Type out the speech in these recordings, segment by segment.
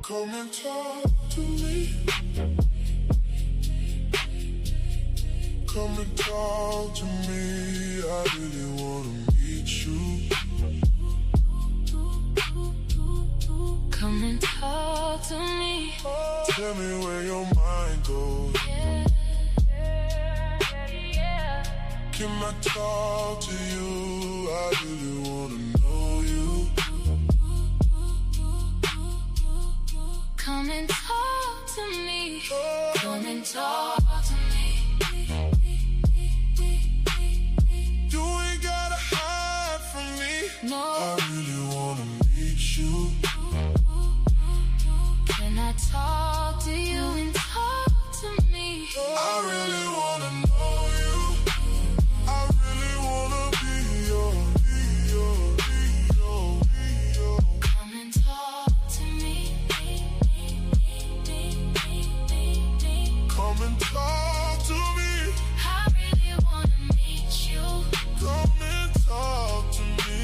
Come and talk to me. Come and talk to me. I really wanna meet you. Come and talk to me. Tell me where your mind goes. Can I talk to you? I really wanna know you. Come and talk to me. Come and talk to me. You ain't gotta hide from me. No. I really wanna meet you. Can I talk to you and talk to me? I really wanna know you. I really wanna be your. Come and talk to me. Come and talk to me. I really wanna meet you. Come and talk to me.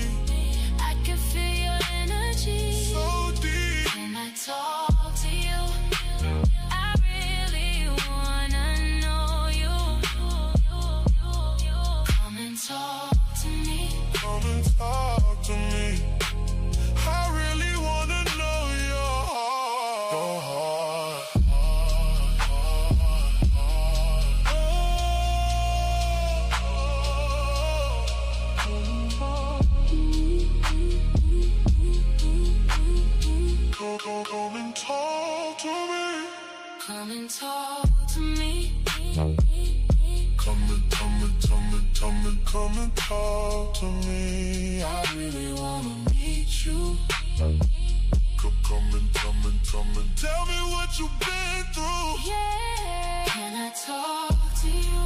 I can feel your energy So deep. Can I talk to you? I really wanna know you. Come and talk to me. Come and talk to me. I really wanna know your heart. Your heart. Come and talk to me. Come and talk to me. Come and talk to me. I really wanna meet you. Come and tell me what you've been through. Yeah. Can I talk to you?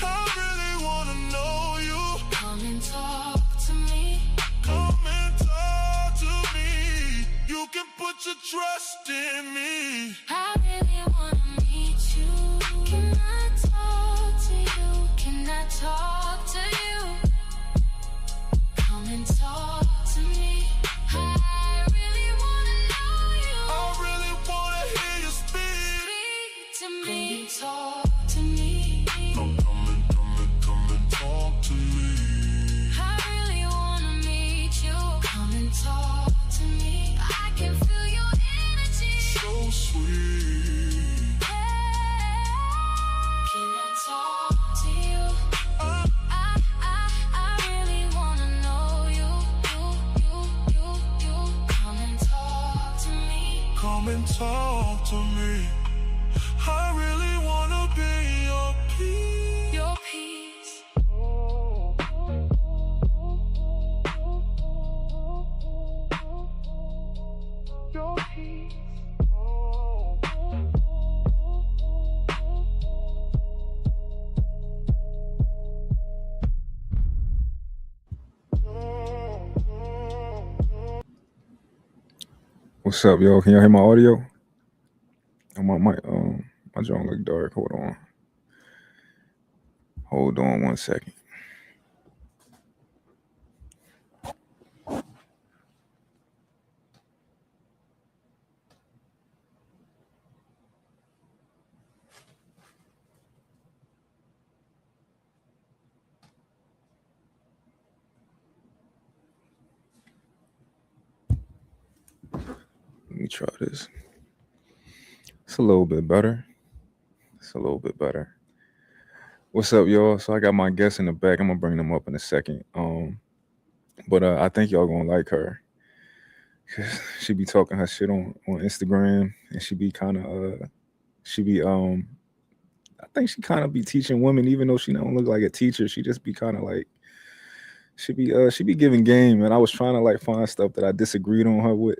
I really wanna know you. Come and talk to me. Come and talk to me. You can put your trust in me. I really wanna meet you. Can I talk to you? Can I talk to you? Come and talk to me. I really wanna know you. I really wanna hear you speak. Speak to me. Talk to me. Come and talk to me. I really wanna meet you. Come and talk to me. I can feel your energy. So sweet. Can I talk to you? I really wanna know you. Come and talk to me. Come and talk to me. I really wanna be your peace. Your peace. Your peace. What's up, y'all? Can y'all hear my audio? My joint look dark. Hold on 1 second. Let me try this. It's a little bit better. What's up, y'all? So I got my guests in the back. I'm gonna bring them up in a second. But I think y'all gonna like her. She be talking her shit on Instagram, and she be kind of I think she kind of be teaching women, even though she don't look like a teacher. She just be kind of like she be giving game. And I was trying to like find stuff that I disagreed with,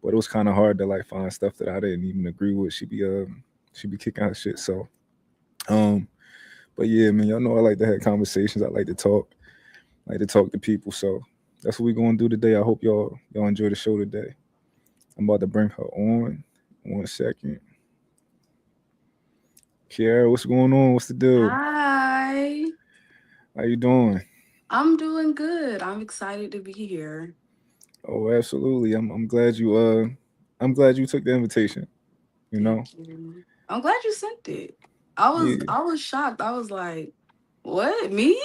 but it was kind of hard to like find stuff that I didn't even agree with. She be kicking her shit. So, but yeah, man, y'all know I like to have conversations. I like to talk to people. So that's what we're gonna do today. I hope y'all enjoy the show today. I'm about to bring her on. 1 second. Kiara, what's going on? What's the deal? Hi. How you doing? I'm doing good. I'm excited to be here. Oh, absolutely. I'm glad you took the invitation. You know. Thank you. I'm glad you sent it. I was Yeah. I was shocked. I was like, "What? Me?"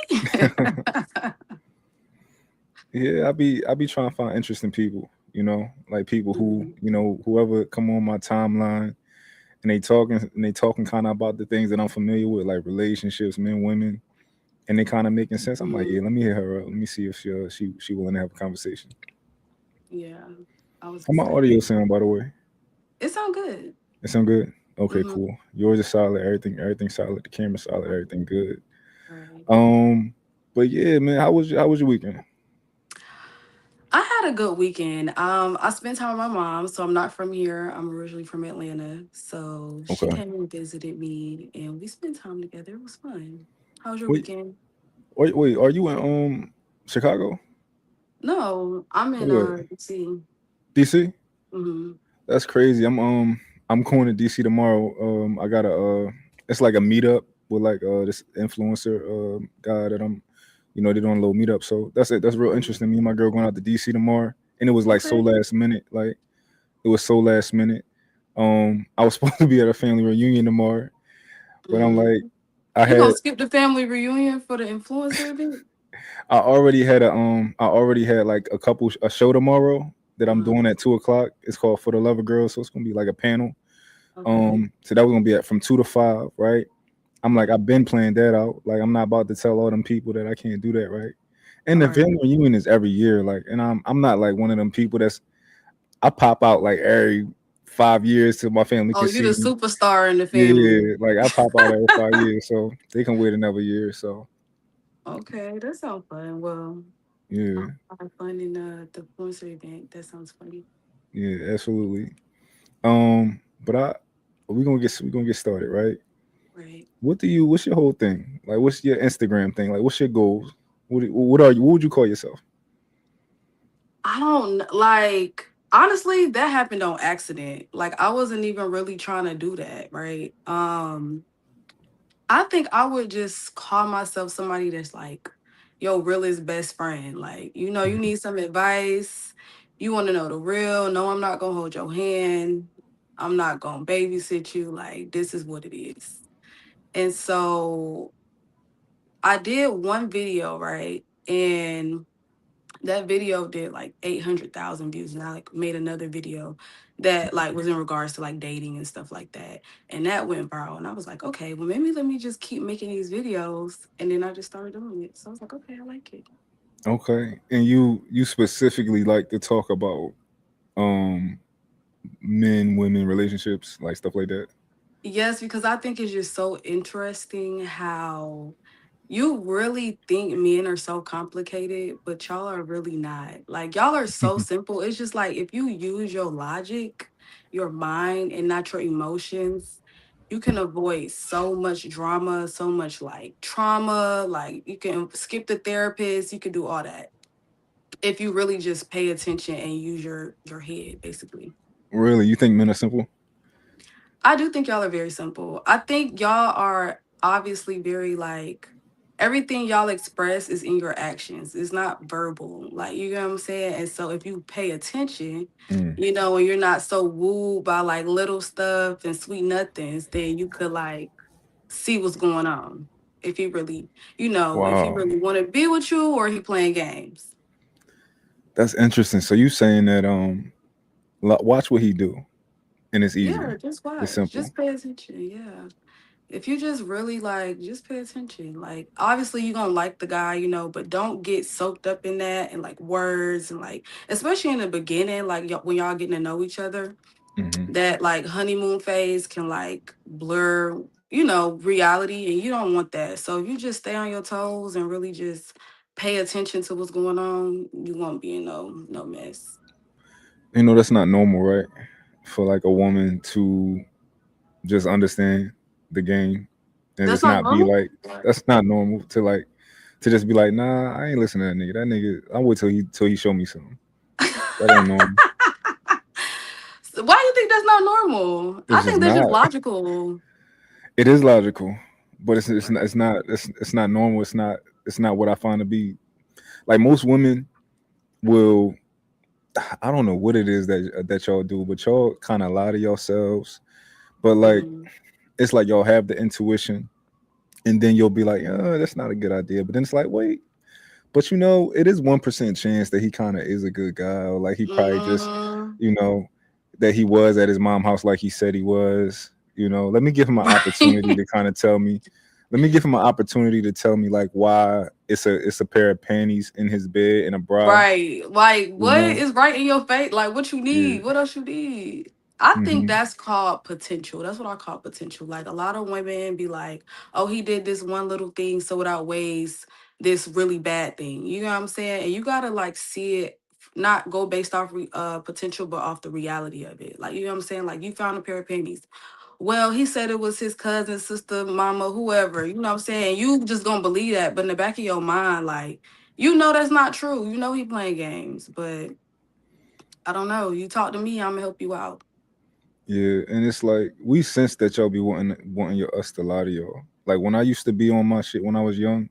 Yeah, I be trying to find interesting people, like people who, Mhm. whoever come on my timeline and they talking kind of about the things that I'm familiar with, like relationships, men, women, and they kind of making sense. I'm like, yeah, Mhm. let me hear her out. Let me see if she willing to have a conversation. Yeah, I was How my excited. audio sound, by the way? It sound good. It sound good. Okay, Mhm. cool. Yours is solid. Everything solid. The camera solid. Right. Everything good. Right. Um, but yeah, man, how was your weekend? I had a good weekend. I spent time with my mom, so I'm not from here. I'm originally from Atlanta. So she Okay. came and visited me and we spent time together. It was fun. How was your Wait, weekend? wait. Are you in Chicago? No, I'm in Where? DC. DC? Hmm. That's crazy. I'm going to DC tomorrow. I got a it's like a meetup with like this influencer guy that they're doing a little meetup. So that's it. That's real interesting. Me and my girl going out to DC tomorrow, and it was like so Okay. last minute. Like it was so last minute. I was supposed to be at a family reunion tomorrow, but I'm Hmm. like, I You had gonna skip the family reunion for the influencer event? I already had like a show tomorrow that I'm Uh-huh. doing at 2 o'clock. It's called For the Love of Girls, so it's gonna be like a panel. Okay. So that was gonna be at from 2 to 5, right? I'm like, Okay. I've been playing that out. Like, I'm not about to tell all them people that I can't do that, right? And All the right. family reunion is every year, like, and I'm not like one of them people I pop out like every 5 years so my family Oh, can you the see me. superstar in the family. Yeah, like I pop out every 5 years, so they can wait another year. So Okay, that sounds fun. Well, I'll yeah, have fun in the influencer event. That sounds funny. yeah, absolutely. But we gonna get started, right? Right. What's your whole thing? Like, what's your Instagram thing? Like, what's your goals? What are you? What would you call yourself? I don't like honestly that happened on accident. Like I wasn't even really trying to do that, right? I think I would just call myself somebody that's like your realest best friend. Like, you need some advice. You want to know the real. No, I'm not gonna hold your hand. I'm not gonna babysit you. Like, this is what it is. And so I did one video, right? And that video did like 800,000 views, and I like made another video that like was in regards to like dating and stuff like that, and that went viral. And I was like, okay, well maybe let me just keep making these videos, and then I just started doing it. So I was like, okay, I like it. Okay, and you specifically like to talk about um men, women, relationships, like stuff like that. Yes, because I think it's just so interesting how you really think men are so complicated, but y'all are really not. Like, y'all are so simple. It's just like if you use your logic, your mind, and not your emotions, you can avoid so much drama, so much like trauma. Like, you can skip the therapist, you can do all that if you really just pay attention and use your head, basically. Really, you think men are simple? I do think y'all are very simple. I think y'all are obviously very like everything y'all express is in your actions. It's not verbal. Like you know what I'm saying? And so if you pay attention, Mm. and you're not so wooed by like little stuff and sweet nothings, then you could like see what's going on. If he Wow, really want to be with you or he playing games. that's interesting. So you saying that watch what he do, and it's easy, Yeah, just it's watch. simple. Just pay attention. Yeah. If you just really like just pay attention, like obviously you're gonna like the guy, but don't get soaked up in that and like words and like especially in the beginning, like when y'all getting to know each other, Hmm. that like honeymoon phase can like blur reality, and you don't want that. So if you just stay on your toes and really just pay attention to what's going on, you won't be in no mess. That's not normal, right? For like a woman to just understand the game and That's just not not be normal. like, that's not normal to just be like, nah, I ain't listening to that nigga. That nigga, I wait till he show me something. That ain't normal. So why do you think that's not normal? I It's just think that's just not. logical. It is logical, but it's not normal. It's not what I find to be. like most women will. I don't know what it is that y'all do, but y'all kind of lie to yourselves. But like Mm-hmm. it's like y'all have the intuition, and then you'll be like, that's not a good idea. But then it's like, wait, but it is 1% chance that he kind of is a good guy, or like he probably just, Mm-hmm. you know, that he was at his mom's house like he said he was. Let me give him an opportunity Right. to kind of tell me. Let me give him an opportunity to tell me like why it's a pair of panties in his bed and a bra. Right. Like, You what know, is right in your face? Like, what you yeah. need? What else you need? I think Hmm. that's called potential. That's what I call potential. Like, a lot of women be like, oh, he did this one little thing, so it outweighs this really bad thing. You know what I'm saying? And you gotta like see it, not go based off potential, but off the reality of it. Like, you know what I'm saying? Like, you found a pair of panties. Well, he said it was his cousin, sister, mama, whoever. You know what I'm saying? You just gonna believe that, but in the back of your mind, like, you know that's not true. You know he playing games, but I don't know. You talk to me, I'm gonna help you out. Yeah, and it's like we sense that y'all be wanting us to lie to y'all. Like when I used to be on my shit when I was young,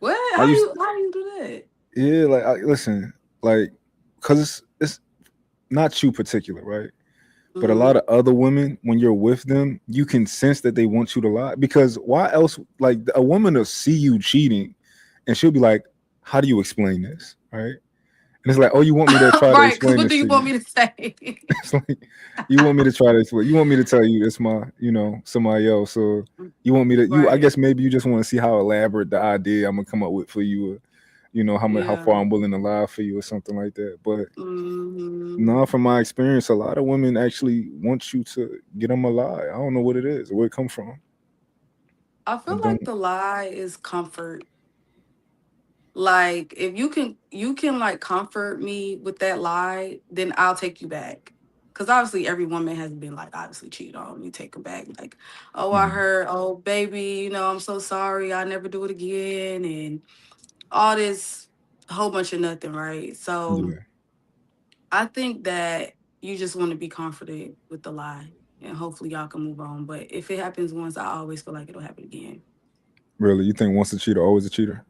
What? I used How you do that? yeah, like listen, like cuz it's not you particular, right? But a Mm-hmm. lot of other women, when you're with them, you can sense that they want you to lie. Because why else? Like a woman will see you cheating, and she'll be like, "How do you explain this?" Right? And it's like, "Oh, you want me to try to Right, because explain what do this you to want you?" me to say? It's like you want me to try to explain. You want me to tell you it's my, somebody else. So you want me to. I Right. guess maybe you just want to see how elaborate the idea I'm gonna come up with for you. Or, how Yeah. far I'm willing to lie for you or something like that. But Hmm. no, from my experience, a lot of women actually want you to get them a lie. I don't know what it is, where it come from. I I feel like don't. the lie is comfort. Like if you can like comfort me with that lie, then I'll take you back. Cause obviously every woman has been like obviously cheated on. You take them back. Like, oh, I Mhm. heard, oh baby, I'm so sorry. I never do it again. And all this whole bunch of nothing, right? So Yeah, I think that you just want to be comforted with the lie. And hopefully y'all can move on. But if it happens once, I always feel like it'll happen again. really. You think once a cheater, always a cheater?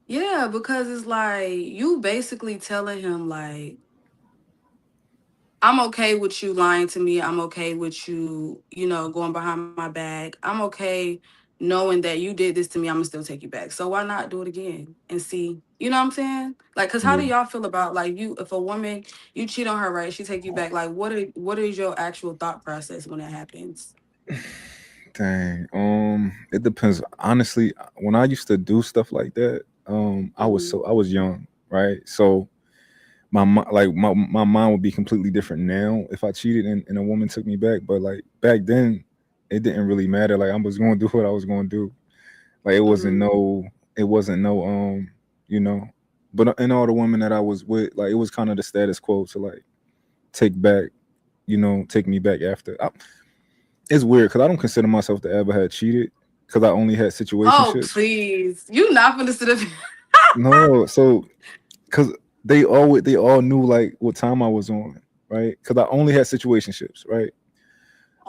Yeah, because it's like you basically telling him like I'm okay with you lying to me. I'm okay with you, going behind my back. I'm okay knowing that you did this to me. I'm gonna still take you back. So why not do it again and see? You know what I'm saying? Like, cause how do Yeah. y'all feel about like if a woman you cheat on her, right? She take you back. Like, what is your actual thought process when that happens? Dang. It depends. Honestly, when I used to do stuff like that, Hmm. I was young, right? So my mind would be completely different now if I cheated and a woman took me back. But like back then, it didn't really matter. Like I was going to do what I was going to do. Like Hmm. it wasn't no you know. But in all the women that I was with, like it was kind of the status quo to like take back, take me back after. It's weird because I don't consider myself to ever had cheated because I only had Oh situationships. please, you not gonna sit up. No, so because they all knew like what time I was on, right? Because I only had situationships, right?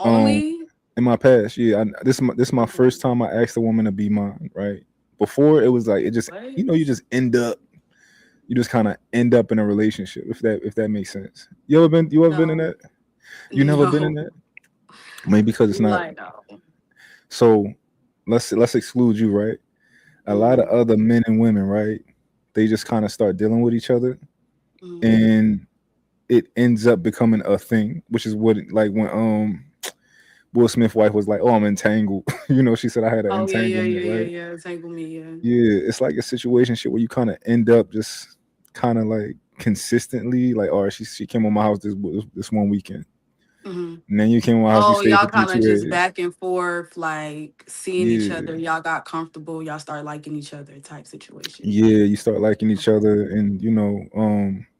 Um, Only. in my past, yeah. This is my first Okay. time I asked a woman to be mine, right? Before it was like it just What? you just you just kind of end up in a relationship if that makes sense. You ever been in No. that? You never been in No. that? Maybe because it's not. Like no. So let's exclude you, right? A lot of Mm-hmm. other men and women, right? They just kind of start dealing with each other, Mm-hmm. and it ends up becoming a thing, which is what like when Will Smith wife was like, "Oh, I'm entangled." She said I had an Oh yeah, yeah, entanglement, yeah, yeah, right? yeah. Tangle me, yeah. Yeah, it's like a situation shit where you kind of end up just kind of like consistently like, all right, she came on my house this one weekend, Hmm. and then you came on my house, you Oh, stayed y'all for kind of just 2 days. back and forth, like seeing each other. Yeah, Y'all got comfortable. Y'all start liking each other, type situation. yeah, you start liking each Okay. other, and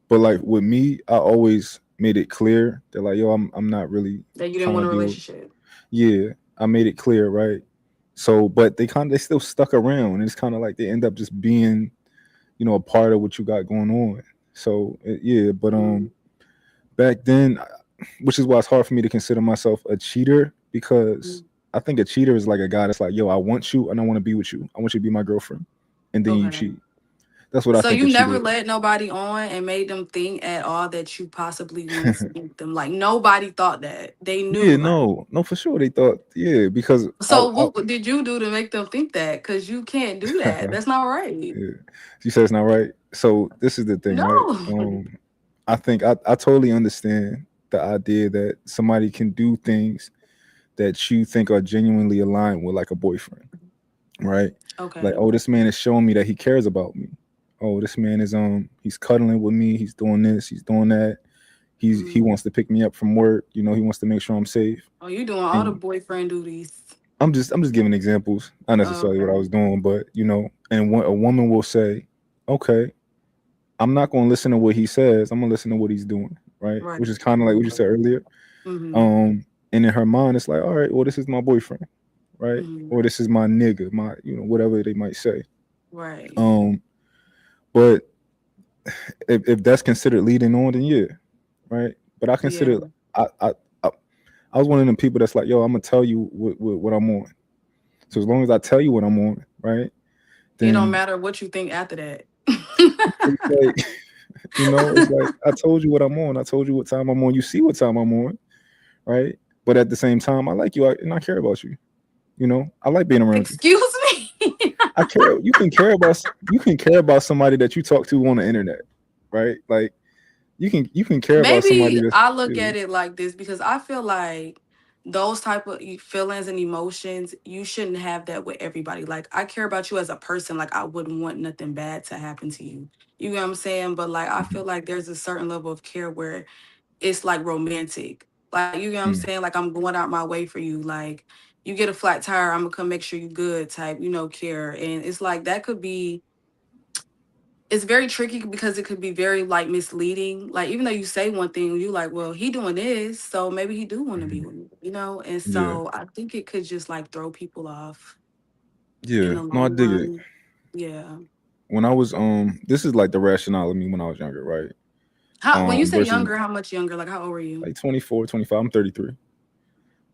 but like with me, I always made it clear that like, yo, I'm not really That you didn't trying want to a deal. relationship. Yeah, I made it clear, right? So, but they still stuck around, and it's kind of like they end up just being, a part of what you got going on. So, yeah, but Mm-hmm. back then, which is why it's hard for me to consider myself a cheater because I think a cheater is like a guy that's like, yo, I want you and I want to be with you. I want you to be my girlfriend, and then you Okay. cheat. That's what I So think you that she never did. let nobody on and made them think at all that you possibly wanted to meet them. Like nobody thought that. They Yeah, knew like. no, no, for sure. They thought, yeah, because So what did you do to make them think that? Because you can't do that. That's not right. yeah. She says not right. So this is the thing, No. right? I think I totally understand the idea that somebody can do things that you think are genuinely aligned with, like a boyfriend, right? Like, Okay. oh, this man is showing me that he cares about me. Oh, this man is he's cuddling with me. He's doing this. He's doing that. He Mm. wants to pick me up from work. You know, he wants to make sure I'm safe. Oh, you doing all the And boyfriend duties. I'm just giving examples, not necessarily what I Okay. was doing, but you know, and a woman will say, okay, I'm not going to listen to what he says. I'm gonna listen to what he's doing, right? Right. Which is kind of like what you said earlier. Mm-hmm. Um, and in her mind, it's like, all right, well, this is my boyfriend, right? Mm-hmm. Or this is my nigga, my, you know, whatever they might say. Right. Um, but if that's considered leading on, then yeah, right. But I Yeah. consider I I I, I was one of them people that's like, yo, I'm gonna tell you what I'm on. So as long as I tell you what I'm on, right, It don't then matter what you think after that. it's like you know, it's like I told you what I'm on. I told you what time I'm on. You see what time I'm on, right? But at the same time, I like you and I care about you. You know, I like being around you. Excuse me. I care. You can care about somebody that you talk to on the internet, right? Like you can care about somebody Maybe that's I look yeah. at it like this because I feel like those type of feelings and emotions, you shouldn't have that with everybody. Like I care about you as a person. Like I wouldn't want nothing bad to happen to you. You know what I'm saying? But like I Mhm, feel like there's a certain level of care where it's like romantic. Like you know what I'm mm, saying? Like I'm going out my way for you. Like you get a flat tire, I'm gonna come make sure you good type, care. And it's like that could be it's very tricky because it could be very like misleading. Like even though you say one thing, you like, well, he doing this, so maybe he do want to be mhm. with me. And Yeah, so I think it could just like throw people off in yeah. the No, I long dig it. run. Yeah. When I was this is like the rationale of me when I was younger, right? How when you say Versus younger, how much younger? Like how old are you? like 24, 25. I'm 33.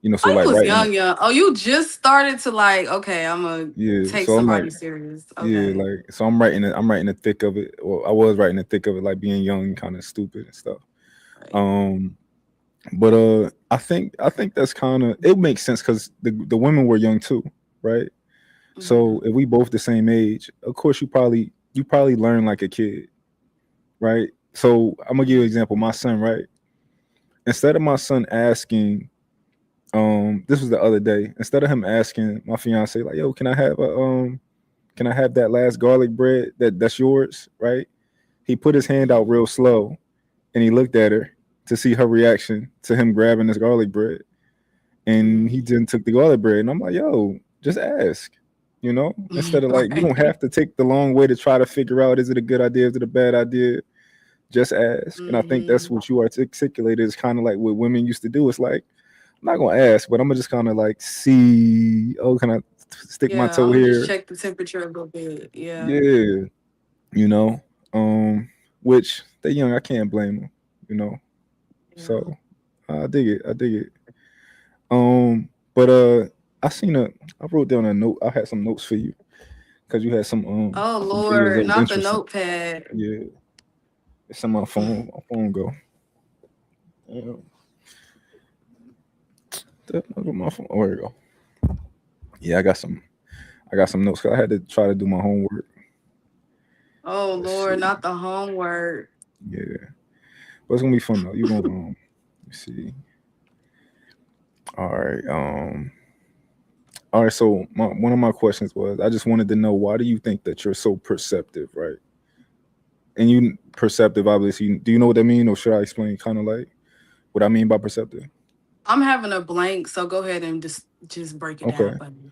You know, so Oh, like you was right in the young, young. Oh, you just started to like, okay, I'm gonna yeah. take So I'm like somebody serious. yeah, Okay. like so I'm right in the thick of it. Well, I was right in the thick of it, like being young and kind of stupid and stuff. Right. Um, but I think that's kind of it makes sense because the women were young too, right? Hmm. So if we both the same age, of course you probably learn like a kid, right? So I'm gonna give you an example. My son, right? Instead of my son asking, this was the other day. Instead of him asking my fiance, like, "Yo, can I have that last garlic bread that's yours?" Right? He put his hand out real slow and he looked at her to see her reaction to him grabbing this garlic bread. And he Hmm. then took the garlic bread. And I'm like, yo, just ask. You know, instead of like, you don't Right. have to take the long way to try to figure out is it a good idea, is it a bad idea? Just ask. And I think that's Hmm. what you articulated is kind of like what women used to do. It's like, I'm not gonna ask, but I'm gonna just kind of like see, oh, can I stick my Yeah, toe I'm gonna just here? check the temperature a little bit. Yeah. Yeah, you know. Which they young, I can't blame them, you know. Yeah. So I dig it. I dig it. But I seen a. I wrote down a note. I had some notes for you because you had Oh some videos that Lord, was not the interesting. notepad. Yeah, it's on my phone. My phone go. Damn, my phone. Oh, there you go. Yeah, I got some. I got some notes. 'Cause I had to try to do my homework. Oh Let's Lord, see. not the homework. Yeah, but it's gonna be fun though. You gonna let's see. All right. All right. So one of my questions was, I just wanted to know why do you think that you're so perceptive, right? And you perceptive, obviously. Do you know what that mean, or should I explain kind of like what I mean by perceptive? I'm having a blank, so go ahead and just break it Okay. down for me.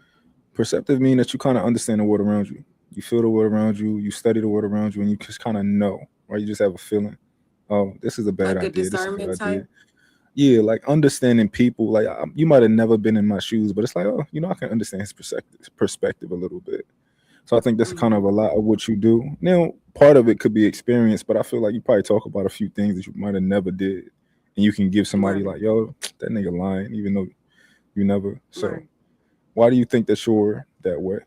Perceptive mean that you kind of understand the world around you. You feel the world around you. You study the world around you, and you just kind of know, right? You just have a feeling. Oh, this is a bad Like a idea. This is a good discernment idea. type. Yeah, like understanding people. Like you might have never been in my shoes, but it's like, oh, I can understand his perspective a little bit. So I think that's kind of Hmm. a lot of what you do. Now, part of it could be experience, but I feel like you probably talk about a few things that you might have never did, and you can give somebody Right. like, yo, that nigga lying, even though you never. So Right. why do you think that you're that way?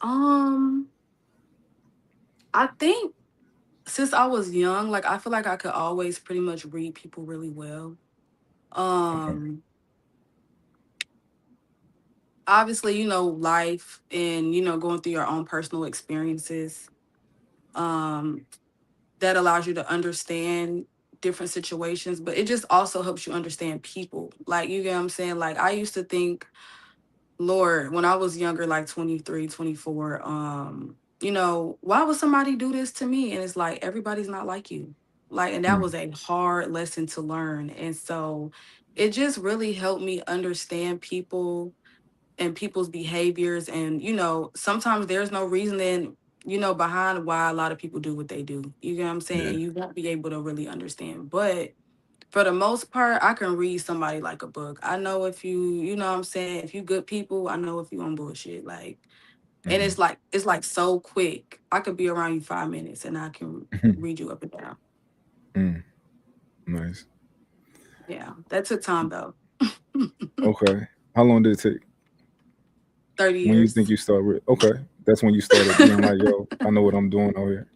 Um, I think since I was young, like I feel like I could always pretty much read people really well. Okay. Um Obviously, life and going through your own personal experiences, um that allows you to understand different situations, but it just also helps you understand people. Like, you get what I'm saying? Like, I used to think, Lord, when I was younger, like 23, 24, why would somebody do this to me? And it's like, everybody's not like you. Like, and that Mm, was a hard lesson to learn. And so it just really helped me understand people and people's behaviors. And, sometimes there's no reason behind why a lot of people do what they do. You get what I'm saying? yeah. And you won't be able to really understand. But for the most part, I can read somebody like a book. I know if you know what I'm saying, if you good people, I know if you on bullshit. Like, and Hmm. it's like so quick. I could be around you 5 minutes and I can read you up and down. Mm, nice. Yeah. That took time though. Okay. How long did it take? 30 When you think years. you start with? Okay, that's when you started being like, yo, I know what I'm doing out here.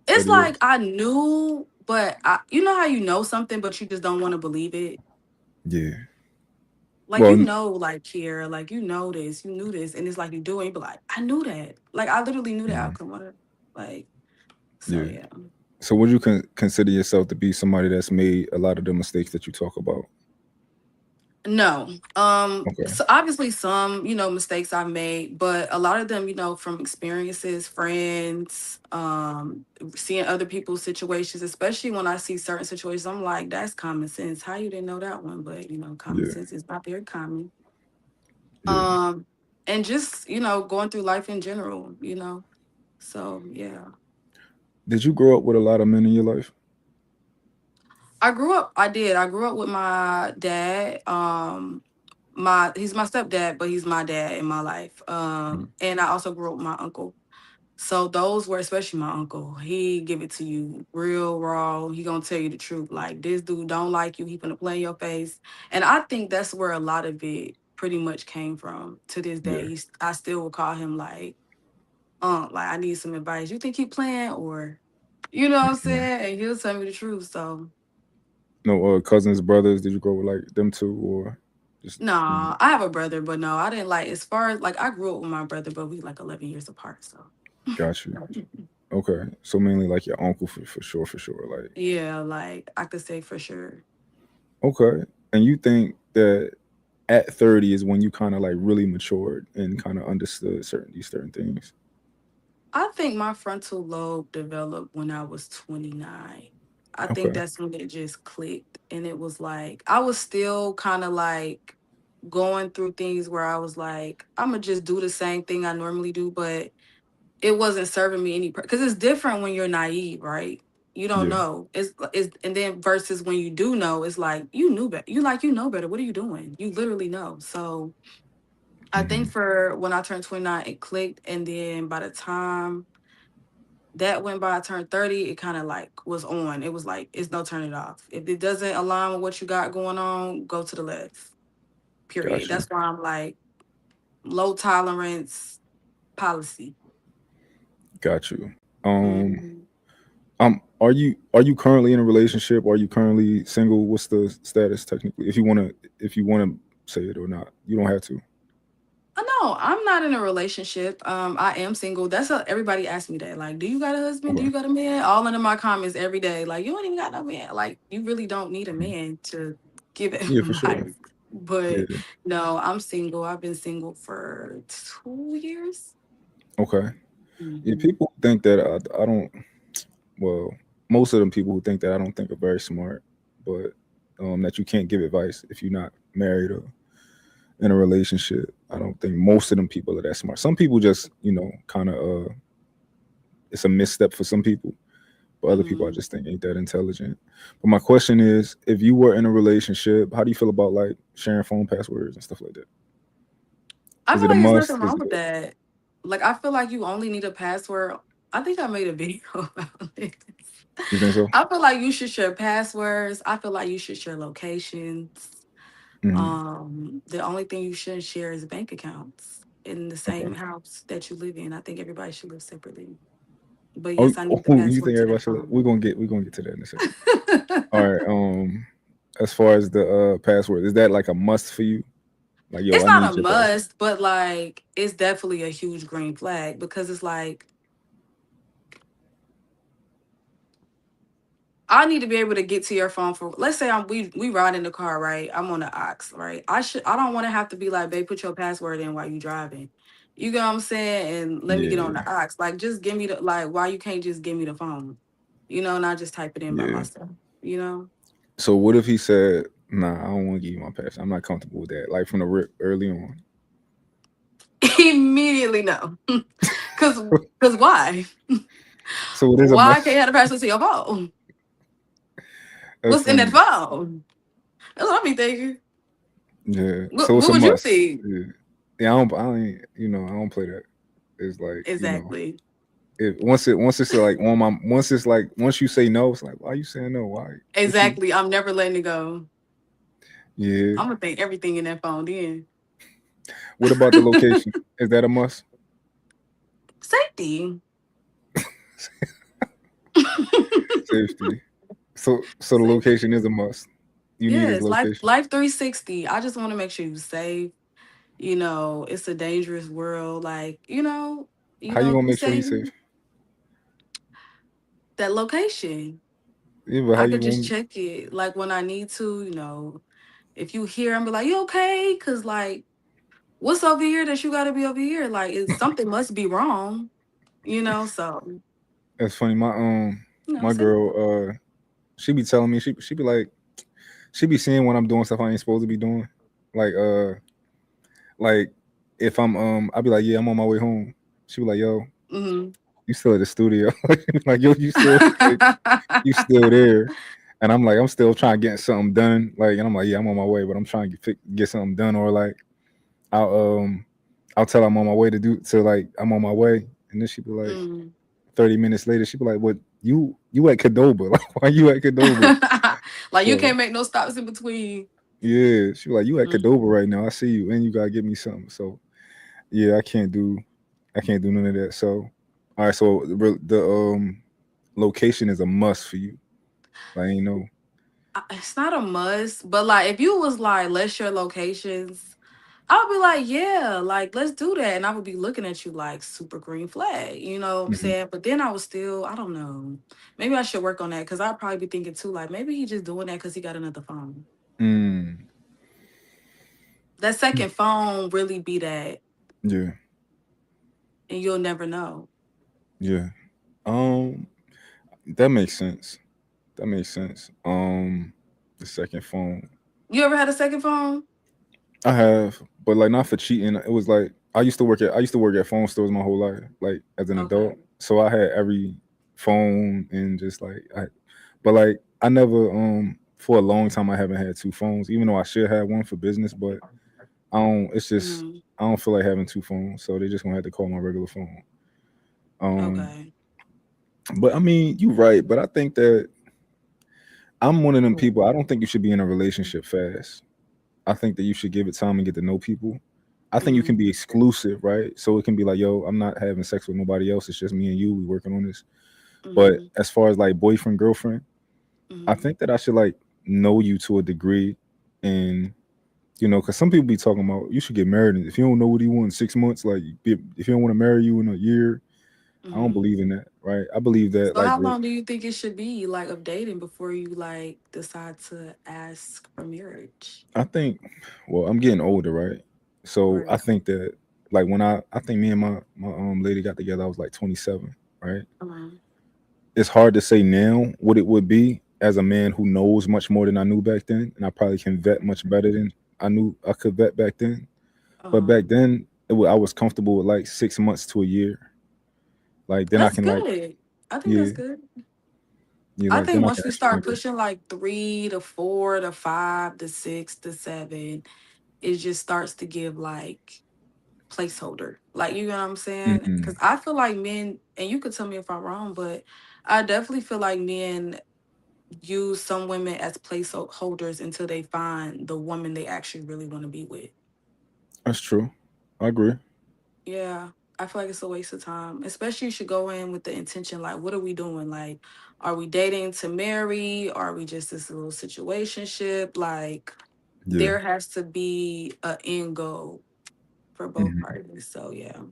It's 30 like years. I knew, but you know how you know something, but you just don't want to believe it. Yeah. Like, Well, like Kiara, like this, you knew this, and it's like you do it, you be like, I knew that. Like, I literally knew the mhm, outcome of it. Like, so yeah. yeah. So would you consider yourself to be somebody that's made a lot of the mistakes that you talk about? No. Okay. So obviously some, mistakes I've made, but a lot of them, from experiences, friends, seeing other people's situations, especially when I see certain situations, I'm like, that's common sense. How you didn't know that one? But common Yeah. sense is not very common. Yeah. Um, and just, going through life in general, So yeah. Did you grow up with a lot of men in your life? I grew up with my dad. He's my stepdad, but he's my dad in my life. Mm, And I also grew up with my uncle. So those were, especially my uncle, he give it to you real raw. He gonna tell you the truth. Like, this dude don't like you. He gonna play in your face. And I think that's where a lot of it pretty much came from. To this day, yeah. I still will call him like I need some advice. You think he playing or, what I'm Mm. saying? And he'll tell me the truth. So No, cousins, brothers. Did you grow with like them two, or just mm, nah, I have a brother, but no, I didn't like. As far as like, I grew up with my brother, but we like 11 years apart. So got you? Okay, so mainly like your uncle for sure, for sure. Like, yeah, like I could say for sure. okay, and you think that at 30 is when you kind of like really matured and kind of understood certain things? I think my frontal lobe developed when I was 29. I think Okay. that's when it just clicked. And it was like, I was still kind of like going through things where I was like, I'm going to just do the same thing I normally do, but it wasn't serving me any, because it's different when you're naive, right? You don't Yeah. know. And then versus when you do know, it's like, you knew better. You know better. What are you doing? You literally know. So I think Hmm. for when I turned 29, it clicked. And then by the time that went by, I turned 30, it kind of like was on. It was like, it's no turning it off. If it doesn't align with what you got going on, go to the left. Period. Got you. That's why I'm like, low tolerance policy. Got you. Um, Mhm. are you currently in a relationship? Are you currently single? What's the status technically? If you wanna say it or not, you don't have to. No, I'm not in a relationship. I am single. Everybody asks me that. Like, do you got a husband? Do Okay. you got a man? All under my comments every day. Like, you don't even got no man. Like, you really don't need a Mhm. man to give Yeah, for sure. advice. But Yeah. no, I'm single. I've been single for 2 years. Okay. Yeah, Hmm. people think that I don't. Well, most of them people who think that I don't think are very smart, but that you can't give advice if you're not married or in a relationship. I don't think most of them people are that smart. Some people just, kind of it's a misstep for some people, but other people I Hmm. just think ain't that intelligent. But my question is, if you were in a relationship, how do you feel about like sharing phone passwords and stuff like that? I Is feel it a like there's nothing must? Is wrong it with that. Like, I feel like you only need a password. I think I made a video about this. you think so? I feel like you should share passwords. I feel like you should share locations. Hmm. The only thing you shouldn't share is bank accounts in the Okay, same house that you live in. I think everybody should live separately. But Oh, yes, I need the you think password to everybody that should? phone. We're gonna get to that in a second. All right. As far as the password, is that like a must for you? Like, yo, It's I not need a your password. must, but like it's definitely a huge green flag because it's like I need to be able to get to your phone for, let's say we ride in the car, right? I'm on the ox, right? I don't want to have to be like, babe, put your password in while you driving. You get what I'm saying? And let me get on Yeah, the ox. Like just give me the like why you can't just give me the phone. Not just type it in by yeah. myself, you know? So what if he said, "Nah, I don't want to give you my password. I'm not comfortable with that." Like from the rip early on. Immediately no. Cause cause why? So it is a Why I can't must. have the password to your phone? That's What's in that funny. phone? That's what I be thinking. Yeah. So it's What a would you must. think? Yeah. Yeah. I don't play that. It's like Exactly. once it's like on my once it's like once you say no, it's like why you saying no? Why? What you? Exactly. I'm never letting it go. Yeah. I'm gonna think everything in that phone then. What about the location? Is that a must? Safety. Safety. So the location Safety. is a must. You need his Yes, location. life 360. I just want to make sure you're safe. It's a dangerous world. Like, How you gonna you make sure say he's safe? that location. Yeah, but how I you could just gonna? check it like when I need to, if you hear and be like, you okay? Cause like what's over here that you gotta be over here? Like it's something must be wrong, so That's funny. My say girl she be telling me she be like she be seeing when I'm doing stuff I ain't supposed to be doing. Like like if I be like, yeah, I'm on my way home. She be like, yo, hmm you still at the studio. Like, yo, you still there. And I'm like, I'm still trying to get something done. Like, and I'm like, yeah, I'm on my way, but I'm trying to get something done. Or like I'll I'll tell her I'm on my way to like I'm on my way. And then she be like, mm. 30 minutes later, she be like, what you at Cadoba? Like, why you at Cadoba? Like you So can't make no stops in between. yeah, she like, you at Mm. Cadoba right now. I see you, and you gotta get me something. So yeah, I can't do none of that. So all right, so the location is a must for you. Like, you know, It's not a must, but like if you was like, let's share locations, I would be like, yeah, like let's do that. And I would be looking at you like super green flag, you know what I'm hmm saying? But then I was still, I don't know. Maybe I should work on that because I'd probably be thinking too, like maybe he just doing that because he got another phone. mm, That second phone really be that, yeah, and you'll never know. yeah. Um, that makes sense. That makes sense. The second phone. You ever had a second phone? I have, but like not for cheating. It was like I used to work at phone stores my whole life, like as an adult. Okay. So I had every phone and just but like I never for a long time I haven't had two phones, even though I should have one for business, but I don't. It's just hmm I don't feel like having two phones, so they just gonna have to call my regular phone. Um, Okay. but I mean, you're right, but I think that I'm one of them people. I don't think you should be in a relationship fast. I think that you should give it time and get to know people. I think you can hmm be exclusive, right? So it can be like, yo, I'm not having sex with nobody else. It's just me and you. We working on this. But hmm as far as like boyfriend, girlfriend, I hmm think that I should like know you to a degree, and because some people be talking about you should get married. And if you don't know what he wants 6 months, like if you don't want to marry you in a year, I don't hmm believe in that, right? I believe that So like how long do you think it should be like of dating before you like decide to ask for marriage? I think, well, I'm getting older, right? So I Right. think that like when I think me and my lady got together, I was like 27, right? Um, It's hard to say now what it would be as a man who knows much more than I knew back then, and I probably can vet much better than I knew I could vet back then. But uh, back then, I was comfortable with like 6 months to a year. Like then I that's can like, good. I think yeah, that's good. yeah, I like think then I can once you actually start nigga. pushing like 3 to 4 to 5 to 6 to 7, it just starts to give like placeholder. Like you know what I'm saying? Mm-mm. Because I feel like men, and you could tell me if I'm wrong, but I definitely feel like men use some women as placeholders until they find the woman they actually really want to be with. That's true. I agree. Yeah. I feel like it's a waste of time. Especially you should go in with the intention like, what are we doing? Like, are we dating to marry? Are we just this little situationship? Like, Yeah. there has to be an end goal for both Mhm. parties. So yeah.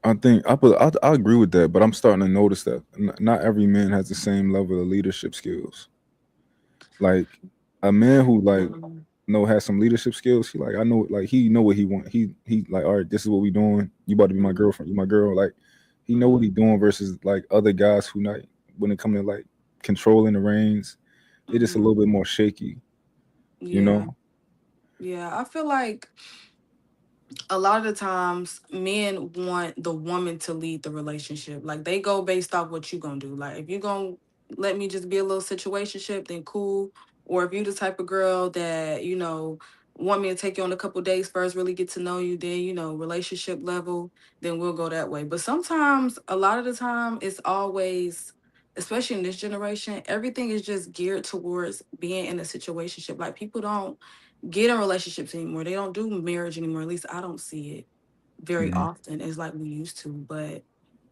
I think I agree with that, but I'm starting to notice that not every man has the same level of leadership skills. Like a man who like Mhm. has some leadership skills. He like I know like he know what he want. He like all right, this is what we doing. You about to be my Mhm. girlfriend. You my girl. Like he know what he Mhm. doing versus like other guys who not when it come to like controlling the reins. They just a little Mhm. bit more shaky. You Yeah. know. Yeah. I feel like a lot of the times men want the woman to lead the relationship. Like they go based off what you gonna do. Like if you gonna let me just be a little situationship, then cool. Or if you the type of girl that, want me to take you on a couple dates first, really get to know you, then, relationship level, then we'll go that way. But sometimes, a lot of the time, it's always, especially in this generation, everything is just geared towards being in a situationship. Like people don't get in relationships anymore. They don't do marriage anymore. At least I don't see it very Hmm. often as like we used to. But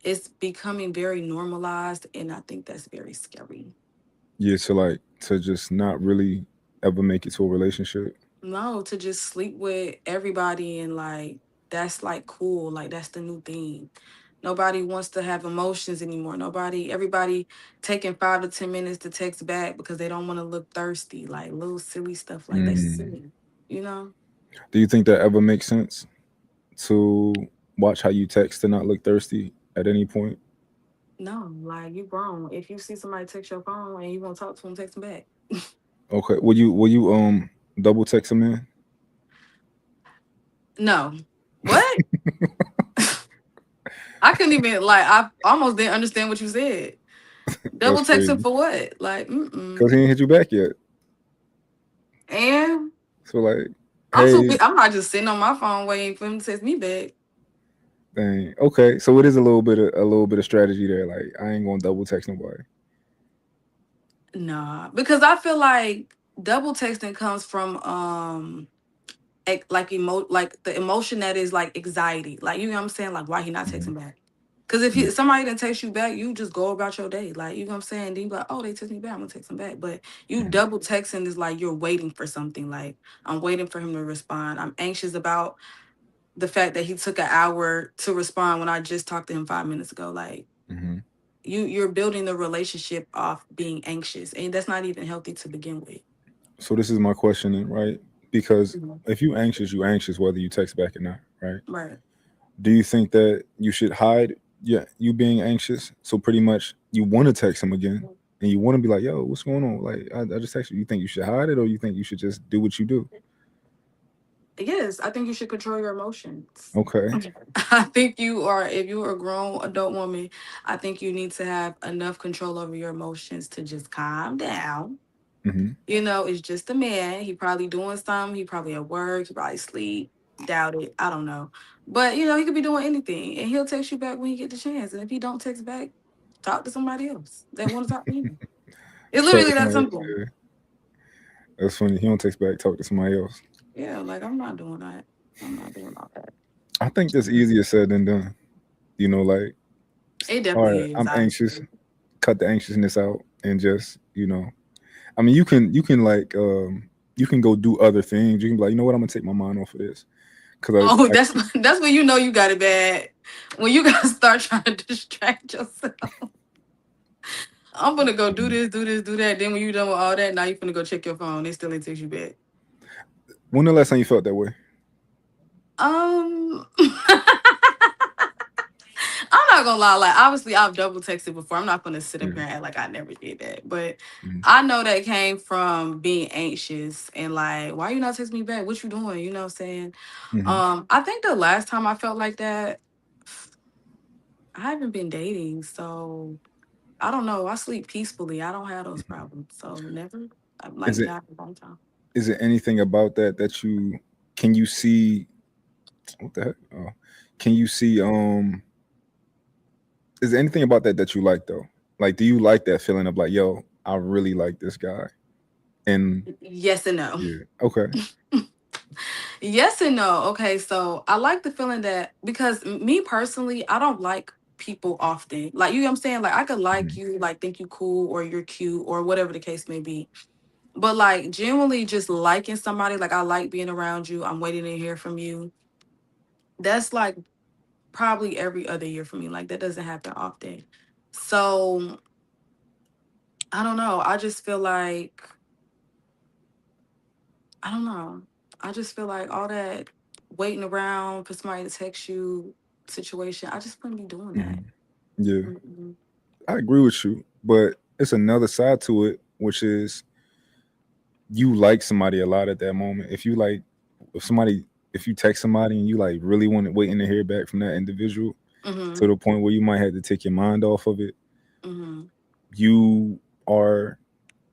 it's becoming very normalized, and I think that's very scary. Yeah. To like to just not really ever make it to a relationship. No, to just sleep with everybody and like that's like cool. Like that's the new thing. Nobody wants to have emotions anymore. Everybody taking 5 to 10 minutes to text back because they don't want to look thirsty. Like little silly stuff like that's Mm. silly, you know? Do you think that ever makes sense to watch how you text to not look thirsty at any point? No, like you grown. If you see somebody text your phone and you want to talk to them, text them back. Okay. Will you double text him in? No. What? I couldn't even like I almost didn't understand what you said. That's Double texting crazy. for what? Like, mm-mm. Cause he ain't hit you back yet. And So like, I'm too hey, big. I'm not just sitting on my phone waiting for him to text me back. dang. Okay, so it is a little bit of strategy there. Like I ain't gonna double text nobody. Nah. Because I feel like double texting comes from like like the emotion that is like anxiety. Like you know what I'm saying? Like why he not Hmm. texting back? Because if Yeah. somebody didn't text you back, you just go about your day. Like, you know what I'm saying? Then you be like, oh, they text me back. I'm going to text them back. But you Hmm. double texting is like you're waiting for something. Like, I'm waiting for him to respond. I'm anxious about the fact that he took an hour to respond when I just talked to him 5 minutes ago. Like, Hmm. you're building the relationship off being anxious. And that's not even healthy to begin with. So this is my question, then, right? Because Mhm. if you anxious whether you text back or not, right? Right. Do you think that you should hide? Yeah, you being anxious. So pretty much you want to text him again, and you want to be like, "Yo, what's going on?" Like I just texted you. You think you should hide it, or you think you should just do what you do? Yes, I think you should control your emotions. Okay. I think if you're a grown adult woman, I think you need to have enough control over your emotions to just calm down. Hmm. It's just a man. He probably doing something. He probably at work. He probably sleep. Doubt it. I don't know. But he could be doing anything, and he'll text you back when he get the chance. And if he don't text back, talk to somebody else that want to talk to you. It's Talk to literally that somebody else. simple. Yeah, that's funny. He don't text back. Talk to somebody else. Yeah, like I'm not doing that. I'm not doing all that. I think that's easier said than done. Like, It all right, definitely is, I'm anxious. honestly. Cut the anxiousness out and just, I mean, you can like, you can go do other things. You can be like, you know what, I'm gonna take my mind off of this because Oh, that's when you know you got it bad. When you gotta start trying to distract yourself. I'm gonna go do this, do this, do that. Then when you done with all that, now you finna go check your phone. They still ain't text you back. when the last time you felt that way? I'm not gonna lie. Like obviously, I've double texted before. I'm not gonna sit up Yeah. here and act like I never did that. But Mhm. I know that came from being anxious and like, why you not text me back? What you doing? You know what I'm saying? Mhm. I think the last time I felt like that, I haven't been dating, so I don't know. I sleep peacefully. I don't have those problems. So never. I'm like Is it not a long time. is it anything about that you can you see what the heck? Oh, can you see is there anything about that you like though? Like, do you like that feeling of like, yo, I really like this guy? And Yes and no. yeah, okay. Yes and no. Okay, so I like the feeling that because me personally, I don't like people often. Like you know what I'm saying? Like I could like Mhm. you, like think you cool or you're cute or whatever the case may be. But like generally just liking somebody, like I like being around you. I'm waiting to hear from you. That's like probably every other year for me. Like that doesn't happen often. So I don't know. I just feel like I don't know. I just feel like all that waiting around for somebody to text you situation, I just wouldn't be doing that. Mhm. Yeah, Mm-mm. I agree with you, but it's another side to it, which is you like somebody a lot at that moment. If you like, if somebody, if you text somebody and you like really want to waiting to hear back from that individual to Mhm. the point where you might have to take your mind off of it, Mhm. you are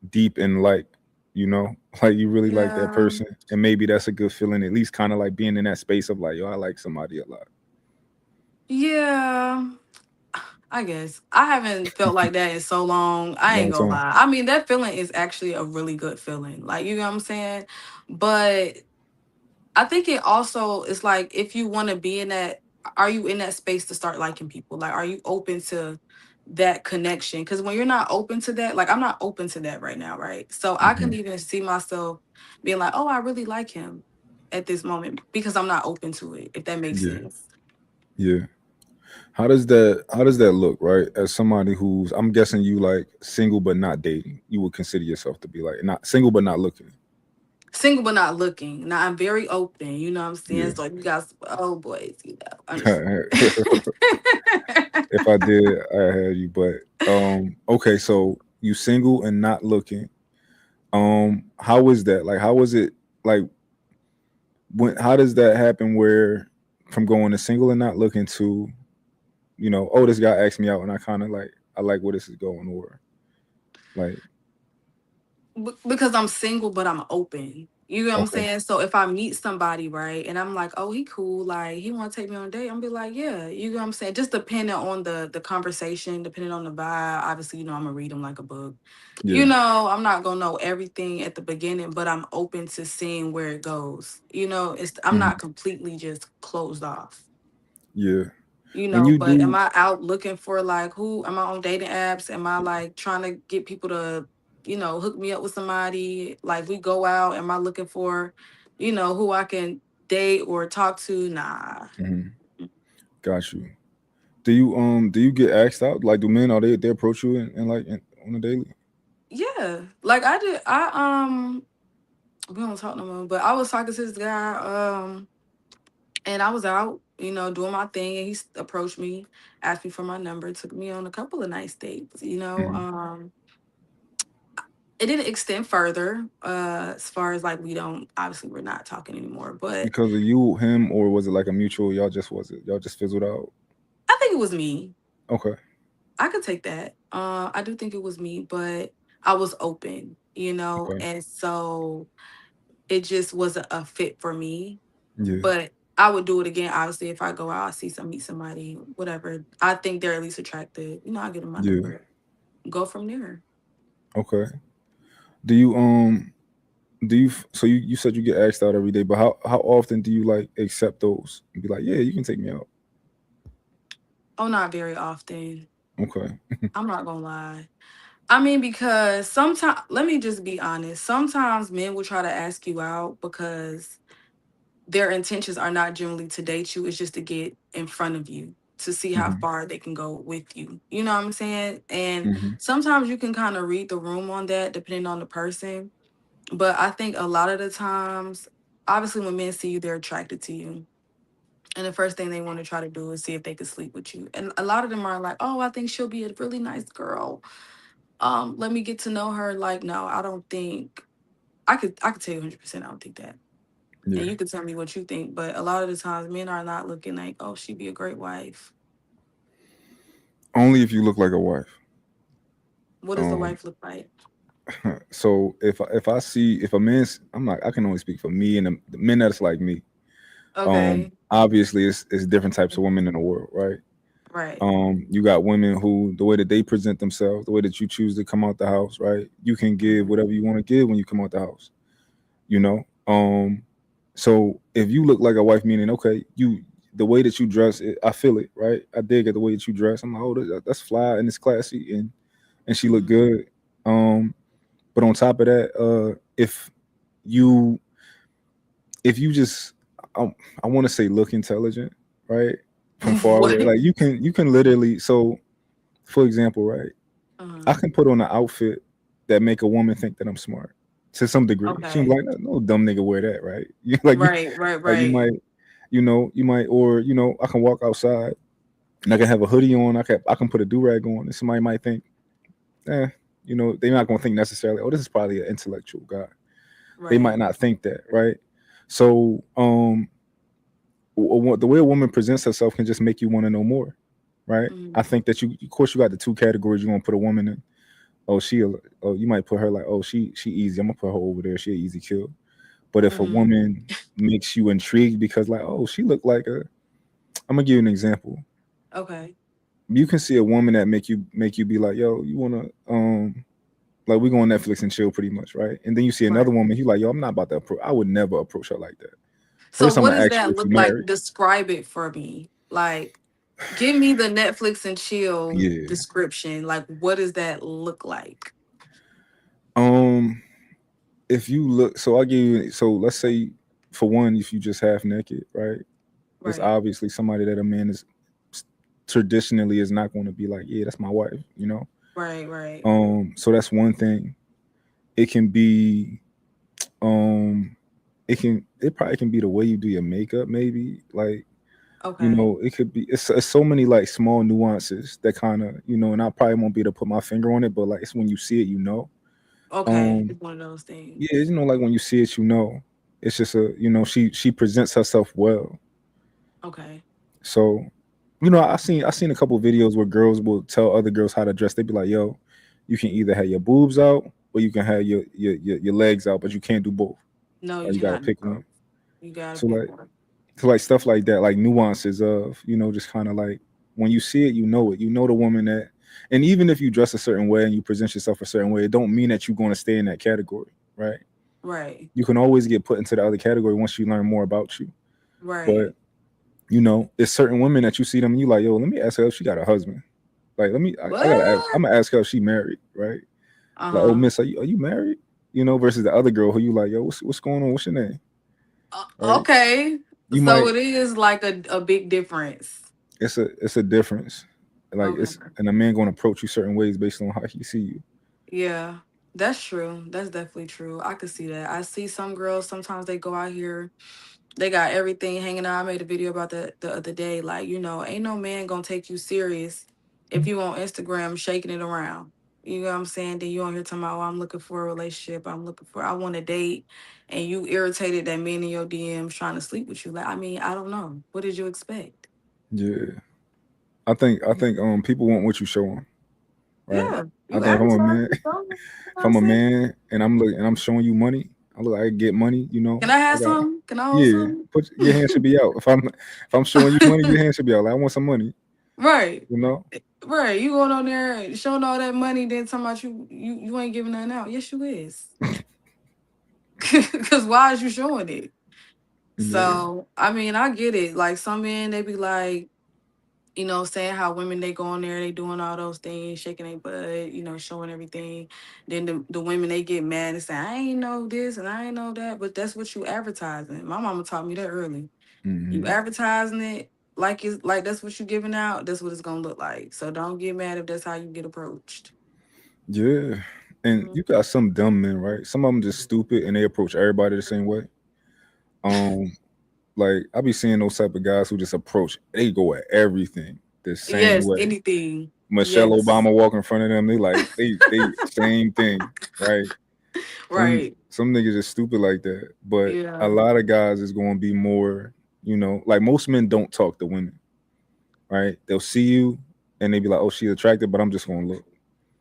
deep in like, you know, like you really like that Yeah. person, and maybe that's a good feeling. At least kind of like being in that space of like, yo, I like somebody a lot. Yeah. I guess I haven't felt like that in so long. I ain't Long gonna time. lie. I mean, that feeling is actually a really good feeling. Like, you know what I'm saying? But I think it also is like if you want to be in that, are you in that space to start liking people? Like, are you open to that connection? Because when you're not open to that, like I'm not open to that right now, right? So I couldn't Hmm. even see myself being like, oh, I really like him at this moment because I'm not open to it, if that makes Yeah, sense. yeah. How does that look, right? As somebody who's, I'm guessing you like single but not dating, you would consider yourself to be like not single but not looking. Single but not looking. Now I'm very open, you know what I'm saying? Yeah. So you guys, oh boys, understand. If I did, I had you. But okay, so you single and not looking. How is that? Like, how is it? Like, when? How does that happen? Where from going to single and not looking to, oh, this guy asked me out, and I kind of like, I like where this is going, or like, Because I'm single, but I'm open. You know what I'm okay, saying? So if I meet somebody, right, and I'm like, oh, he cool, like he want to take me on a date, I'm be like, yeah, you know what I'm saying? Just depending on the conversation, depending on the vibe. Obviously, I'm gonna read them like a book. yeah, I'm not gonna know everything at the beginning, but I'm open to seeing where it goes. I'm hmm, not completely just closed off. yeah. When you But am do, I out looking for like who am I on dating apps? Am I like trying to get people to, hook me up with somebody? Like we go out, am I looking for, who I can date or talk to? Nah. mhm, got you. Do you get asked out? Like, do men are they approach you and like on a daily? Yeah. Like I did we don't talk no more, but I was talking to this guy, and I was out, doing my thing and approached me, asked me for my number, took me on a couple of nice dates. Hmm. It didn't extend further, as far as like we don't obviously we're not talking anymore, but Because of you, him, or was it like a mutual? Y'all just was it? Y'all just fizzled out? I think it was me. Okay, I could take that. I do think it was me, but I was open, okay, and so it just wasn't a fit for me. yeah, But I would do it again, obviously, if I go out, meet somebody, whatever. I think they're at least attractive. I give them my yeah. number, go from there. Okay. Do you so you said you get asked out every day, but how often do you like accept those and be like, yeah, you can take me out? Oh, not very often. Okay. I'm not gonna lie. I mean, because sometimes, let me just be honest. Sometimes men will try to ask you out because their intentions are not generally to date you. It's just to get in front of you to see how Hmm. far they can go with you. You know what I'm saying? And Hmm. sometimes you can kind of read the room on that depending on the person. But I think a lot of the times, obviously, when men see you, they're attracted to you. And the first thing they want to try to do is see if they can sleep with you. And a lot of them are like, oh, I think she'll be a really nice girl, let me get to know her. Like, no, I don't think I could tell you 100% I don't think that. And Yeah. you could tell me what you think, but a lot of the times men are not looking like, oh, she'd be a great wife. Only if you look like a wife. What does the Um. wife look like? So if I see if a man's, I'm not, I can only speak for me and the men that's like me. Okay. Obviously it's different types of women in the world, right? Right. You got women who the way that they present themselves, the way that you choose to come out the house, right? You can give Mhm. whatever you want to give when you come out the house, you know. So if you look like a wife, meaning okay, you the way that you dress, I feel it, right? I dig at the way that you dress. I'm like, oh, that's fly and it's classy, and she look Mhm. good. Um, but on top of that, you if you just, I want to say look intelligent, right? From far What? away, like you can literally. So, for example, right, I Uh-huh. can put on an outfit that make a woman think that I'm smart to some degree. She be Okay. like, no dumb nigga wear that, right? You like you Right, right, like you right. might you might, or I can walk outside and I can have a hoodie on. I can put a do rag on, and somebody might think, eh, they're not gonna think necessarily, oh, this is probably an intellectual guy. They might Right. not think that, right? So, the way a woman presents herself can just make you want to know more, right? I Mhm. think that of course, you got the two categories you're gonna put a woman in. Oh, oh, you might put her like, oh, she easy. I'm gonna put her over there. She an easy kill. But if a Mhm. woman makes you intrigued because like, oh, she looked like a, I'm gonna give you an example. Okay. You can see a woman that make you be like, yo, you wanna like we go on Netflix and chill pretty much, right? And then you see another Right. woman, you like, yo, I'm not about to approach. I would never approach her like that. So First, I'm what gonna does ask you that if you look like? married. Describe it for me. Like, give me the Netflix and chill Yeah. description. Like, what does that look like? Um, if you look, so I'll give you. So let's say, for one, if you just half naked, right? It's Right. obviously somebody that a man is traditionally is not going to be like, yeah, that's my wife. Right, right. So that's one thing. It can be, um, it probably can be the way you do your makeup, maybe like. Okay. It could be. It's so many like small nuances that kind of and I probably won't be able to put my finger on it, but like it's when you see it, Okay. Um, It's one of those things. yeah, like when you see it, it's just she presents herself well. Okay. So, I seen a couple videos where girls will tell other girls how to dress. They be like, "Yo, you can either have your boobs out or you can have your legs out, but you can't do both. No, you Or you gotta cannot do pick one." both. You gotta So pick like, one. stuff like that, like nuances of just kind of like when you see it, you know it. You know the woman that, and even if you dress a certain way and you present yourself a certain way, it don't mean that you're going to stay in that category, right? Right. You can always get put into the other category once you learn more about you. But Right. there's certain women that you see them and you like, yo, let me ask her if she got a husband. Like, I gotta ask, I'm What? gonna ask her if she married, right? Like, oh, Uh-huh. miss, are you married? Versus the other girl who you like, yo, what's going on? What's your name? Right? Okay. You So might, it is like a big difference. it's a difference. Like, Okay. and a man gonna approach you certain ways based on how he see you. Yeah. That's true. That's definitely true. I could see that. I see some girls sometimes they go out here, they got everything hanging out. I made a video about that the other day. Like, ain't no man gonna take you serious if you on Instagram shaking it around. You know what I'm saying? Then you on here talking about, oh, I'm looking for a relationship. I want a date. And you irritated that men in your DMs trying to sleep with you. Like, I mean, I don't know. What did you expect? Yeah, I think people want what you show them, right? Yeah. I You think if I'm a advertising, man, so, you know if what I'm I'm a saying? man and I'm showing you money, I look like I get money. Can I I have got some? Can I hold yeah. some? Put your hand should be out. If I'm showing you money, your hand should be out. Like, I want some money. Right. You know. Right. You going on there showing all that money, then talking about you ain't giving nothing out. Yes, you is. Cause why is you showing it? Yeah. So I mean, I get it. Like some men, they be like, saying how women they go on there, they doing all those things, shaking their butt, showing everything. Then the women they get mad and say, I ain't know this and I ain't know that, but that's what you advertising. My mama taught me that early. You Hmm. advertising it like it's like that's what you giving out, that's what it's gonna look like. So don't get mad if that's how you get approached. Yeah. And Mhm. you got some dumb men, right? Some of them just stupid and they approach everybody the same way. Um, like I be seeing those type of guys who just approach. They go at everything the same Yes, way. anything. Michelle Yes. Obama walk in front of them. They same thing, right? Some Right. some niggas is stupid like that. But a Yeah. lot of guys is going to be more, like most men don't talk to women, right? They'll see you and they be like, "Oh, she's attractive," but I'm just going to look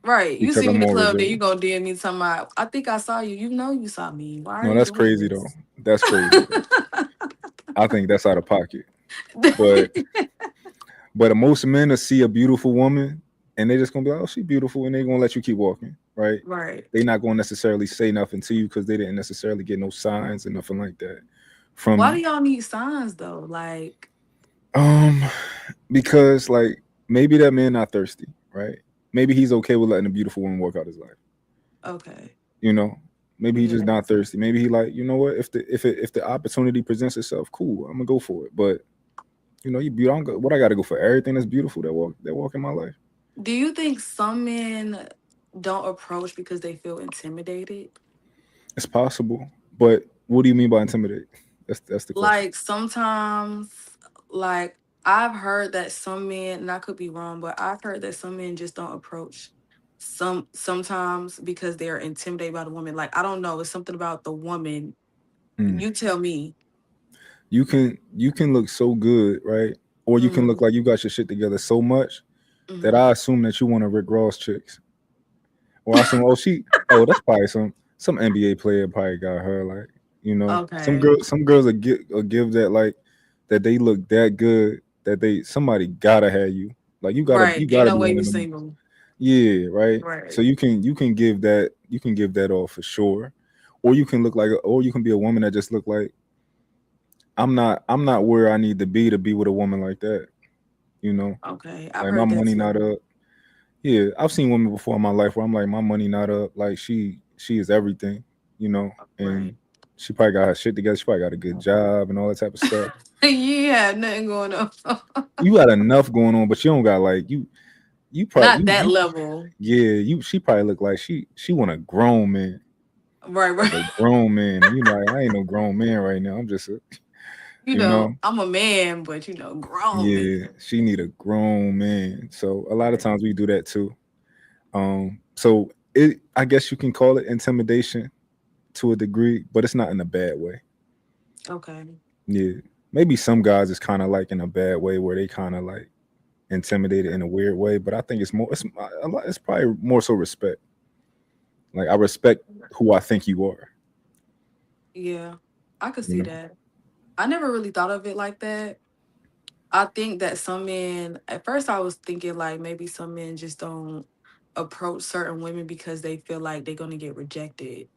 Right. You because see me I'm in the more club, then you reserved. gonna DM me talking about, I think I saw you. You know you saw me. Why are No, you that's doing crazy though. this? That's crazy though. I think that's out of pocket. But most men will see a beautiful woman and they just gonna be like, "Oh, she beautiful," and they gonna let you keep walking, right? Right. They not gonna necessarily say nothing to you because they didn't necessarily get no signs and nothing like that. Why do from y'all need signs though? Like, um because like maybe that man not thirsty, right? Maybe he's okay with letting a beautiful woman work out his life. okay, You know, maybe he just yeah. not thirsty. Maybe he like, you know what? If the opportunity presents itself, cool, I'm gonna go for it. But you know, you beautiful. What I got to go for everything that's beautiful that walk in my life. Do you think some men don't approach because they feel intimidated? It's possible, but what do you mean by intimidate? That's the question. Like sometimes, like I've heard that some men, and I could be wrong, but I've heard that some men just don't approach sometimes because they're intimidated by the woman. Like I don't know, it's something about the woman. Mm. You tell me. You can look so good, right? Or you can look Mm, like you got your shit together so much that hmm I assume that you want to Rick Ross chicks. Or I assume, that's probably some NBA player probably got her. Like, Okay. some girls will give that like that they look that good that somebody gotta have you. Like Right. you Ain't gotta no be way one you of them. single. Yeah, right. So Right. you can give that off for sure. Or you can look like or you can be a woman that just look like I'm not where I need to be with a woman like that. You know, Okay. I've like my heard that money not too. up. Yeah, I've seen women before in my life where I'm like, my money not up. Like she is everything, and Right. she probably got her shit together. She probably got a good job and all that type of stuff. Yeah, nothing going on. You got enough going on, but you don't got like you probably Not that you level. yeah she probably look like she want a grown man, Right, like right. a grown man, and I ain't no grown man right now. I'm just a you know I'm a man, but grown man. yeah she need a grown man. So a lot of Right. times we do that too. So I guess you can call it intimidation to a degree, but it's not in a bad way. Okay. Yeah, maybe some guys is kind of like in a bad way where they kind of like intimidated in a weird way, but I think it's probably more so respect. Like I respect who I think you are. Yeah, I could You see know. that. I never really thought of it like that. I think that some men, at first, I was thinking like maybe some men just don't approach certain women because they feel like they're going to get rejected.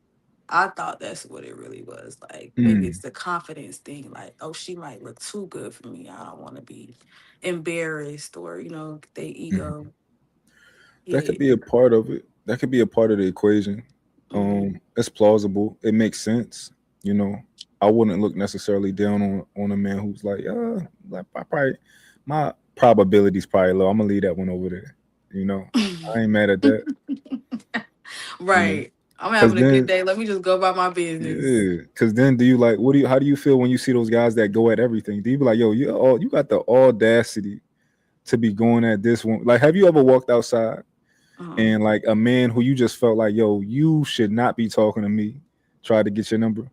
I thought that's what it really was. Like maybe it's Mm, the confidence thing. Like, oh, she might look too good for me. I don't want to be embarrassed or, their mhm. ego That could hit. be a part of it. That could be a part of the equation. Hmm It's plausible. It makes sense. You know, I wouldn't look necessarily down on a man who's like I probably my probability's probably low. I'm gonna leave that one over there. You know, I ain't mad at that. You know, Right. I'm because having a good then day. Let me just go about my business. yeah, because then do you like how do you feel when you see those guys that go at everything? Do you be like, yo, you got the audacity to be going at this one? Like, have you ever walked outside Uh-uh. and like a man who you just felt like, yo, you should not be talking to me, tried to get your number?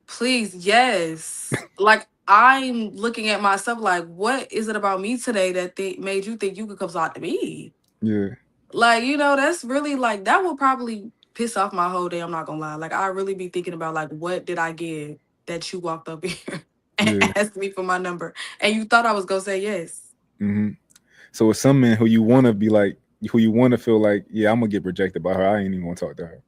Please, yes. Like I'm looking at myself like, what is it about me today that made you think you could come talk to me? Yeah, Like, that's really like that will probably piss off my whole day. I'm not gonna lie. Like I really be thinking about like what did I give that you walked up here and yeah. asked me for my number and you thought I was gonna say yes. hmm So it's some men who you want to be like, who you want to feel like, yeah, I'm gonna get rejected by her. I ain't even gonna talk to her.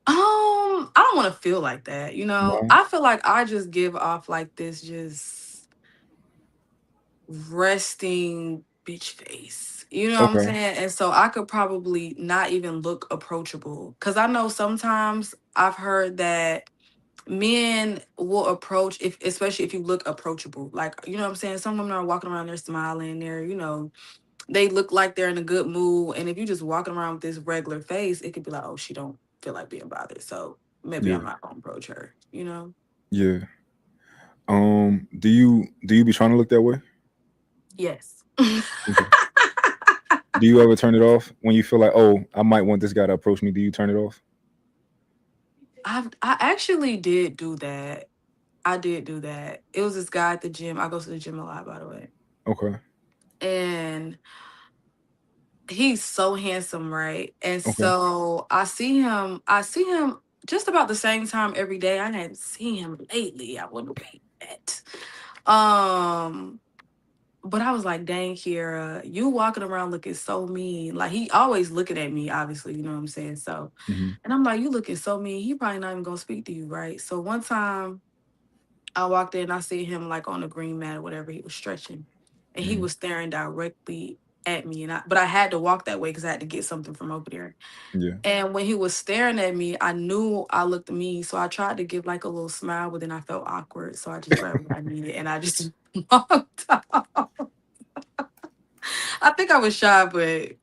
I don't want to feel like that. No. I feel like I just give off like this just resting bitch face. You know what I'm Okay. saying? And so I could probably not even look approachable. Cause I know sometimes I've heard that men will approach if especially if you look approachable. Like, you know what I'm saying? Some women are walking around there smiling, they look like they're in a good mood. And if you just walking around with this regular face, it could be like, oh, she don't feel like being bothered. So maybe I'm Yeah. not gonna approach her. Yeah. Do you be trying to look that way? Yes. Okay. Do you ever turn it off when you feel like, oh, I might want this guy to approach me? Do you turn it off? I actually did do that. I did do that. It was this guy at the gym. I go to the gym a lot, by the way. Okay. And he's so handsome, right? And Okay. so I see him just about the same time every day. I hadn't seen him lately. I wonder where he at. Um, but I was like, dang, Kiara, you walking around looking so mean. Like he always looking at me, obviously, you know what I'm saying? So, hmm and I'm like, you looking so mean. He probably not even gonna speak to you, right? So one time I walked in, I see him like on the green mat or whatever. He was stretching, and he Mhm. was staring directly at me. But I had to walk that way because I had to get something from over there. Yeah. And when he was staring at me, I knew I looked mean, so I tried to give like a little smile, but then I felt awkward, so I just grabbed what I needed and I just walked out. I think I was shy, but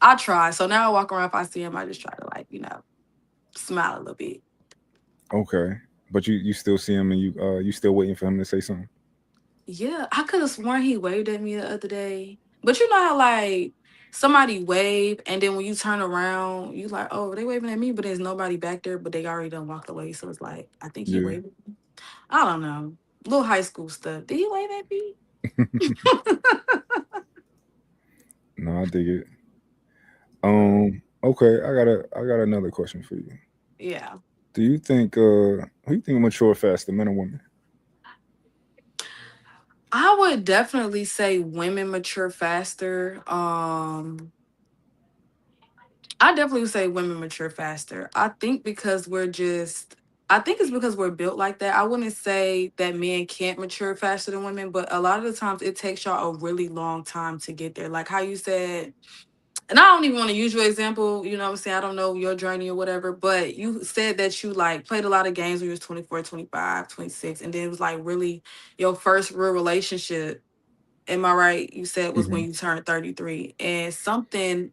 I try. So now I walk around. If I see him, I just try to like smile a little bit. Okay. But you still see him and you still waiting for him to say something. Yeah, I could have sworn he waved at me the other day. But you know how like somebody wave and then when you turn around, you like, oh, they waving at me, but there's nobody back there, but they already done walked away. So it's like, I think he Yeah. waved. I don't know. Little high school stuff. Did he wave at me? No, I dig it. Uh, Okay, I got another question for you. yeah. Do you think who you think mature faster, men or women? I would definitely say women mature faster. I definitely would say women mature faster. I think it's because we're built like that. I wouldn't say that men can't mature faster than women, but a lot of the times it takes y'all a really long time to get there. Like how you said, and I don't even want to use your example, you know what I'm saying? I don't know your journey or whatever, but you said that you like played a lot of games when you was 24, 25, 26, and then it was like really your first real relationship. Am I right? You said was when Hmm. you turned 33. And something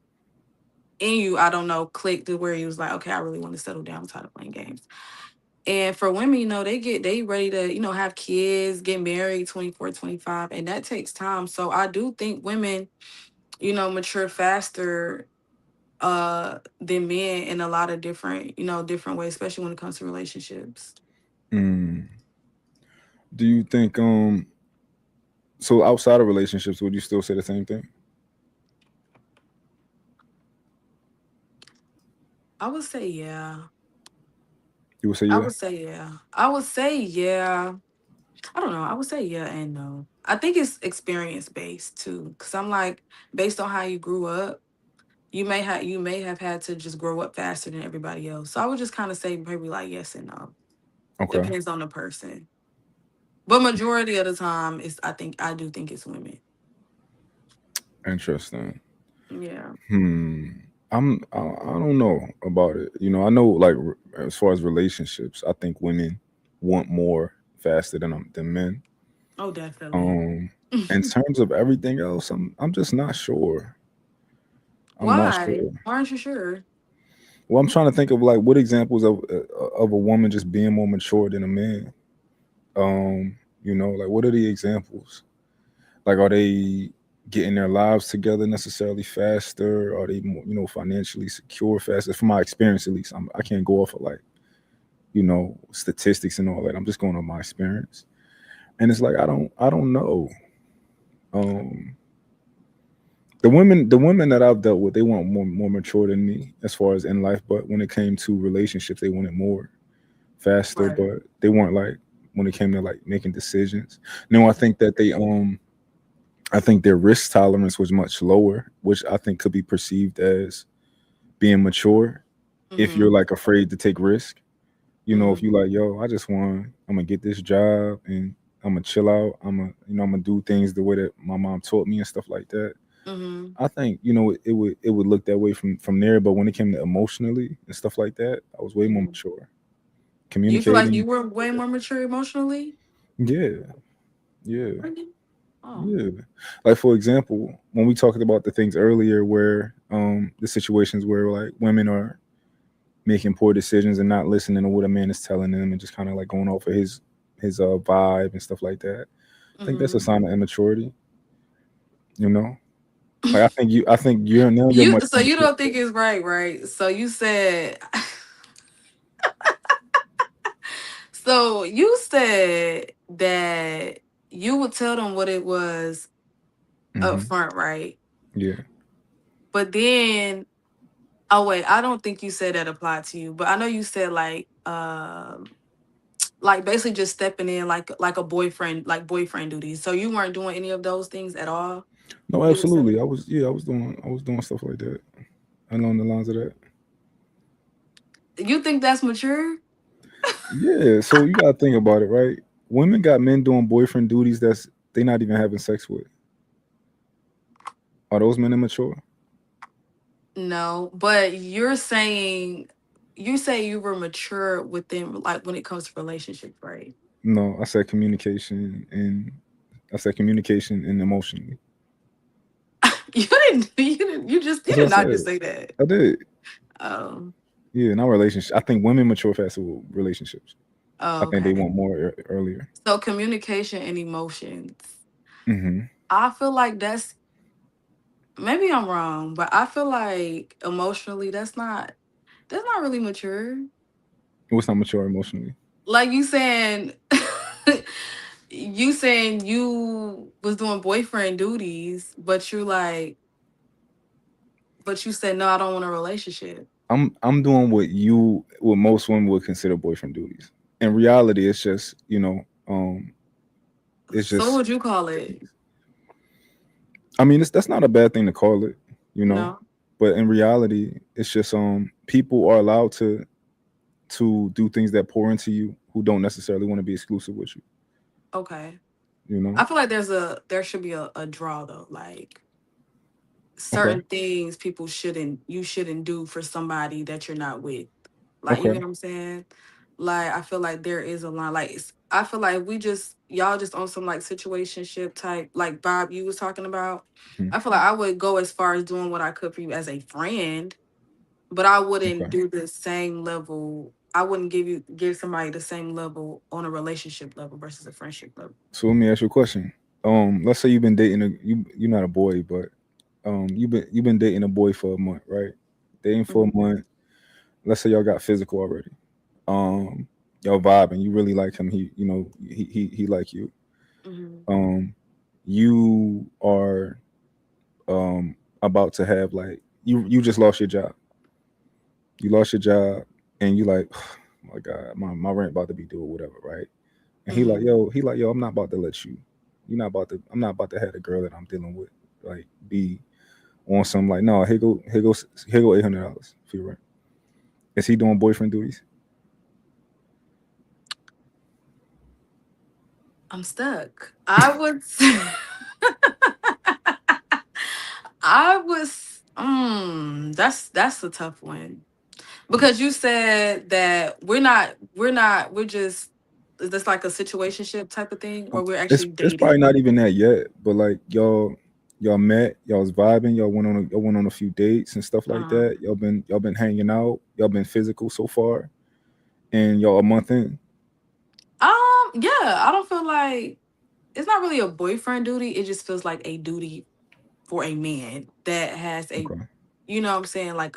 in you, I don't know, clicked to where he was like, okay, I really want to settle down, I'm tired of playing games. And for women, they ready to, have kids, get married 24, 25, and that takes time. So I do think women, mature faster than men in a lot of different ways, especially when it comes to relationships. Mm. Do you think so outside of relationships, would you still say the same thing? I would say yeah. You would say I yeah. would say yeah. I would say yeah. I don't know. I would say yeah and no. I think it's experience based too, because I'm like, based on how you grew up, you may have had to just grow up faster than everybody else. So I would just kind of say maybe like yes and no. Okay. Depends on the person, but majority of the time, I do think it's women. Interesting. Yeah. Hmm. I don't know about it. I know like as far as relationships, I think women want more faster than men. Oh, definitely. Um, in terms of everything else, I'm just not sure. I'm not Why? sure. Why aren't you sure? Well, I'm trying to think of like what examples of a woman just being more mature than a man. Um, like what are the examples? Like, are they getting their lives together necessarily faster? Are they more, financially secure faster? From my experience, at least, I can't go off of like statistics and all that. I'm just going on my experience, and it's like I don't know. Um, the women that I've dealt with, they want more mature than me as far as in life. But when it came to relationships, they wanted more faster. Right. But they weren't like when it came to like making decisions. No, I think their risk tolerance was much lower, which I think could be perceived as being mature if you're Mm-hmm. like afraid to take risk. If Mm-hmm. you like, yo, I just I'm gonna get this job and I'm gonna chill out. I'm gonna do things the way that my mom taught me and stuff like that. Mm-hmm. I think it would look that way from there. But when it came to emotionally and stuff like that, I was way more Mm-hmm. mature, You feel like you communicating. were way more mature emotionally? Yeah, yeah, Really? Oh. yeah. Like for example, when we talked about the things earlier, where the situations where like women are making poor decisions and not listening to what a man is telling them and just kind of like going off of his vibe and stuff like that. I think that's a Mm-hmm. sign of immaturity. You know, like I think you're You much so more you mature. don't think it's right, right? So you said that you would tell them what it was up Hmm. front, right? Yeah. But then, oh wait, I don't think you said that applied to you, but I know you said like basically just stepping in like a boyfriend, like boyfriend duties. So you weren't doing any of those things at all. No, You were absolutely. saying I was doing stuff like that along the lines of that. you think that's mature? Yeah. So you gotta think about it, right? women got men doing boyfriend duties that's they not even having sex with. Are those men immature? No, but you say you were mature within like when it comes to relationships, right? No, I said communication and emotionally. You That's what did I not said. just say that. I did. Um Yeah, not relationship. I think women mature faster with relationships. I think they okay. want more earlier. So communication and emotions. Hmm. I feel like that's maybe I'm wrong, but I feel like emotionally that's not really mature. What's not mature emotionally? Like you saying you saying you was doing boyfriend duties, but you said no, I don't want a relationship. I'm doing what most women would consider boyfriend duties. In reality, it's just it's So what just would you call it? I mean that's not a bad thing to call it, you know. No? But in reality, it's just people are allowed to do things that pour into you who don't necessarily want to be exclusive with you. Okay. You know? I feel like there should be a draw though. Like Okay. certain things you shouldn't do for somebody that you're not with. Like you Okay. get what I'm saying? Like I feel like there is a line. Like I feel like we just y'all just on some like situationship type like Bob you was talking about. Mhm. I feel like I would go as far as doing what I could for you as a friend, but I wouldn't Okay. do the same level. I wouldn't give somebody the same level on a relationship level versus a friendship level. So let me ask you a question. Let's say you've been dating you're not a boy, but you've been dating a boy for a month, right? Dating for a Mhm. month. Let's say y'all got physical already. Um, y'all vibing. You really like him. He like you. Mhm. Um, you are about to have like you just lost your job. You lost your job, and you like, oh my God, my rent about to be due or whatever, right? And Mhm. he like, yo, I'm not about to let you. You're not about to. I'm not about to have the girl that I'm dealing with like be on some like, no, here go $800 for your rent. Is he doing boyfriend duties? I'm stuck. I would I was that's a tough one. Because you said that we're just is this like a situationship type of thing or we're It's actually it's probably dating? not even that yet, but like y'all met, y'all was vibing, y'all went on a few dates and stuff like Uh, that. Y'all been hanging out, y'all been physical so far, and y'all a month in. yeah, I don't feel like it's not really a boyfriend duty. It just feels like a duty for a man that has a, Okay. you know what I'm saying, like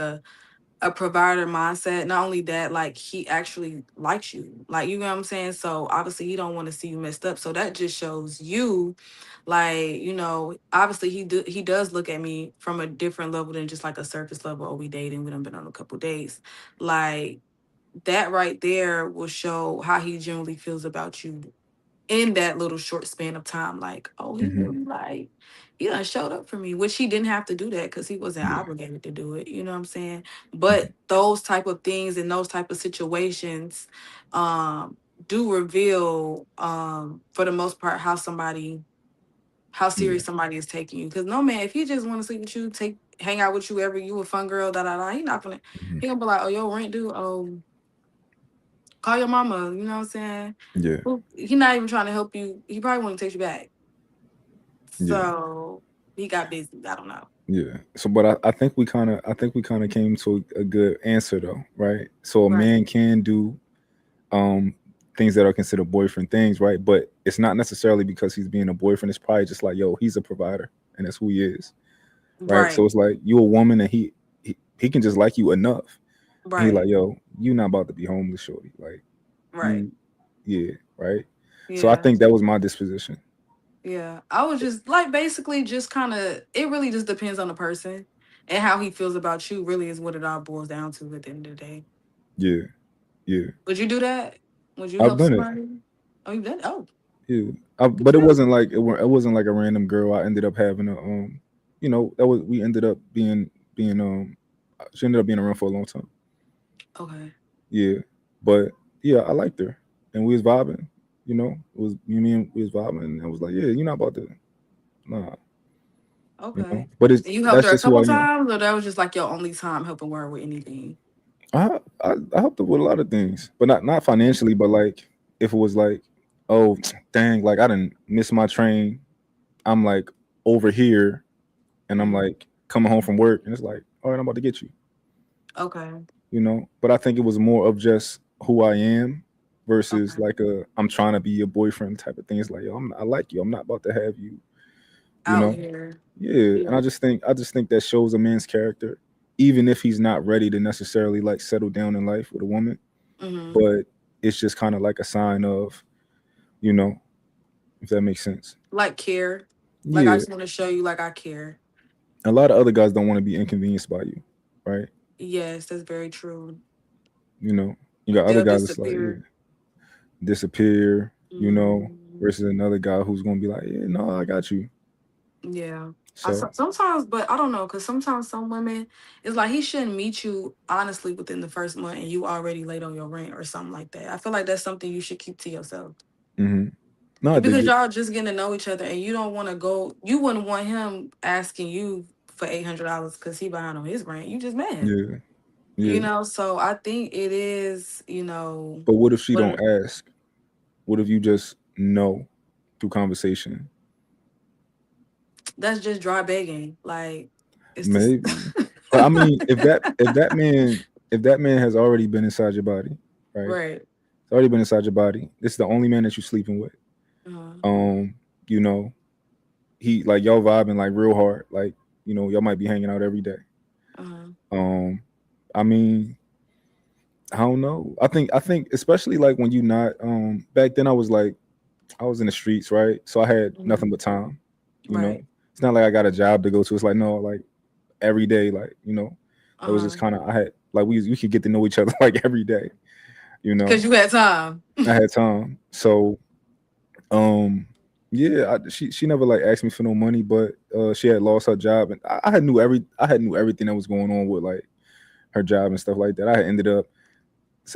a provider mindset. Not only that, like he actually likes you. Like you know what I'm saying? So obviously he don't want to see you messed up. So that just shows you like, obviously he does look at me from a different level than just like a surface level. Oh, we dating, we done been on a couple days. Like that right there will show how he generally feels about you in that little short span of time. Like, oh, he Hmm. really like he done showed up for me, which he didn't have to do that because he wasn't Yeah. obligated to do it. You know what I'm saying? Hmm. But those type of things and those type of situations um do reveal for the most part how Yeah. serious somebody is taking you. Because no man, if he just want to sleep with you, hang out with you every you a fun girl, da da da, he not gonna Hmm. he gonna be like, oh, your rent due, oh, call your mama, you know what I'm saying? Yeah. Well, he not even trying to help you. He probably want to take you back. Yeah. So he got busy. I don't know. Yeah. So, but I think we kind of came to a good answer though, right? So a Right. man can do um things that are considered boyfriend things, right? But it's not necessarily because he's being a boyfriend. It's probably just like, yo, he's a provider, and that's who he is, right? So Right. it's like you a woman, and he can just like you enough, and he like, Right. yo, you not about to be homeless, shorty. Like Right. you, yeah, right. So I Yeah. think that was my disposition. Yeah. I was just like basically just kind of it really just depends on the person and how he feels about you really is what it all boils down to at the end of the day. Yeah, yeah. Would you do that? Would you I've help done it. somebody? Oh, you did? Oh, Yeah, good but for it you. wasn't like it wasn't like a random girl. I ended up having a that was we ended up being she ended up being around for a long time. Okay. Yeah, but yeah, I liked her, and we was vibing. you know, it was me and we was vibing, and I was like, yeah, you're not about to, nah, you know. Okay. But it's And you helped that's her a just who I couple am. times, or that was just like your only time helping her with anything? I helped her with a lot of things, but not financially, but like if it was like, oh dang, like I didn't miss my train, I'm like over here, and I'm Mm. like coming home from work, and it's like, all right, I'm about to get you, Okay. you know. But I think it was more of just who I am versus Okay. like a I'm trying to be your boyfriend type of thing. It's like, yo, I like you. I'm not about to have you, you Out know. here. Yeah, and Yeah. I just think that shows a man's character, even if he's not ready to necessarily like settle down in life with a woman. Hmm. But it's just kind of like a sign of, you know, if that makes sense. Like care. Like I Yeah, just want to show you like I care. a lot of other guys don't want to be inconvenienced by you, right? Yes, that's very true. You know, you got other They'll guys that's like, yeah, disappear. disappear, you know, Mm. versus another guy who's gonna be like, yeah, no, I got you. Yeah. So, Sometimes, but I don't know, because sometimes some women, it's like he shouldn't meet you honestly within the first month and you already late on your rent or something like that. I feel like that's something you should keep to yourself. hmm no, I And dig because it. y'all just getting to know each other and you don't want to go, you wouldn't want him asking you for $800 because he behind on his rent. You just mad, Yeah, yeah. So I think it is, But what if she don't what ask? What if you just know through conversation? that's just dry begging. Like, it's just, Maybe. But I mean, if that man has already been inside your body, right? right. It's already been inside your body. This is the only man that you're sleeping with. Uh, Um, you know, he like y'all vibing like real hard. Like, you know, y'all might be hanging out every day. uh, Um, I mean, I don't know. I think especially like when you not back then I was in the streets, right? So I had nothing mhm. but time, you know. Right. It's not like I got a job to go to. It's like no, like every day, like, you know, it was just Uh-huh. kind of I had like we could get to know each other like every day, you know. Because you had time. I had time. So um yeah, she never like asked me for no money, but she had lost her job, and I had knew everything that was going on with like her job and stuff like that. I had ended up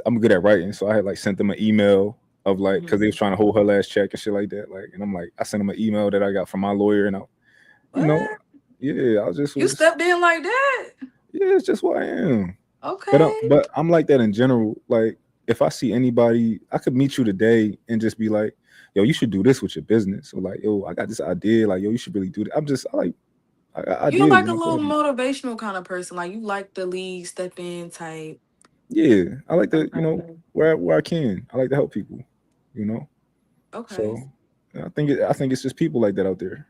I'm good at writing, so I had like sent them an email of like because they was Mhm. trying to hold her last check and shit like that. Like, and I'm like, I sent them an email that I got from my lawyer, and you know, What? yeah, I just You was, stepped in like that? yeah, it's just who I am. Okay. But I'm like that in general. Like, if I see anybody, I could meet you today and just be like, yo, you should do this with your business, or like, yo, I got this idea, like, yo, you should really do that. I like I got You ideas, like you a know, little whatever. motivational kind of person. Like you like the lead step in type. Yeah, I like to, you know, Okay. where I can, I like to help people, you know. Okay. So I think it's just people like that out there.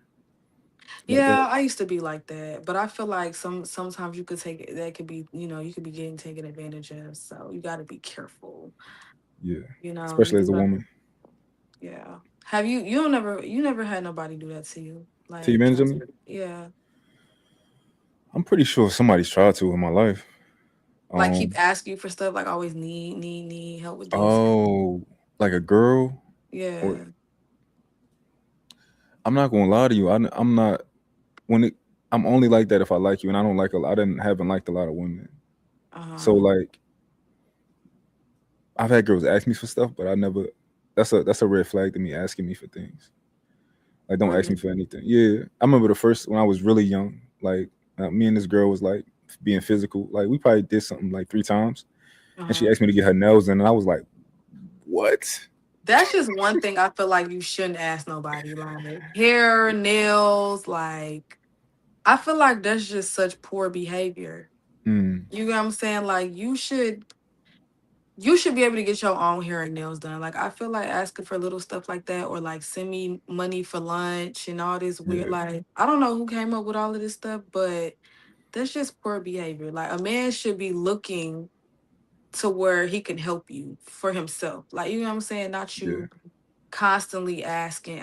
Like that. Yeah, I used to be like that, but I feel like sometimes you could take it. That could be, you could be getting taken advantage of. So you got to be careful. Yeah. You Especially do as a have. woman. Yeah. Have you? You never had nobody do that to you. Take Like advantage try of me? to. Yeah. I'm pretty sure somebody's tried to in my life. Like keep Um asking you for stuff. Like always need help with this. oh, like a girl, or Yeah. I'm not gonna lie to you. I'm not when it. I'm only like that if I like you, and I don't like a. I didn't haven't liked a lot of women. So Uh. like, I've had girls ask me for stuff, but I never. That's a red flag to me asking me for things. Like, don't ask me Really. for anything. Yeah, I remember the first when I was really young. Like, me and this girl was like being physical. Like, we probably did something like 3 times, and she Uh. asked me to get her nails done, and I was like, "What?" That's just one thing I feel like you shouldn't ask nobody. Like hair, nails, like I feel like that's just such poor behavior. Mm, You know what I'm saying? Like you should be able to get your own hair and nails done. Like I feel like asking for little stuff like that or like send me money for lunch and all this weird yeah, like I don't know who came up with all of this stuff, but that's just poor behavior. Like a man should be looking to where he can help you for himself. Like you know what I'm saying? Not yeah, you constantly asking,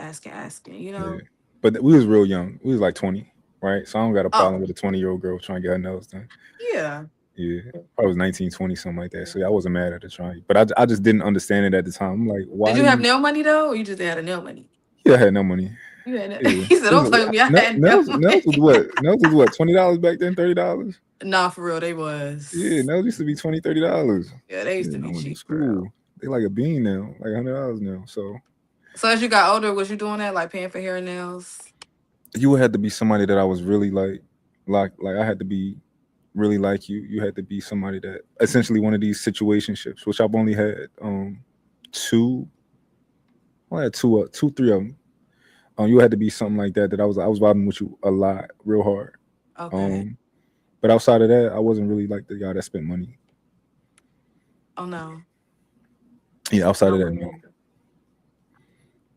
yeah. But we was real young. We was like 20, right? So I don't got a problem Oh, with a 20-year-old girl trying to get her nails done. yeah. Yeah, I was 19, 20, something like that. So yeah, I wasn't mad at her trying, but I just didn't understand it at the time. I'm like, Did why you have you? nail money though? Or you just had a nail money? Yeah, I had no money. You had Yeah, he said, don't play with me. I had nail Nails was money. what? Nails was what? $20 back then, $30. Nah, for real, they Yeah, was. nails used to be $20, $30. Yeah, they used Yeah, to and I be went to cheap for real. school. They like a bean now, like $100 now. So So as you got older, was you doing that, like paying for hair and nails? You would have to be somebody that I was really like I had to be really like you. You had to be somebody that essentially one of these situationships, which I've only had two. Well, I had two, three of them. You had to be something like that. That I was vibing with you a lot, real hard. Okay. Um, but outside of that, I wasn't really like the guy that spent money. Oh no. Yeah, outside No of that, no. way.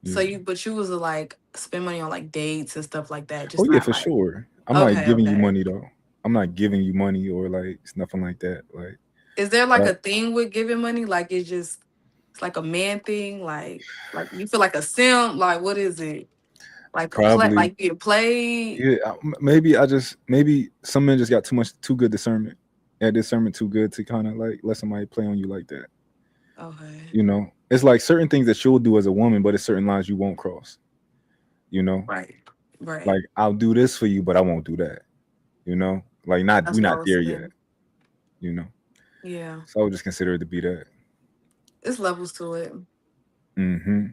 So Yeah. but you was like spend money on like dates and stuff like that, Oh just yeah, not for like. sure. I'm not Okay, giving you okay. money though. I'm not giving you money or like it's nothing like that. Is there like But a thing with giving money? Like it's like a man thing? Like you feel like a simp? Like what is it? Like a play probably like you get played? yeah. Maybe some men just got too good discernment. Yeah, discernment too good to kind of like let somebody play on you like that. Okay. You know, it's like certain things that you'll do as a woman, but it's certain lines you won't cross. You know, Right. like Right. I'll do this for you, but I won't do that. You know, like not That's we're what I not was there yet. saying. You know, Yeah. so I would just consider it to be that. It's levels to it. Hmm.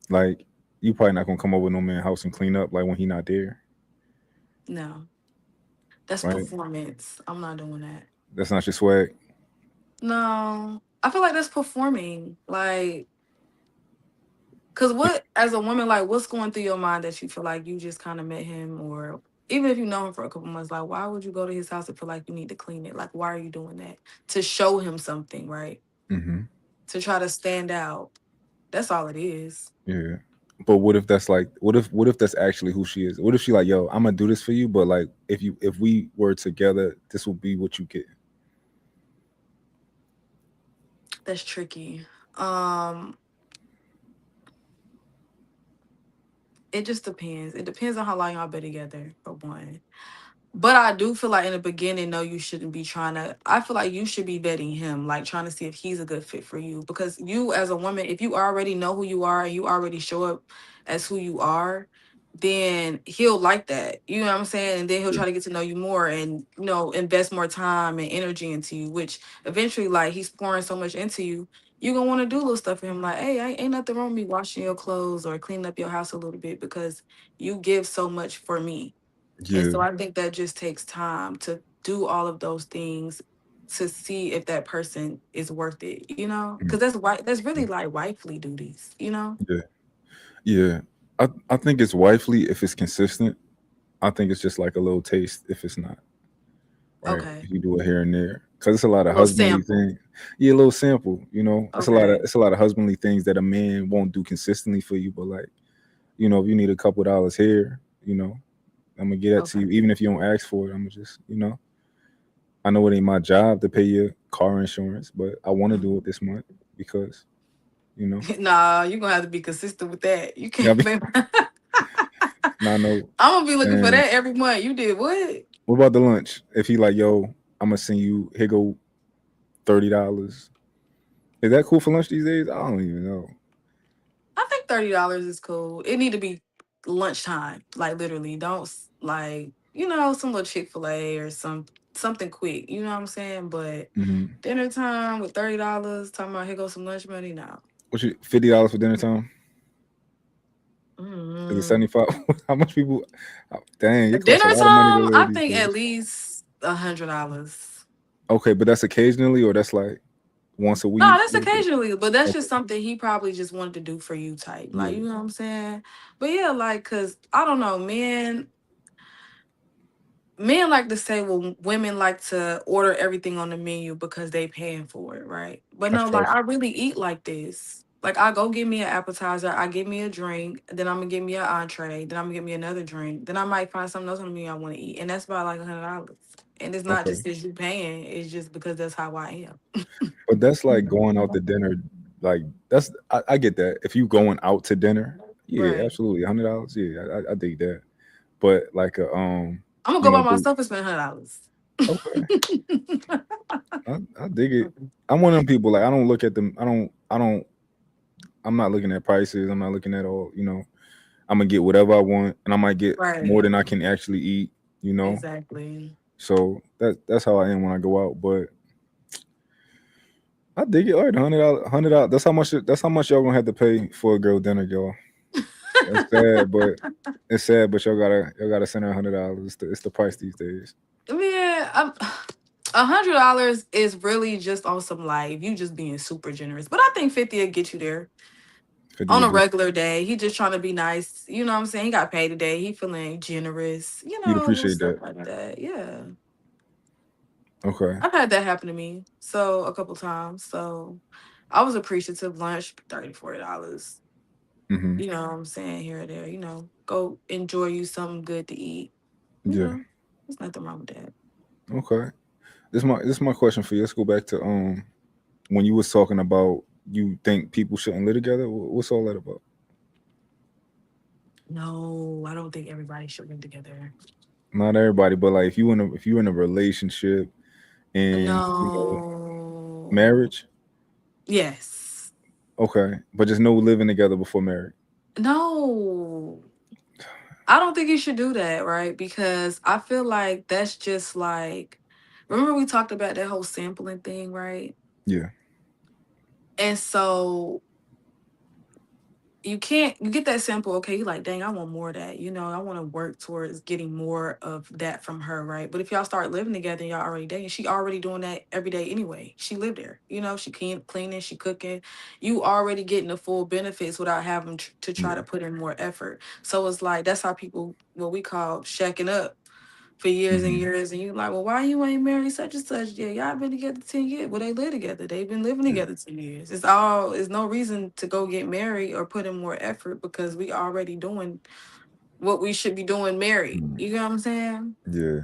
Like you probably not gonna come over no man house and clean up like when he not there, No. That's right? performance. I'm not doing that. That's not your swag. No. I feel like that's performing. Like, cause what as a woman, like what's going through your mind that you feel like you just kind of met him, or even if you know him for a couple months, like why would you go to his house and feel like you need to clean it? Like why are you doing that? To show him something, right? Hmm. To try to stand out. That's all it is. Yeah. But what if that's like what if that's actually who she is? What if she like, yo, I'm gonna do this for you, but like if we were together, this will be what you get. That's tricky. Um, it just depends. It depends on how long y'all been together, for one. But I do feel like in the beginning, no, you shouldn't be trying to. I feel like you should be vetting him, like trying to see if he's a good fit for you. Because you, as a woman, if you already know who you are and you already show up as who you are, then he'll like that. You know what I'm saying? And then he'll Yeah. try to get to know you more and, invest more time and energy into you, which eventually, like, he's pouring so much into you. You're going to want to do little stuff for him. Like, hey, ain't nothing wrong with me washing your clothes or cleaning up your house a little bit because you give so much for me. And Yeah. so I think that just takes time to do all of those things to see if that person is worth it, Mm. Because that's really like wifely duties. Yeah. Yeah. I think it's wifely if it's consistent. I think it's just like a little taste if it's not, right? Okay. If you do it here and there. Cause it's a lot A of little husbandly sample. things. Yeah, a little sample, It's a lot of Okay. it's a lot of husbandly things that a man won't do consistently for you, but like, if you need a couple dollars here, I'm gonna get that to Okay. you, even if you don't ask for it. I'm gonna just. I know it ain't my job to pay your car insurance, but I want to do it Mhm. this month because, you know, Nah, you're gonna have to be consistent with that. You yeah, can't be now I know. I'm gonna be looking for And that every month. You did what? what about the lunch? If he like, yo, I'm gonna send you here go $30. Is that cool for lunch these days? I don't even know. I think $30 is cool. It need to be lunchtime, like literally. Don't like some little Chick-fil-A or something quick. You know what I'm saying? But Hmm. dinner time with $30, talking about here goes some lunch money now. What you $50 for dinner time? Is it Mm. 75? How much people? Oh, dang, it costs a Dinner lot of money to time, live I these think at days. least $100. Okay, but that's occasionally, or that's like once a No, week. that's occasionally, but that's just Okay. something he probably just wanted to do for you type. Like, Yeah. you know what I'm saying? But yeah, like, cause I don't know, men like to say, well, women like to order everything on the menu because they paying for it, right? But That's no, like trifling. I really eat like this. Like I go get me an appetizer, I get me a drink, then I'm gonna get me an entree, then I'm gonna get me another drink, then I might find something else on the menu I want to eat, and that's about like $100. And it's not just Okay. because you paying; it's just because that's how I am. But that's like going out to dinner. Like I get that. If you going out to dinner, yeah, Right. absolutely, $100. Yeah, I dig that. But like I'm gonna you go by know, the myself and spend $100. okay, I dig it. I'm one of them people. Like I don't look at them. I don't. I'm not looking at prices. I'm not looking at all. I'm gonna get whatever I want, and I might get more Right. than I can actually eat. You know, Exactly. so that's how I am when I go out. But I dig it. All right, $100. That's how much. That's how much y'all gonna have to pay for a girl dinner, y'all. It's sad, but it's sad. But y'all gotta send her $100. It's the price these days. Yeah, $100 is really just on some life. You just being super generous, but I think 50 will get you there 50 on will a get regular day. He just trying to be nice. You know what I'm saying? He got paid today. He feeling generous. you'd Little appreciate stuff that. like that. Yeah, Okay. I've had that happen to me so a couple times. So I was appreciative. Lunch $30 $40. Mm-hmm. You know what I'm saying? Here or there. Go enjoy you something good to eat. You Yeah. know, there's nothing wrong with that. Okay. This is my question for you. Let's go back to when you was talking about you think people shouldn't live together. What's all that about? No, I don't think everybody should live together. Not everybody, but like if you in a relationship and No. marriage, Yes. okay, but just no living together before marriage. No. I don't think you should do that, right? Because I feel like that's just like, remember we talked about that whole sampling thing, right? Yeah. And so you get that sample, okay, you like, dang, I want more of that. I want to work towards getting more of that from her, right? But if y'all start living together and y'all already dating, she already doing that every day anyway. She lived there. She cleaning, she cooking. You already getting the full benefits without having to try Yeah. to put in more effort. So it's like that's how people what we call shacking up for years and Hmm. years, and you like, well, why you ain't married such and such? Yeah, y'all been together 10 years. Well, they live together. They've been living Yeah. together 10 years. It's no reason to go get married or put in more effort because we already doing what we should be doing married. Mm. You know what I'm saying? Yeah.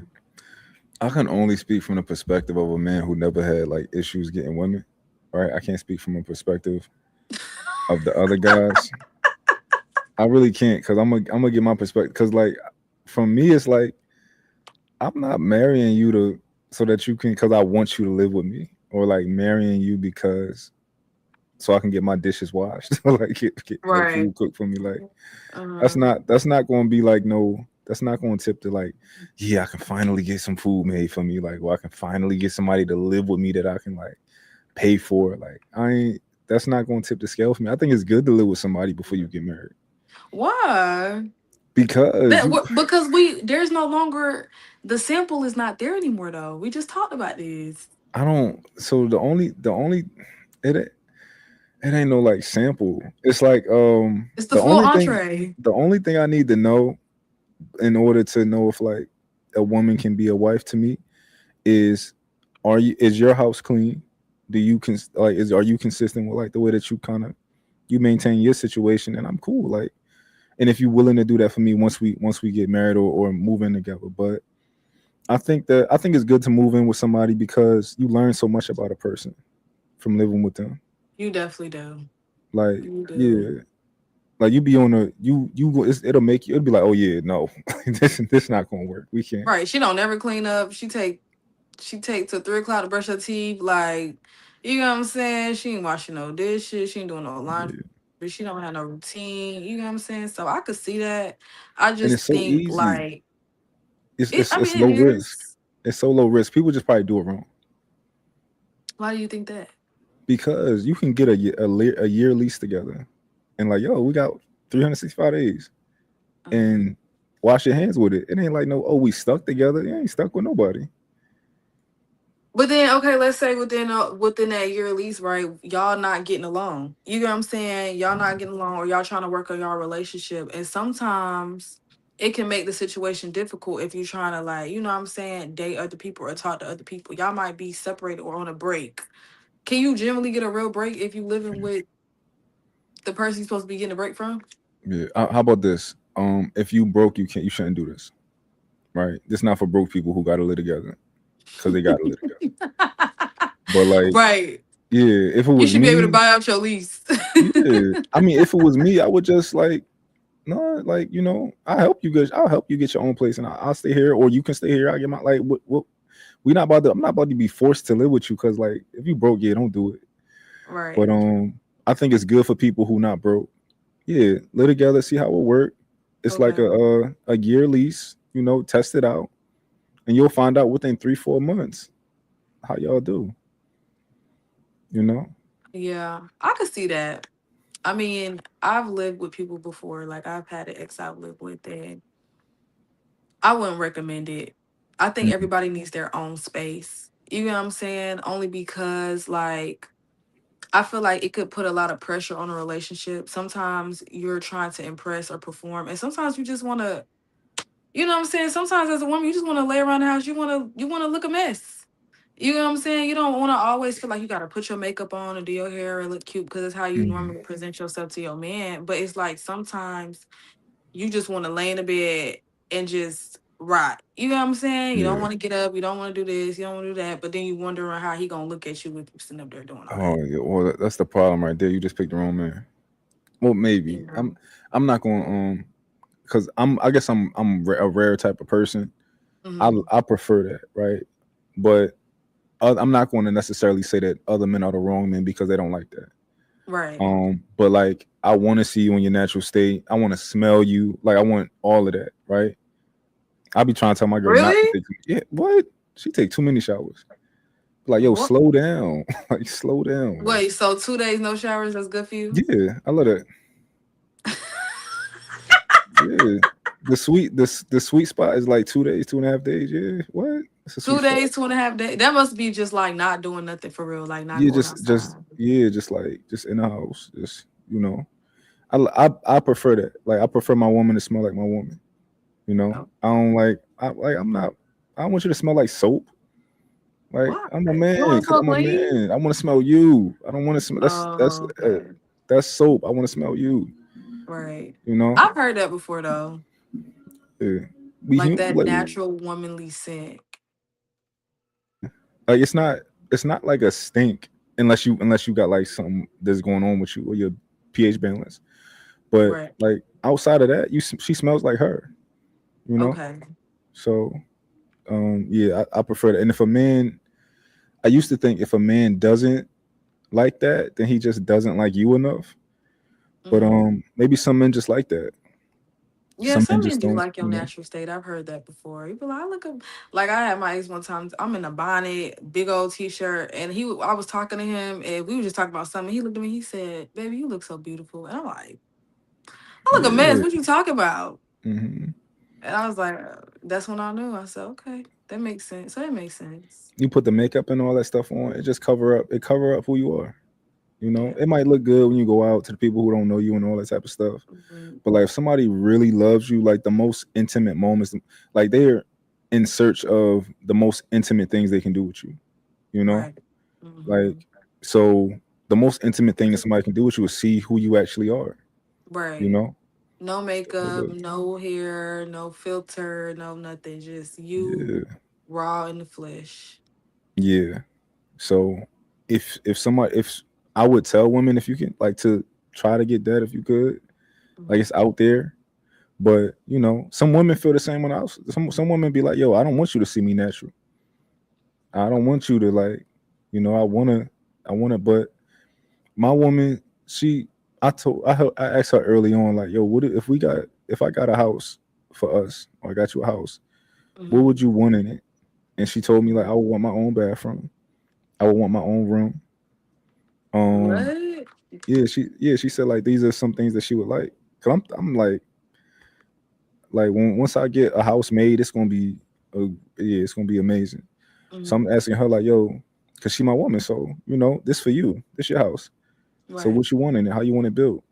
I can only speak from the perspective of a man who never had like issues getting women. Right. I can't speak from a perspective of the other guys. I really can't because I'm gonna get my perspective. Because like, from me, it's like I'm not marrying you to so that you can because I want you to live with me, or like marrying you because so I can get my dishes washed, or like get like Right. food cooked for me. Like that's Uh-huh. not that's not going to be like no. That's not going to tip to like, yeah, I can finally get some food made for me. Like, well, I can finally get somebody to live with me that I can like pay for. Like, I ain't. That's not going to tip the scale for me. I think it's good to live with somebody before you get married Why? because you. Because there's no longer the sample is not there anymore though. We just talked about this. I don't. So the only it it ain't no like sample. It's like It's the the full only thing entree. the only thing I need to know in order to know if like a woman can be a wife to me is is your house clean? Do you like is are you consistent with like the way that you maintain your situation, and I'm cool like, and if you're willing to do that for me once we get married or move in together. But I think it's good to move in with somebody because you learn so much about a person from living with them. You definitely do. Like, You do. yeah, like you be on a it'll make you it'll be like, oh yeah, no, this not gonna work. We can't. Right. She don't never clean up. She take till 3 o'clock to brush her teeth. Like, you know what I'm saying? She ain't washing no dishes. She ain't doing no laundry. Yeah. She don't have no routine. You know what I'm saying? So I could see that. I And just it's so think easy. like It's it. it's I it's mean, low it risk. is. It's so low risk. People just probably do it wrong Why do you think that? because you can get a year lease together, and like, yo, we got 365 days, Uh-huh. and wash your hands with it. It ain't like no, oh, we stuck together. You ain't stuck with nobody. But then, okay, let's say within that year at least, right? Y'all not getting along. You know what I'm saying? Y'all not getting along, or y'all trying to work on y'all relationship. And sometimes it can make the situation difficult if you're trying to like, you know what I'm saying, date other people or talk to other people. Y'all might be separated or on a break. Can you generally get a real break if you living with the person you're supposed to be getting a break from? Yeah. How about this? If you broke, you shouldn't do this. Right? This not for broke people who got to live together because they got to live together. But like, Right. yeah, if it You was should be able to me, buy out your lease. yeah. I mean, if it was me, I would just like, no, like, I'll help you get your own place, and I'll stay here, or you can stay here. I get my like, what we not about to. I'm not about to be forced to live with you because like, if you broke, yeah, don't do it. But Right. I think it's good for people who not broke. Yeah, live together, see how it work. It's like Okay. a year lease. Test it out, and you'll find out within 3-4 months how y'all do. You know? Yeah, I could see that. I mean, I've lived with people before. Like I've had an ex I've lived with, and I wouldn't recommend it. I think Mhm. everybody needs their own space. You know what I'm saying? Only because like I feel like it could put a lot of pressure on a relationship. Sometimes you're trying to impress or perform, and sometimes you just want to, you know what I'm saying? Sometimes as a woman, you just want to lay around the house. You want to look a mess. You know what I'm saying? You don't want to always feel like you got to put your makeup on and do your hair and look cute because it's how you Mhm. normally present yourself to your man. But it's like sometimes you just want to lay in the bed and just rot. You know what I'm saying? You don't Yeah. want to get up. You don't want to do this. You don't want to do that. But then you wondering how he gonna look at you if you sitting up there doing all Oh that. yeah. Well, that's the problem right there. You just picked the wrong man. Well, maybe. Yeah. I'm not going because I guess a rare type of person. Hmm. I prefer that, right? But I'm not going to necessarily say that other men are the wrong men because they don't like that. Right. But like I want to see you in your natural state. I want to smell you. Like I want all of that, right? I be trying to tell my girl not to Really? take. Yeah, what? She take too many showers. Like yo, What? slow down. Like slow down. Like Wait. So 2 days no showers? That's good for you? yeah, I love that. Yeah, the sweet spot is like 2 days, 2.5 days. Yeah, what? It's a sweet Two spot. days, 2.5 days. That must be just like not doing nothing for real, like not Yeah, going just outside. yeah, just like just in the house, just I prefer that. Like I prefer my woman to smell like my woman. You know, Oh, I don't like I'm not. I don't want you to smell like soap. Like why? I'm a You man, want to cause smoke I'm a weed? man. I want to smell you. I don't want to smell. Oh, okay. That's soap. I want to smell you. Right. You know, I've heard that before though. yeah. We Like human. that Like, natural womanly scent. like it's not like a stink unless you got like something that's going on with you or your pH balance. But Right. like outside of that, she smells like her. You know, Okay. so yeah, I prefer that. And if a man, I used to think if a man doesn't like that, then he just doesn't like you enough. But Hmm. maybe some men just like that. Yeah, Some men some men just do don't, like your natural state. I've heard that before. You be like, I look up, like I had my ex one time. I'm in a bonnet, big old t-shirt, and I was talking to him, and we were just talking about something. He looked at me, he said, "Baby, you look so beautiful," and I'm like, "I look a mess. Yeah. What you talking about?" Hmm. And I was like, "That's when I knew." I said, "Okay, that makes sense. So that makes sense." You put the makeup and all that stuff on, it just cover up who you are. You know, Yeah. it might look good when you go out to the people who don't know you and all that type of stuff. Mhm. But like if somebody really loves you, like the most intimate moments, like they're in search of the most intimate things they can do with you. You know, Right. Hmm. like so the most intimate thing that somebody can do with you is see who you actually are. You Right. know, No makeup, so, no hair, no filter, no nothing. Just you yeah, raw in the flesh. yeah. So if I would tell women if you can like to try to get that if you could, like Mhm. it's out there. But you know, some women feel the same when else. Some women be like, "Yo, I don't want you to see me natural. I don't want you to like, you know, I wanna." But my woman, I asked her early on, like, "Yo, if I got a house for us, or I got you a house, what Mhm. would you want in it?" And she told me like, "I Mhm. would want my own bathroom. I would want my own room." Um, What? she said like these are some things that she would like. Cause I'm like once I get a house made, it's gonna be it's gonna be amazing. So I'm Mhm. asking her like, yo, cause she my woman, so you know, this for you, this your house. So Right. what you want in it? How you want it built?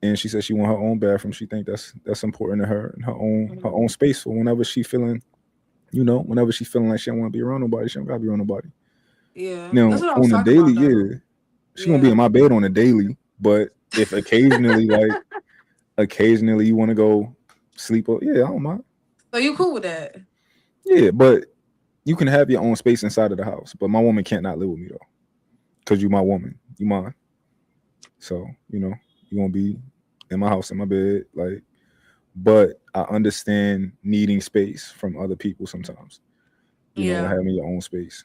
And she said she want her own bathroom. She think that's important to her and her own Mhm. space for whenever she feeling, you know, whenever she feeling like she don't want to be around nobody, she don't gotta be around nobody. Yeah, Now that's what I was on the talking daily, about though. yeah, she gonna be in Yeah. my bed on the daily. But if occasionally you want to go sleep, yeah, I don't mind. So you cool with that? Yeah, but you can have your own space inside of the house, but my woman can't not live with me though, cause you my woman, you mine. So you know you gonna be in my house in my bed, like. But I understand needing space from other people sometimes. You know, Yeah. having your own space.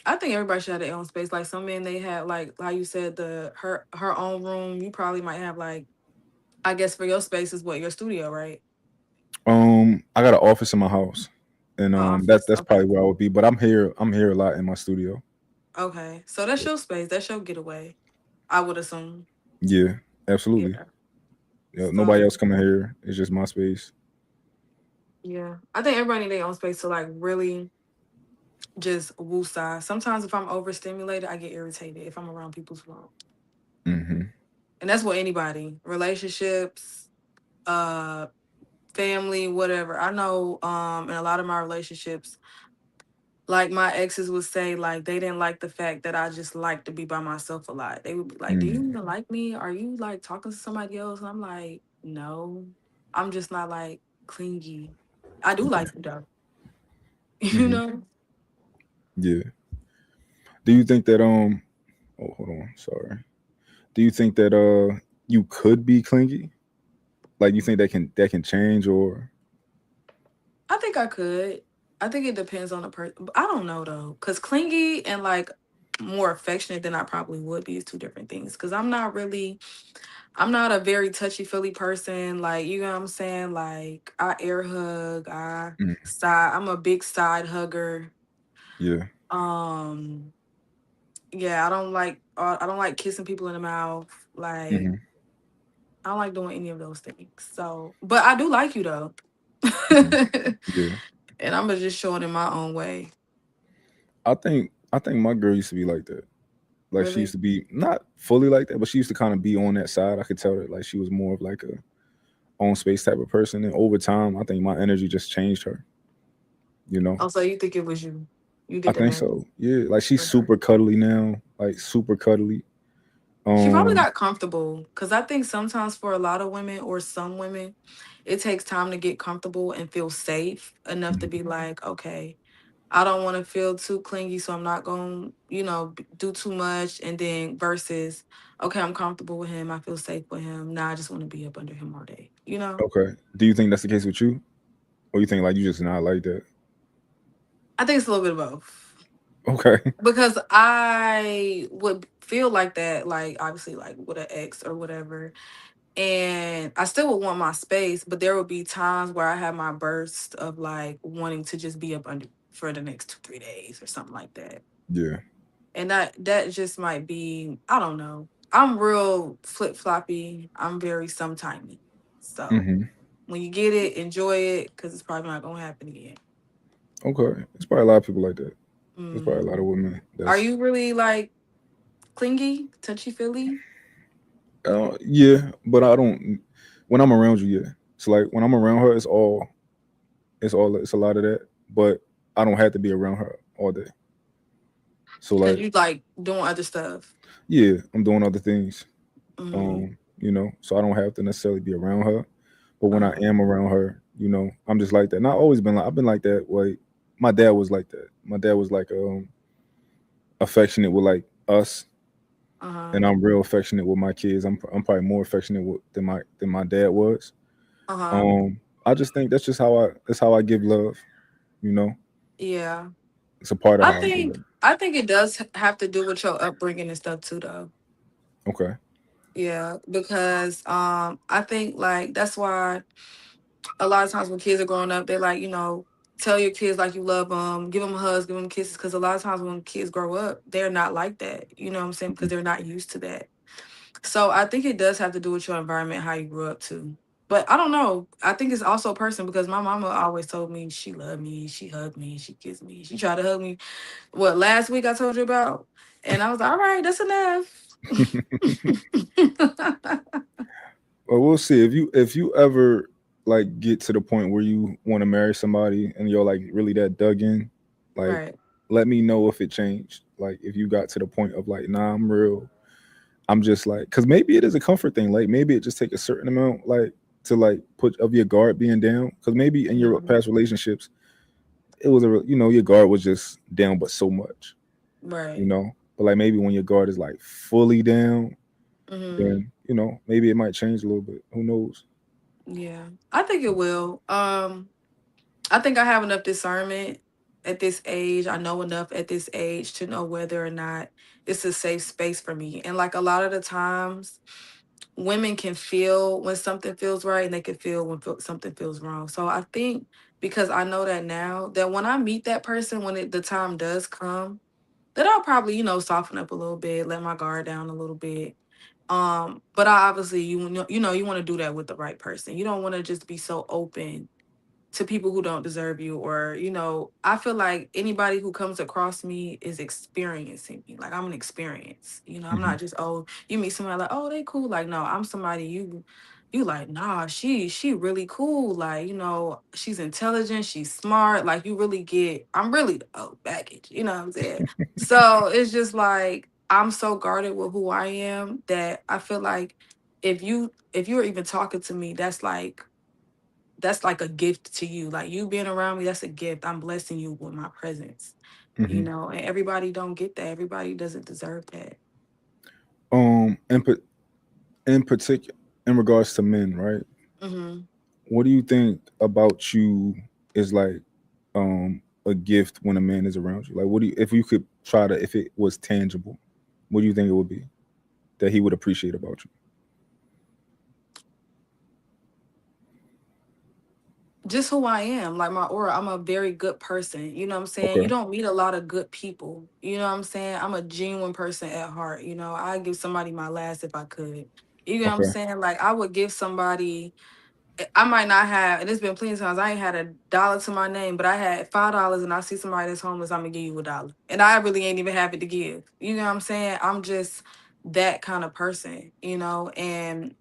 I think everybody should have their own space. Like some men, they have like how you said her own room. You probably might have like I guess for your space is what your studio, right? I got an office in my house, and Office. that's Okay. probably where I would be. But I'm here a lot in my studio. Okay. So that's your space. That's your getaway. I would assume. Yeah, absolutely. Yeah. Yeah, nobody So else coming here. It's just my space. yeah. I think everybody need their own space to like really just woosah. Sometimes if I'm overstimulated, I get irritated if I'm around people's phone. Hmm. And that's what anybody, relationships, uh, family, whatever. I know in a lot of my relationships, like my exes would say, like they didn't like the fact that I just like to be by myself a lot. They would be like, "Do you Hmm. even like me? Are you like talking to somebody else?" And I'm like, "No, I'm just not like clingy. I do like you though, you Hmm. know." Yeah. Do you think that Oh, hold on. Sorry. Do you think that you could be clingy? Like you think that can change or? I think I could. I think it depends on the person. I don't know though, because clingy and like more affectionate than I probably would be is two different things. Because I'm not a very touchy feely person. Like, you know what I'm saying? Like, I air hug, Mm, I'm a big side hugger. yeah. Um, yeah, I don't like kissing people in the mouth. Like, Hmm. I don't like doing any of those things. So, but I do like you though. Hmm. Yeah. And I'm gonna just show it in my own way. I think my girl used to be like that. Like she used Really? to be not fully like that, but she used to kind of be on that side. I could tell that like she was more of like a own space type of person. And over time, I think my energy just changed her. You know, Oh, so you think it was you? You I get the think man. so. Yeah, like she's Okay. super cuddly now, like super cuddly. She probably Um, got comfortable because I think sometimes for a lot of women or some women, it takes time to get comfortable and feel safe enough to mhm. be like, okay, I don't want to feel too clingy, so I'm not going to, do too much. And then versus, okay, I'm comfortable with him. I feel safe with him. Now I just want to be up under him all day, you know? Okay. Do you think that's the case with you, or you think like you just not like that? I think it's a little bit of both. Okay. Because I would feel like that, like obviously, like with an ex or whatever. And I still would want my space, but there would be times where I have my burst of like wanting to just be up under for the next 2, 3 days or something like that. Yeah. And that just might be, I don't know. I'm real flip floppy. I'm very sometimey. So Hmm. when you get it, enjoy it because it's probably not gonna happen again. Okay. It's probably a lot of people like that. There's probably a lot Hmm. of women Are that's you really like clingy, touchy feely? yeah, but I don't. When I'm around you, yeah. So like when I'm around her, it's a lot of that. But I don't have to be around her all day. So Because like you like doing other stuff. yeah, I'm doing other things. Hmm. So I don't have to necessarily be around her. But when I Uh-huh. am around her, I'm just like that. And I always been like I've been like that. Like my dad was like that. My dad was like affectionate with like us, Uh-huh. and I'm real affectionate with my kids. I'm probably more affectionate than my dad was. Uh-huh. I just think that's how I give love. You know, Yeah. it's a part of I how I give think love. I think it does have to do with your upbringing and stuff too though. Okay. Yeah, because I think like that's why a lot of times when kids are growing up, they like, tell your kids like you love them, give them hugs, give them kisses because a lot of times when kids grow up, they're not like that. You know what I'm saying? Because Mhm. they're not used to that. So I think it does have to do with your environment, how you grew up too. But I don't know. I think it's also a person because my mama always told me she loved me, she hugged me, she kissed me, she tried to hug me. What last week I told you about, and I was like, all right, that's enough. Well, we'll see if you ever like get to the point where you want to marry somebody and you're like really that dug in, like Right. let me know if it changed. Like if you got to the point of like, nah, I'm real. I'm just like, because maybe it is a comfort thing. Like maybe it just take a certain amount, like to like put of your guard being down. Because maybe in your Mhm. past relationships, it was your guard was just down, but so much, you Right. know. But like maybe when your guard is like fully down, Hmm. then maybe it might change a little bit. Who knows? Yeah, I think it will. I think I have enough discernment at this age. I know enough at this age to know whether or not it's a safe space for me. And like a lot of the times, women can feel when something feels right, and they can feel when something feels wrong. So I think because I know that now, that when I meet that person, when the time does come, that I'll probably, soften up a little bit, let my guard down a little bit. But I obviously you want to do that with the right person. You don't want to just be so open to people who don't deserve you, or I feel like anybody who comes across me is experiencing me. Like I'm an experience. I'm Hmm. not just, oh, you meet somebody like, oh, they cool. Like, no, I'm somebody you like, nah, she really cool. Like, she's intelligent, she's smart. Like, you really get, I'm really baggage, you know what I'm saying? So it's just like I'm so guarded with who I am that I feel like if you're even talking to me, that's like a gift to you. Like you being around me, that's a gift. I'm blessing you with my presence. Hmm. And everybody don't get that. Everybody doesn't deserve that. In in particular, in regards to men, right? Hmm. What do you think about you is like a gift when a man is around you? Like, what do you, if you could try to, if it was tangible, what do you think it would be that he would appreciate about you? Just who I am, like my aura. I'm a very good person. You know what I'm saying? You Okay. don't meet a lot of good people. You know what I'm saying? I'm a genuine person at heart. I give somebody my last if I could. You know what I'm Okay. saying? Like I would give somebody, I might not have, and it's been plenty of times I ain't had $1 to my name, but I had $5 and I see somebody that's homeless, I'm gonna give you $1. And I really ain't even have it to give. You know what I'm saying? I'm just that kind of person. And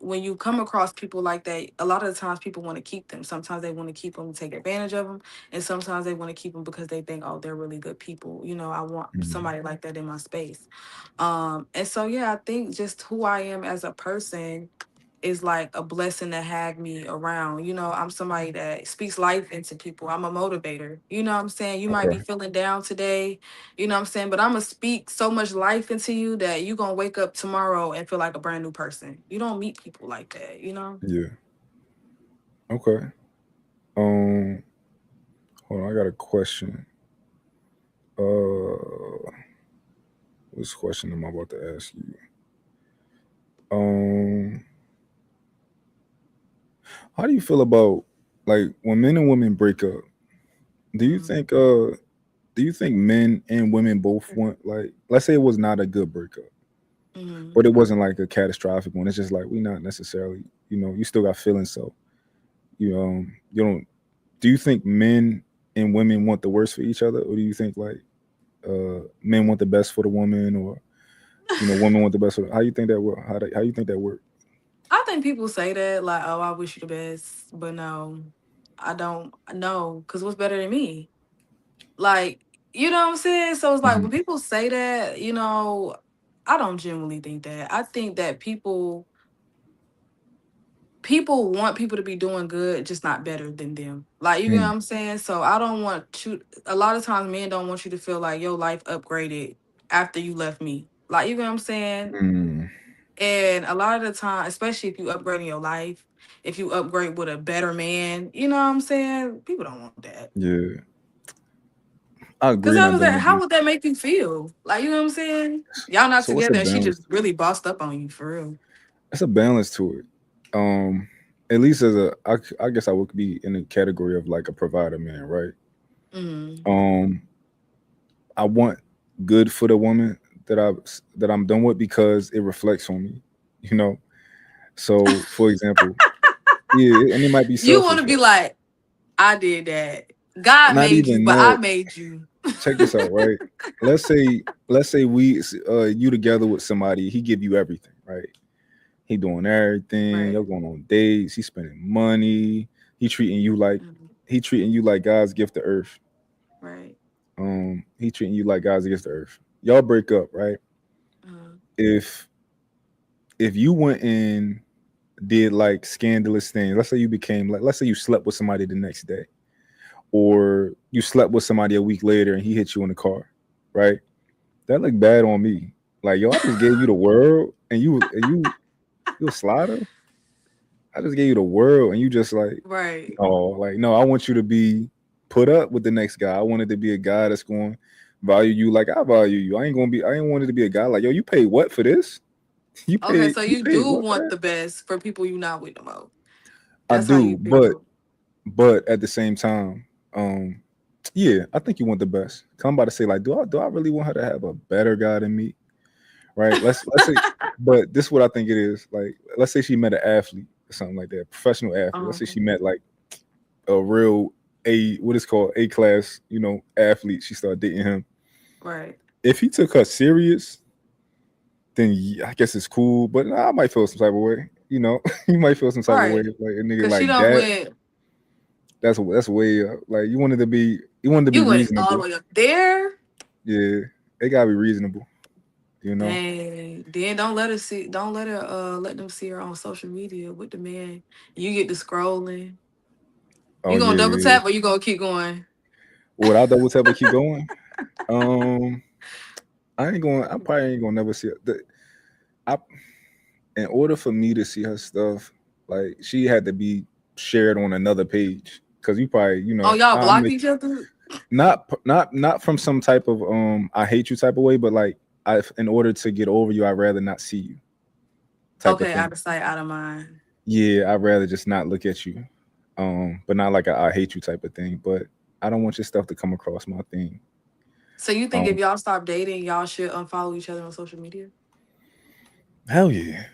when you come across people like that, a lot of the times people want to keep them. Sometimes they want to keep them to take advantage of them, and sometimes they want to keep them because they think, oh, they're really good people. I want Mhm. somebody like that in my space. And so yeah, I think just who I am as a person is like a blessing to have me around. I'm somebody that speaks life into people. I'm a motivator. You know what I'm saying? You might be Okay. feeling down today, you know what I'm saying? But I'm going to speak so much life into you that you're going to wake up tomorrow and feel like a brand new person. You don't meet people like that? Yeah. Okay. Um. Hold on. I got a question. Which question am I about to ask you? Um. How do you feel about like when men and women break up? Do you Mm-hmm. think do you think men and women both want, like, let's say it was not a good breakup, Mm-hmm. but it wasn't like a catastrophic one. It's just like we not necessarily, you still got feelings, so you don't. Do you think men and women want the worst for each other, or do you think like men want the best for the woman, or women want the best for? How you think that work? How you think that work? I think people say that, like, oh, I wish you the best. But no, I don't know. Because what's better than me? Like, you know what I'm saying? So it's like Hmm. when people say that, I don't genuinely think that. I think that people want people to be doing good, just not better than them. Like, you know what I'm saying? So I don't want you, a lot of times men don't want you to feel like your life upgraded after you left me. Like, you know what I'm saying? Mm, And a lot of the time, especially if you upgrade in your life, if you upgrade with a better man, you know what I'm saying? People don't want that. yeah, I Cause agree, and how I was don't that? How agree. would that make you feel? Like, you know what I'm saying? Y'all not So what's the together and she balance? just really bossed up on you for real. It's a balance to it. Um, at least I guess I would be in the category of like a provider man, right? Mm-hmm. Um, I want good for the woman that I'm done with because it reflects on me, you know. So, for example, yeah, and it might be You want selfish, to right? be like, I did that. God Not made you, even but I that. made you. Check this out, right? Let's say we you together with somebody, he give you everything, right? He doing everything. Right. Y'all going on dates. He spending money. He treating you like Mhm. he treating you like God's gift to earth. Right. He treating you like God's gift to earth. Y'all break up, right? Uh, If you went and did like scandalous things, let's say you became like, let's say you slept with somebody the next day, or you slept with somebody a week later and he hit you in the car, right? That look bad on me. Like, yo, I just gave you the world and you a slider. I just gave you the world and you just like, right. no, I want you to be put up with the next guy. I wanted to be a guy that's going to value you like I value you. I ain't wanted to be a guy like, yo, you paid what for this? Okay, so You you paid do what for want that? the best for people you not with no more. I That's how do, you feel. but at the same time, um, Yeah, I think you want the best. 'Cause I'm about to say like, do I really want her to have a better guy than me? Right? Let's say, but this is what I think it is. Like, let's say she met an athlete or something like that, professional athlete. Let's say she met like a real what is called A class, athlete. She started dating him. Right. If he took her serious, then I guess it's cool. But I might feel some type of way. You might feel some type of way Right. if, like a nigga Cause she like done that. went That's way up. Like you wanted to be you went all the reasonable. way up there. Yeah, it gotta be reasonable. You know. Dang. Then don't let her let them see her on social media with the man. You get to scrolling. Oh You gonna yeah, double yeah. tap or you gonna keep going? Would I double tap and keep going? Um, I ain't going. I probably ain't gonna never see it. I In order for me to see her stuff, like she had to be shared on another page. Cause you probably, Oh, y'all I'm blocked each other? not from some type of I hate you type of way, but like in order to get over you, I'd rather not see you type of Okay, thing. out of sight, out of mind. Yeah, I'd rather just not look at you. But not like I hate you type of thing. But I don't want your stuff to come across my thing. So you think if Um, y'all stop dating, y'all should unfollow each other on social media? hell yeah,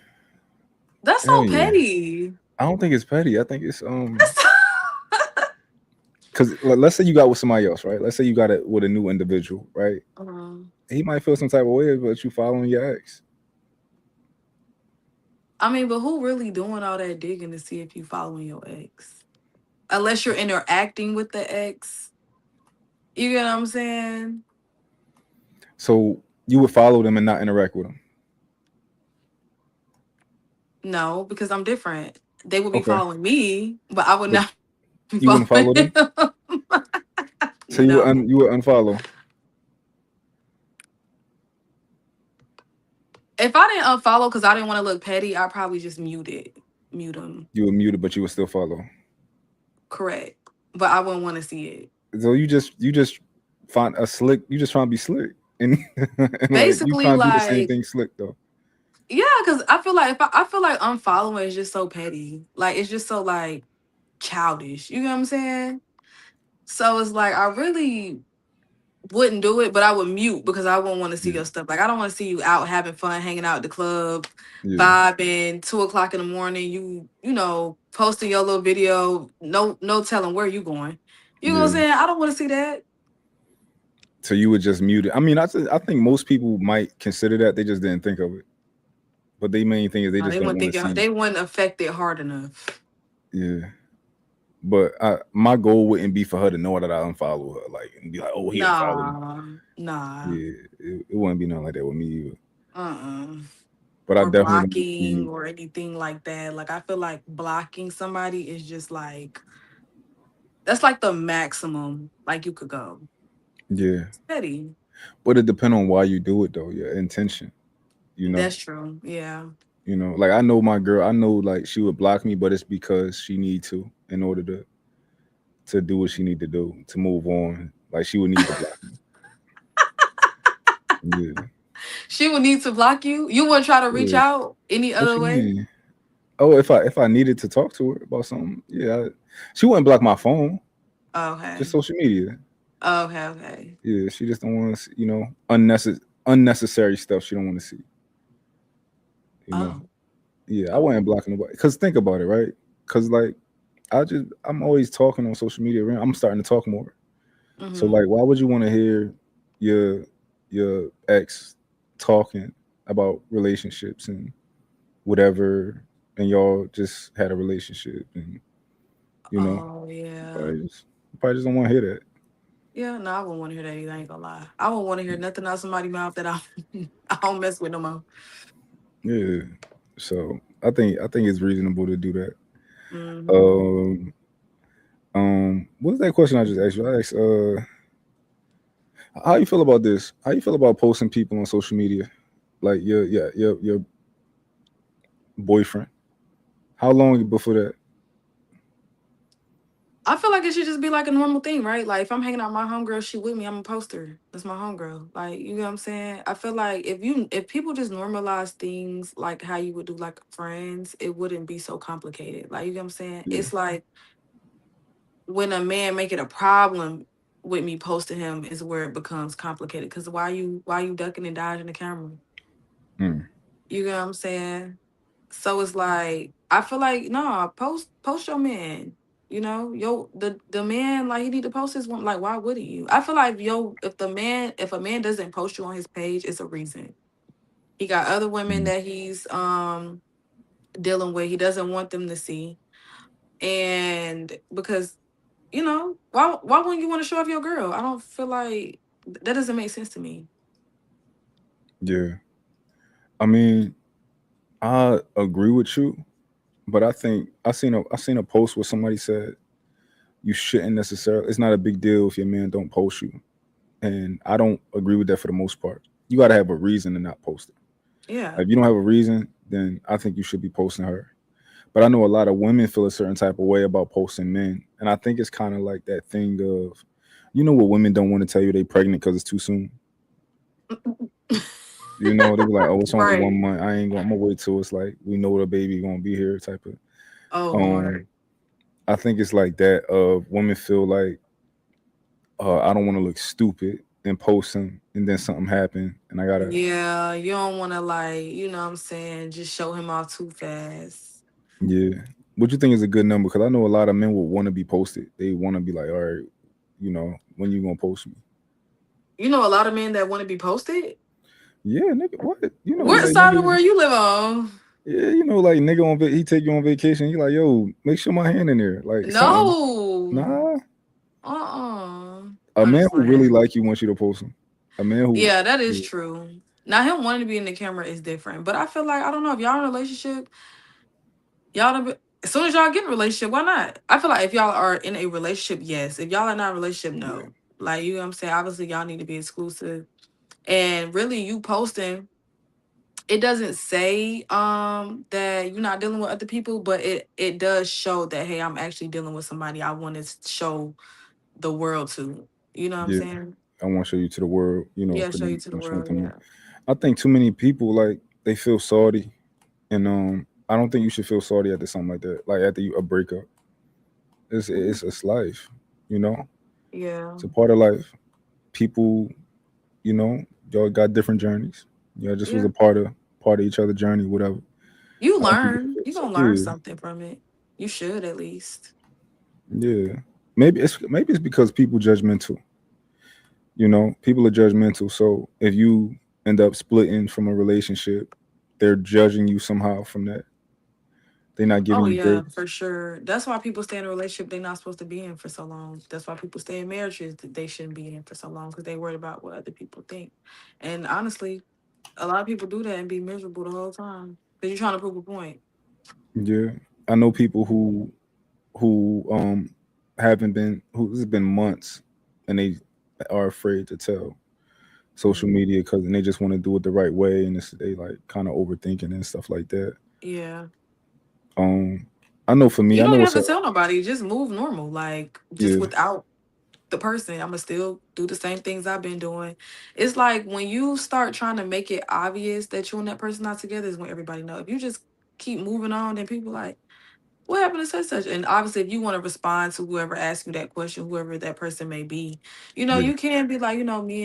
That's hell so yeah. petty. I don't think it's petty. I think it's That's because let's say you got with somebody else, right? Let's say you got it with a new individual, right? um, He might feel some type of way, but you following your ex. I mean, but who really doing all that digging to see if you following your ex? Unless you're interacting with the ex. You get what I'm saying? So you would follow them and not interact with them. No, because I'm different. They would be Okay, following me, but I would but not be you wouldn't following follow them. him. So you would No. you would unfollow. If I didn't unfollow because I didn't want to look petty, I'd probably just mute it. Mute them. You would mute it, but you would still follow. Correct. But I wouldn't want to see it. So you just find a slick. You just trying to be slick, and, and like you Basically, trying to do the same like, thing slick though. yeah, because I feel like I feel like unfollowing is just so petty. Like it's just so like childish. You know what I'm saying? So it's like I really wouldn't do it, but I would mute because I wouldn't want to see Yeah, your stuff. Like I don't want to see you out having fun, hanging out at the club, yeah, vibing, 2 o'clock in the morning. You posting your little video. No telling where you going. You know what I'm yeah. saying? I don't want to see that. So you would just mute it. I mean, I think most people might consider that they just didn't think of it. But the main thing is they No, just they don't wouldn't want to think see. they wouldn't affect it hard enough. Yeah. But my goal wouldn't be for her to know that I unfollow her, like, and be like, "Oh, he unfollowed me." Nah, nah. Yeah, it wouldn't be nothing like that with me either. Uh-uh. But I Or definitely don't want to see blocking you. or anything like that. Like I feel like blocking somebody is just like that's like the maximum like you could go. Yeah, Steady. but it depends on why you do it though. Your intention, you know. That's true. Yeah. Like I know my girl. I know like she would block me, but it's because she need to in order to do what she need to do to move on. Like she would need to block me. Yeah, She would need to block you. You wouldn't try to reach yeah. out any What other you way? mean? Oh, if I needed to talk to her about something, yeah, she wouldn't block my phone. Just Okay. social media. Okay, okay. Yeah, she just don't want to, unnecessary stuff. She don't want to see. You know. Oh. Yeah, I Oh. wasn't blocking nobody. Cause think about it, right? Cause like I'm always talking on social media. Right? I'm starting to talk more. So Mm-hmm. like, why would you want to hear your your ex talking about relationships and whatever, and y'all just had a relationship, and you know, Oh yeah. you probably just don't want to hear that. Yeah, no, I wouldn't want to hear that either. I ain't gonna lie. I wouldn't want to hear nothing out somebody's mouth that I I don't mess with no more. Yeah. So I think it's reasonable to do that. Mm-hmm. Um, what's that question I just asked you? I asked, how you feel about this? How you feel about posting people on social media, like your boyfriend? How long before that? I feel like it should just be like a normal thing, right? Like if I'm hanging out with my homegirl, she with me, I'm a poster. That's my homegirl. Like, you know what I'm saying? I feel like if people just normalize things like how you would do like friends, it wouldn't be so complicated. Like, you know what I'm saying? Yeah, It's like when a man make it a problem, with me posting him is where it becomes complicated. Cause why you ducking and dodging the camera? Mm. You get what I'm saying? So it's like I feel like no, post your man. You know, the man like he need to post his one. Like why wouldn't you? I feel like if a man doesn't post you on his page, it's a reason. He got other women Mm. that he's dealing with. He doesn't want them to see, and because why wouldn't you want to show off your girl? I don't feel like that doesn't make sense to me. Yeah. I mean, I agree with you, but I think I seen a post where somebody said you shouldn't necessarily. It's not a big deal if your man don't post you, and I don't agree with that for the most part. You got to have a reason to not post it. Yeah. If you don't have a reason, then I think you should be posting her. But I know a lot of women feel a certain type of way about posting men, and I think it's kind of like that thing of, what women don't want to tell you they pregnant because it's too soon. They be like, "Oh, it's only Right. 1 month. I ain't going. I'm gonna wait till it's like we know the baby gonna be here." Type of. Oh Um, Lord. I think it's like that. Women feel like I don't want to look stupid and post him, and then something happen, and I gotta. Yeah, you don't want to like, what I'm saying, just show him off too fast. Yeah. What you think is a good number? Because I know a lot of men will want to be posted. They want to be like, all right, when you gonna post me? You know, a lot of men that want to be posted. Yeah, nigga, what? What Like side of the nigga. world you live on? Yeah, like nigga he take you on vacation. He like, yo, make sure my hand in there, like something. No. Nah, a I'm man just who really like, like you wants you to post him. A man who, yeah, that is yeah, true. Now him wanting to be in the camera is different, but I feel like I don't know if y'all in a relationship, y'all don't be, as soon as y'all get in a relationship, why not? I feel like if y'all are in a relationship, yes. If y'all are not in a relationship, yeah, no. Like you know what I'm saying? Obviously, y'all need to be exclusive. And really you posting, it doesn't say that you're not dealing with other people, but it does show that hey, I'm actually dealing with somebody I want to show the world to. You know what I'm yeah. saying? I want to show you to the world. Yeah, show Pretty you to the much one world. to me. Yeah. I think too many people like they feel salty, and I don't think you should feel salty after something like that. Like after a breakup, it's life. You know, Yeah. it's a part of life. People, you know, y'all got different journeys. Just was Yeah. a part of each other journey, whatever. You I don't think you learn. should You feel gonna learn yeah, something from it. You should at least. yeah. Maybe it's because people judgmental. People are judgmental. So if you end up splitting from a relationship, they're judging you somehow from that. They're not giving Oh you yeah, grace. for sure. That's why people stay in a relationship they're not supposed to be in for so long. That's why people stay in marriages that they shouldn't be in for so long because they worried about what other people think. And honestly, a lot of people do that and be miserable the whole time because you're trying to prove a point. Yeah, I know people who haven't been who this has been months, and they are afraid to tell social Mhm. media because they just want to do it the right way, and they like kind of overthinking and stuff like that. Yeah. Um, I know for me, You I don't know even have it's a to tell nobody. Just move normal. Like just yeah, without the person. I'ma still do the same things I've been doing. It's like when you start trying to make it obvious that you and that person not together is when everybody know. If you just keep moving on, then people like, what happened to such such? And obviously if you want to respond to whoever asks you that question, whoever that person may be, yeah, you can be like, me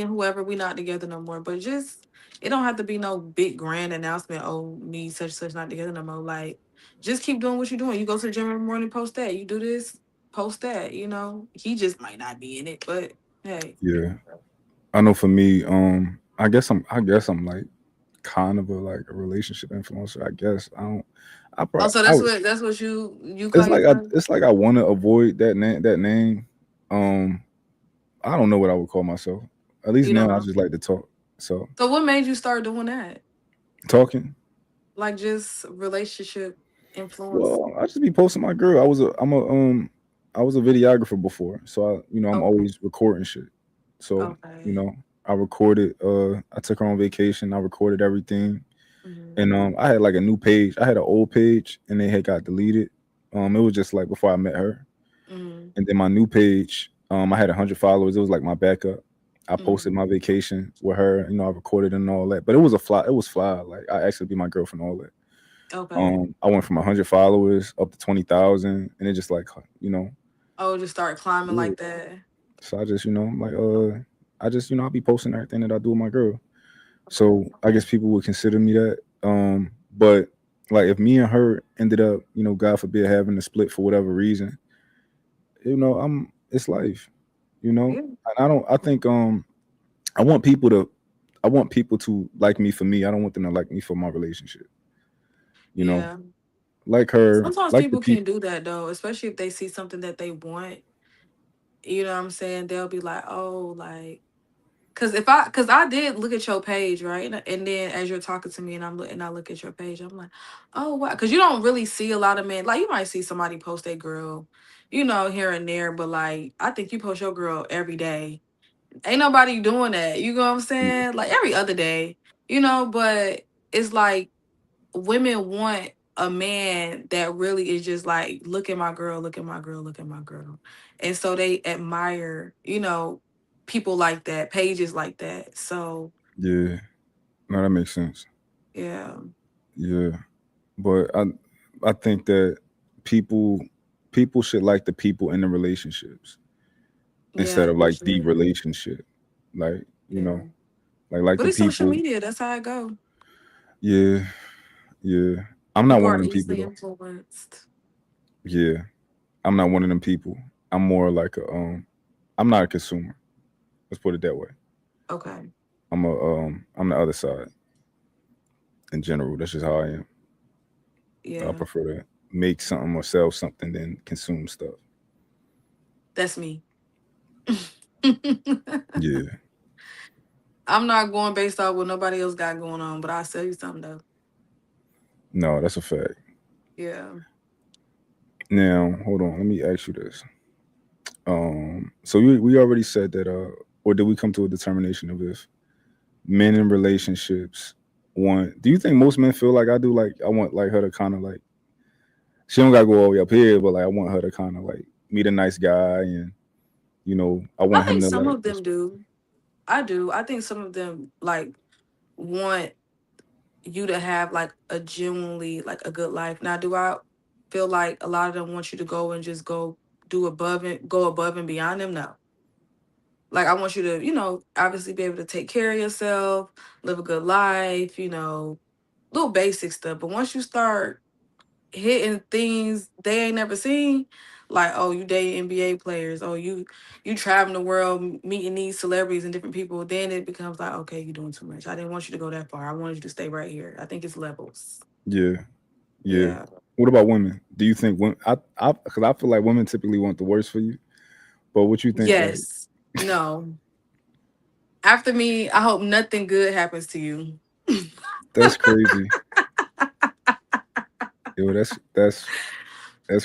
and whoever, we not together no more. But just it don't have to be no big grand announcement. Oh, me such such not together no more. Like just keep doing what you're doing. You go to the gym every morning, post that. You do this, post that. He just might not be in it, but hey. yeah. I know for me, I guess I'm like kind of a relationship influencer. I guess I don't. I Oh, probably so I that's what you call yourself. it's like I want to avoid that name. Um, I don't know what I would call myself. At least You don't now I know. just like to talk. So So what made you start doing that? talking. Like just relationship influence. Well, I just be posting my girl. I was a videographer before, so I'm Oh, always recording shit. So you okay. know, I recorded. I took her on vacation. I recorded everything, Hmm. and I had like a new page. I had an old page, and they had got deleted. It was just like before I met her, Hmm. and then my new page. I had 100 followers. It was like my backup. I posted Hmm. my vacation with her. I recorded and all that. But it was a fly. It was fly. Like I actually be my girlfriend, all that. Okay. I went from 100 followers up to 20,000, and it just like you know. Oh, just start climbing Yeah. like that. So I just, I'm like, I just, I'll be posting everything that I do with my girl. So I guess people would consider me that. But like if me and her ended up, God forbid, having a split for whatever reason, it's life, Yeah. And I think I want people to I want people to like me for me. I don't want them to like me for my relationship. You know, Yeah. like her, Sometimes like the people can people. do that though, especially if they see something that they want. You know what I'm saying? They'll be like, oh, like, cause I did look at your page, right? And then as you're talking to me and I look at your page, I'm like, oh wow. Cause you don't really see a lot of men. Like you might see somebody post a girl, here and there, but like I think you post your girl every day. Ain't nobody doing that. You know what I'm saying? Like every other day, but it's like women want a man that really is just like, look at my girl, look at my girl, look at my girl. And so they admire, people like that, pages like that. So Yeah, no, that makes sense. yeah, Yeah, but I think that people people should like the people in the relationships yeah, instead of they like the should. relationship. Like Yeah. like But the it's social people. media. That's how it go. Yeah, yeah. I'm not People one are of them people easily though. influenced. Yeah, I'm not one of them people. I'm more like I'm not a consumer. Let's put it that way. Okay. I'm the other side in general. That's just how I am. I Yeah. prefer to make something or sell something than consume stuff. That's me. Yeah. I'm not going based off what nobody else got going on, but I'll sell you something though. No, that's a fact. Yeah. Now, hold on. Let me ask you this. So we already said that, or did we come to a determination of if men in relationships want? Do you think most men feel like I do? Like I want like her to kind of like she don't gotta go all the way up here, but like I want her to kind of like meet a nice guy, and I I want him think to some like of them do. I do. I think some of them like want you to have like a genuinely like a good life. Now, do I feel like a lot of them want you to go and just go above and beyond them? No. Like I want you to, obviously be able to take care of yourself, live a good life, little basic stuff. But once you start hitting things they ain't never seen, like, oh, you date NBA players, oh, you traveling the world meeting these celebrities and different people, then it becomes like, okay, you're doing too much. I didn't want you to go that far. I wanted you to stay right here. I think it's levels. yeah, yeah. Yeah. What about women? Do you think women? Because I feel like women typically want the worst for you. But what you think? Like Yes. No. After me, I hope nothing good happens to you. that's crazy. Yo, that's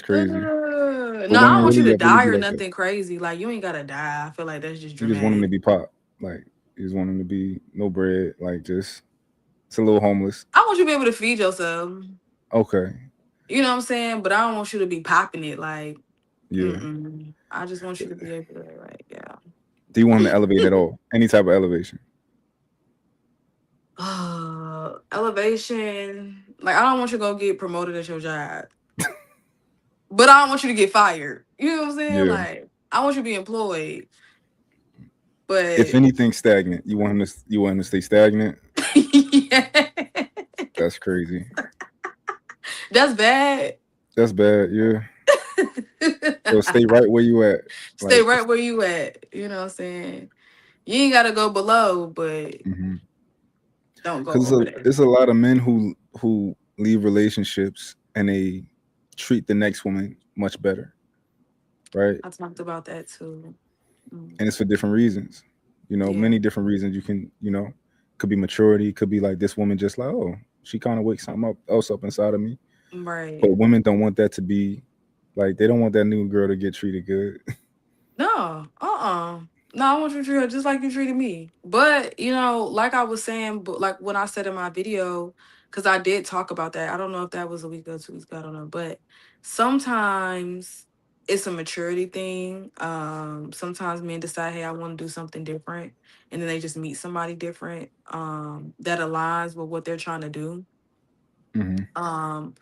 crazy. But No, I don't women want you to really die be or like that. nothing crazy. Like you ain't gotta die. I feel like that's just You just want them to dramatic. be pop. Like you just want them to be no bread. Like just it's a little homeless. I want you to be able to feed yourself. Okay. You know what I'm saying? But I don't want you to be popping it. Like, Yeah. mm-mm. I just want you to be able to, like, yeah. Do you want him to elevate at all? Any type of elevation? Elevation. Like, I don't want you to go get promoted at your job, but I don't want you to get fired. You know what I'm saying? Yeah. Like, I want you to be employed, If but anything stagnant, you want him to stay stagnant. yeah, That's crazy. that's bad. That's bad. Yeah. So stay right where you at. Stay Like, right where you at. You know what I'm saying? You ain't gotta go below, but don't go because over there. there's a lot of men who leave relationships and they treat the next woman much better, right? I talked about that too. Mm. And it's for different reasons. Yeah. Many different reasons. You can, could be maturity, could be like this woman just like, oh, she kind of wakes something up else up inside of me. Right. But women don't want that to be like they don't want that new girl to get treated good. No. No, I want you to treat her just like you treated me. But, like I was saying, but like when I said in my video, because I did talk about that. I don't know if that was a week or 2 weeks ago. I don't know. But sometimes it's a maturity thing. Sometimes men decide, hey, I want to do something different. And then they just meet somebody different that aligns with what they're trying to do. Hmm. Um,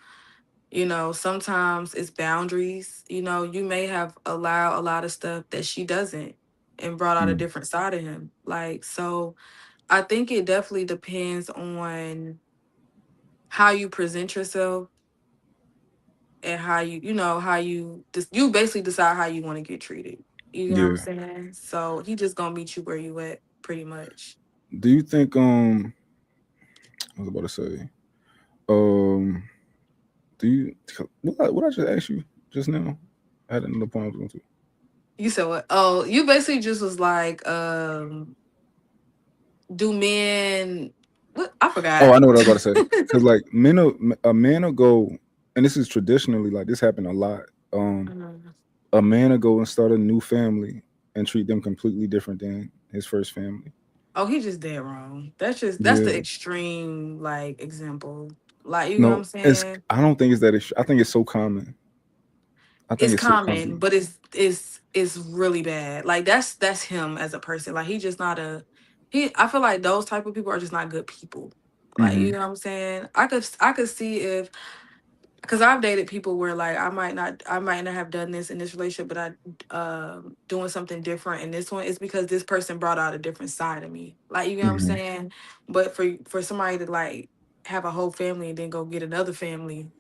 Sometimes it's boundaries. You may have allowed a lot of stuff that she doesn't and brought out a Mm, different side of him. So I think it definitely depends on how you present yourself and how you basically decide how you want to get treated. You know what I'm yeah. saying? So he just gonna meet you where you at, pretty much. Do you think I was about to say um do you what I just asked you just now? I had another point I was going to. You said what? Oh, you basically just was like, do men? What? I Oh, forgot. I know what I was about to say. Because like a man will go, and this is traditionally like this happened a lot. Um, Mhm. a man will go and start a new family and treat them completely different than his first family. Oh, he just dead wrong. That's the Yeah, extreme like example. Like, you know what no, I'm it's. saying? I don't think it's that. I think it's so common. I think It's it's so common, common. but it's really bad. Like that's him as a person. Like he just not a he. I feel like those type of people are just not good people. Like, you Hmm. know what I'm saying? I could see if because I've dated people where like I might not have done this in this relationship, but I doing something different in this one. It's because this person brought out a different side of me. Like, you know what I'm Hmm. saying? But for somebody to like have a whole family and then go get another family,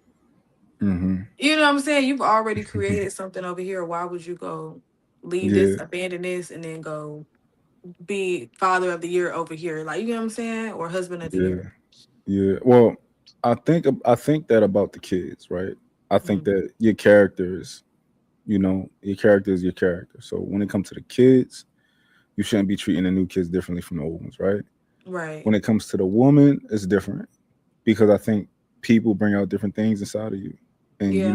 Hmm. you know what I'm saying? You've already created something over here. Why would you go leave this, Yeah, abandon this, and then go be father of the year over here? Like, you know what I'm saying? Or husband of the yeah, year. yeah. Well, I think that about the kids, right? I think Mhm. that your characters, your character is your character. So when it comes to the kids, you shouldn't be treating the new kids differently from the old ones, right? Right. When it comes to the woman, it's different because I think people bring out different things inside of you, and Yeah,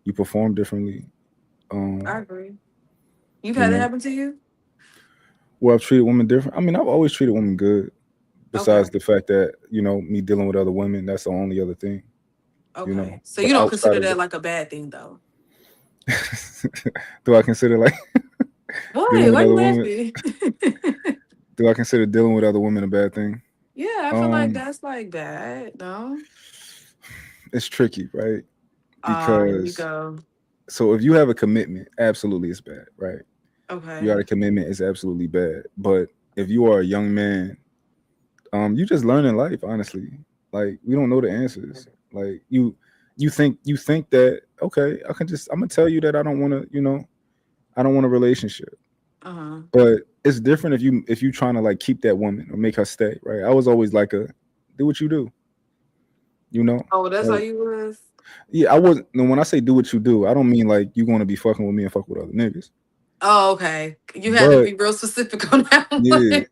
you perform differently. I Um, agree. You've you had that know, happen to you? where I've treated women different. I mean, I've always treated women good. Okay. Besides the fact that me dealing with other women, that's the only other thing. Okay. So But you don't outside consider of that like a bad thing though? do I consider like dealing Boy, with why other you women? laughing? Do I consider dealing with other women a bad thing? Yeah, I feel like Um, that's like bad, no? it's tricky, right? Here we Because go. so if you have a commitment, absolutely it's bad, right? You got Okay. a commitment, it's absolutely bad. But if you are a young man, you just learn in life, honestly. Like we don't know the answers. Like you think that okay, I'm gonna tell you that I don't want to, I don't want a relationship. Uh-huh. But it's different if you trying to like keep that woman or make her stay, right? I was always like a do what you do, you know? Oh, that's how Like you was? yeah, I wasn't no, when I say do what you do, I don't mean like you gonna be fucking with me and fuck with other niggas. Oh, okay. You had to But be real specific on that yeah, one.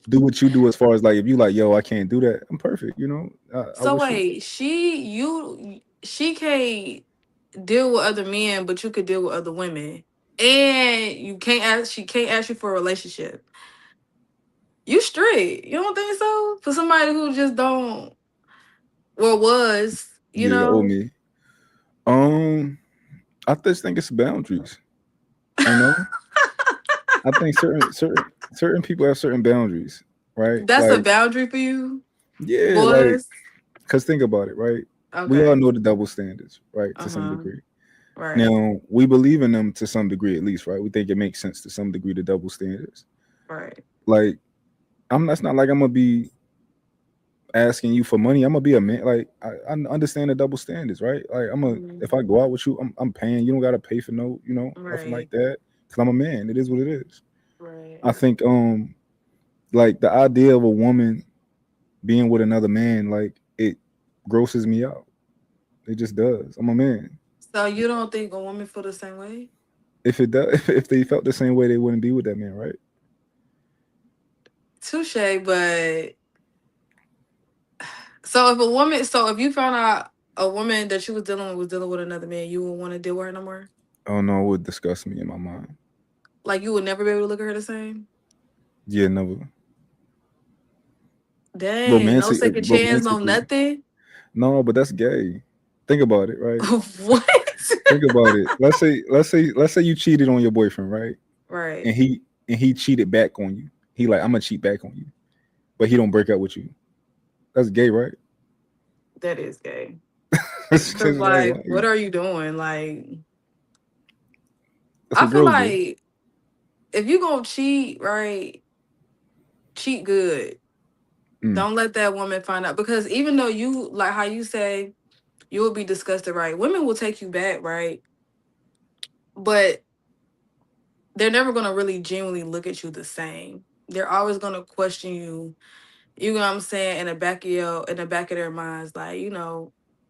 do what you do as far as like if you like, yo, I can't do that, I'm perfect, I So wish you wait, she can't deal with other men, but you could deal with other women. And she can't ask you for a relationship. You straight. You don't think so? For somebody who just don't well was, you yeah, the old know? me. Um, I just think it's boundaries, you know? I think certain people have certain boundaries, right? That's a Like, boundary for you? yeah, like, Was? cause think about it, right? We all Okay. know the double standards, right? To some Uh-huh. degree. Right. Now, we believe in them to some degree, at least, right? We think it makes sense to some degree, the double standards. Right. Like, that's not like I'm gonna be asking you for money. I'm gonna be a man. Like, I understand the double standards, right? Like, if Mhm. I go out with you, I'm paying. You don't gotta pay for no, nothing like Right. that. Cause I'm a man. It is what it is. Right. I think, like the idea of a woman being with another man, like it grosses me out. It just does. I'm a man. So you don't think a woman feel the same way? If it does, if they felt the same way, they wouldn't be with that man, right? Touche, but so if you found out a woman that you was dealing with another man, you wouldn't want to deal with her no more? Oh no, it would disgust me in my mind. Like you would never be able to look at her the same? Yeah, never. Dang, no second chance, no Romantically. nothing. No, but that's gay. Think about it, right? What? Think about it. Let's say you cheated on your boyfriend, right? Right. And he cheated back on you. He like, I'm gonna cheat back on you, but he don't break up with you. That's gay, right? That is gay. It's Cause just like, like, why what are you doing? Like, that's I what feel girls do. like if you gonna cheat, right, cheat good. Mm, Don't let that woman find out. Because even though you like how you say you will be disgusted, right? Women will take you back, right? But they're never gonna really genuinely look at you the same. They're always gonna question you. You know what I'm saying? In the back of their minds, like,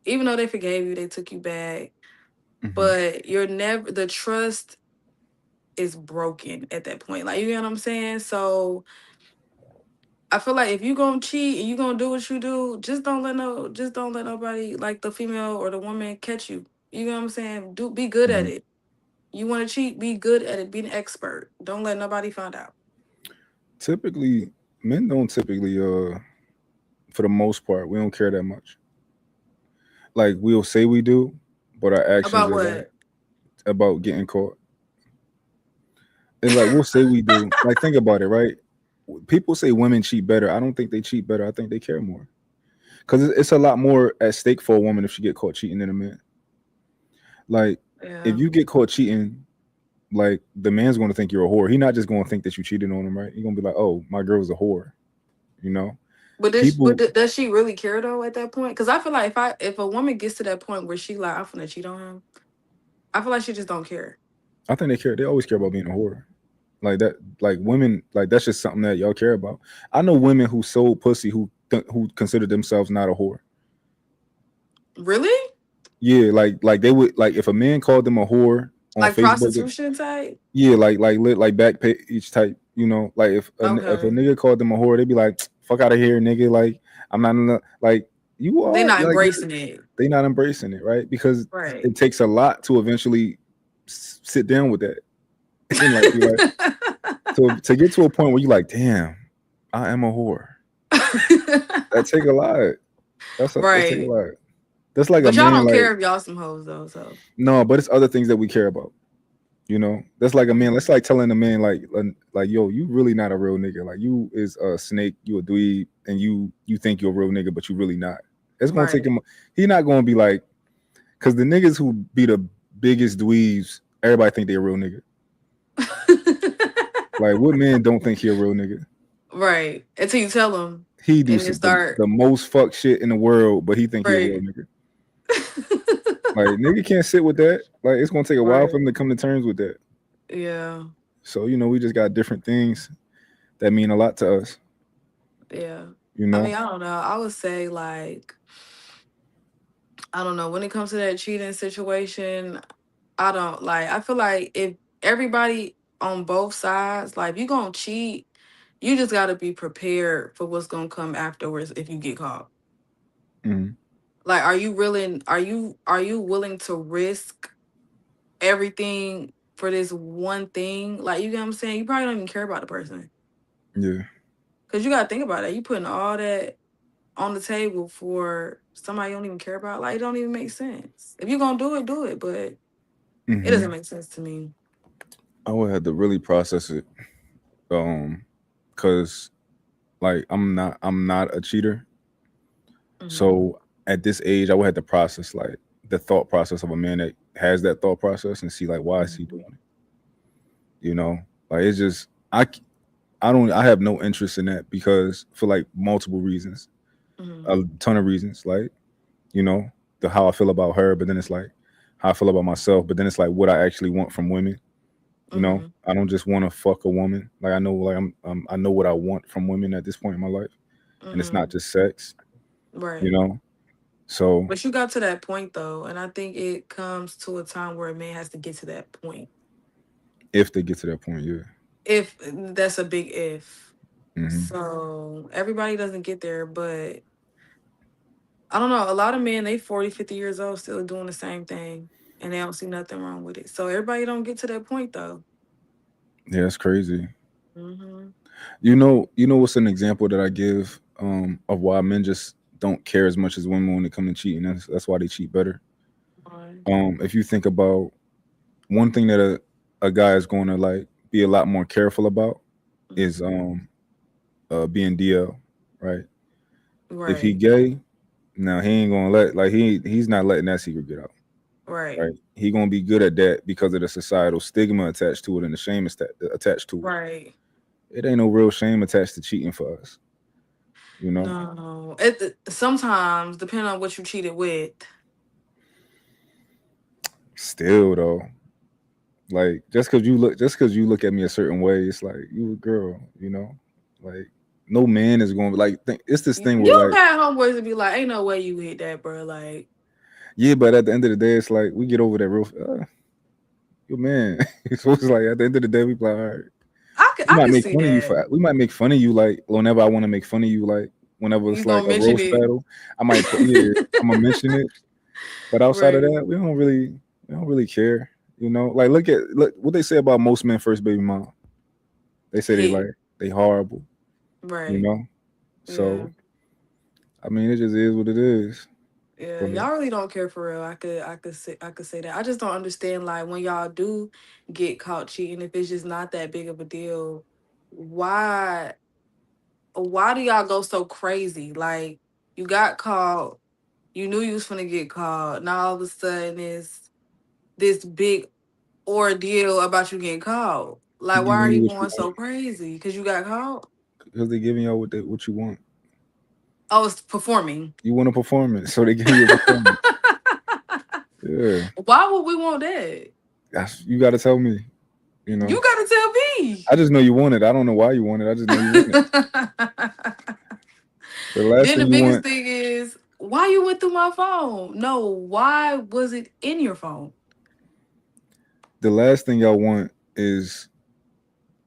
even though they forgave you, they took you back. hmm But you're never the trust is broken at that point. Like, you know what I'm saying? So I feel like if you gonna cheat and you gonna do what you do, just don't let nobody, like the female or the woman, catch you. You know what I'm saying? Be good at hmm it. You want to cheat, be good at it. Be an expert. Don't let nobody find out. Typically, men don't typically, for the most part, we don't care that much. Like we'll say we do, but our actions About are like what? about getting caught. It's like we'll say we do. Like think about it, right? People say women cheat better. I don't think they cheat better. I think they care more because it's a lot more at stake for a woman if she get caught cheating than a man. Like if Yeah. you get caught cheating, like the man's going to think you're a whore. He's not just going to think that you cheated on him, right? He's going to be like, "Oh, my girl's a whore." You know, people. Does she really care though at that point? Because I feel like if a woman gets to that point where she like, I'm finna cheat on him, I feel like she just don't care. I think they care. They always care about being a whore. Like that. Like women. Like that's just something that y'all care about. I know women who sold pussy who consider themselves not a whore. Really? Yeah, like they would like if a man called them a whore on Like Facebook. prostitution type? Yeah, like back page type. You know, like if a Okay. nigga called them a whore, they'd be like, "Fuck out of here, nigga." Like I'm not in the, like you They are not like embracing it. they not embracing it, right? Because Right. it takes a lot to eventually sit down with that and like be like to get to a point where you like, damn, I am a whore. That take a lot. That take a Right. lot. That's like a But y'all man don't like care if y'all some hoes though, so. no, but it's other things that we care about. You know, that's like a man. Mhm. That's like telling a man like yo, you really not a real nigga. Like you is a snake, you a dweeb, and you think you're a real nigga, but you really not. It's gonna take Right. him. He not gonna be like because the niggas who be the biggest dweebs, everybody think they a real nigga. Like what man don't think he a real nigga? Right. Until you tell them He do and then some, start the most fuck shit in the world, but he think he a real right. nigga. Like nigga can't sit with that. Like it's gonna take a while for Right. him to come to terms with that. Yeah. So you know, we just got different things that mean a lot to us. Yeah. You I know. mean, I don't know. I would say like I don't know, when it comes to that cheating situation, I don't like I feel like if everybody on both sides, like if you gonna cheat, you just gotta be prepared for what's gonna come afterwards if you get caught. Mhm. Like are you willing to risk everything for this one thing? Like you get what I'm saying? You probably don't even care about the person. Yeah. Cause you gotta think about it. You putting all that on the table for somebody you don't even care about. Like it don't even make sense. If you're gonna do it, do it. But it doesn't hmm make sense to me. I would have to really process it, cause like I'm not a cheater. Hmm. So at this age, I would have to process like the thought process of a man that has that thought process and see like why is he Hmm. doing it. You know, like it's just I have no interest in that because for like multiple reasons, Hmm. a ton of reasons. Like you know the how I feel about her, but then it's like how I feel about myself, but then it's like what I actually want from women. You know, Hmm. I don't just want to fuck a woman. Like I know, like I know what I want from women at this point in my life, and it's not Hmm. just sex. You Right. know, so But you got to that point though, and I think it comes to a time where a man has to get to that point. if they get to that point, yeah. If that's a big if. hmm So everybody doesn't get there, but I don't know. A lot of men, they 40, 50 years old, still doing the same thing, and they don't see nothing wrong with it. So everybody don't get to that point though. Yeah, it's crazy. Hmm. You know what's an example that I give of why men just don't care as much as women when it comes to cheating. That's why they cheat better. If you think about one thing that a guy is going to like be a lot more careful about is Hmm. being DL, right? If he Right. gay, Now he ain't gonna let like he's not letting that secret get out. Right. Right? He gonna be good at that because of the societal stigma attached to it and the shame attached to it. Right. It ain't no real shame attached to cheating for us. You know. No. It sometimes depending on what you cheated with. Still though, like just because you look at me a certain way, it's like you a girl. You know, like no man is going to like. It's this thing where You've like had homeboys to be like, ain't no way you hit that, bro. Like, yeah, but at the end of the day, it's like we get over that real. Your man. So it's like at the end of the day, we be like, all right. We I might can make see fun of you that. for. We might make fun of you like whenever I want to make fun of you, like whenever You it's like gonna a mention roast it. battle. I might put yeah. I'm gonna mention it, but outside of Right. that, we don't really care. You know, like look what they say about most men first baby mom. They say Hit. they horrible. You Right. know, Yeah. so I mean it just is what it is. Yeah. But Y'all really don't care for real. I could say that. I just don't understand like when y'all do get caught cheating, if it's just not that big of a deal, why why do y'all go so crazy? Like you got caught, you knew you was gonna get caught. Now all of a sudden it's this big ordeal about you getting caught. they Like why are giving you you what you going want so crazy? Because you got caught? because they giving y'all what you want. Oh, it's performing. You want a performance, so they give you a performance. Yeah, Why would we want that? you got to tell me. You know. You gotta tell me. I just know you want it. I don't know why you want it. I just know you want it. The last Then the thing you biggest want, thing is why you went through my phone. No, why was it in your phone? the last thing y'all want is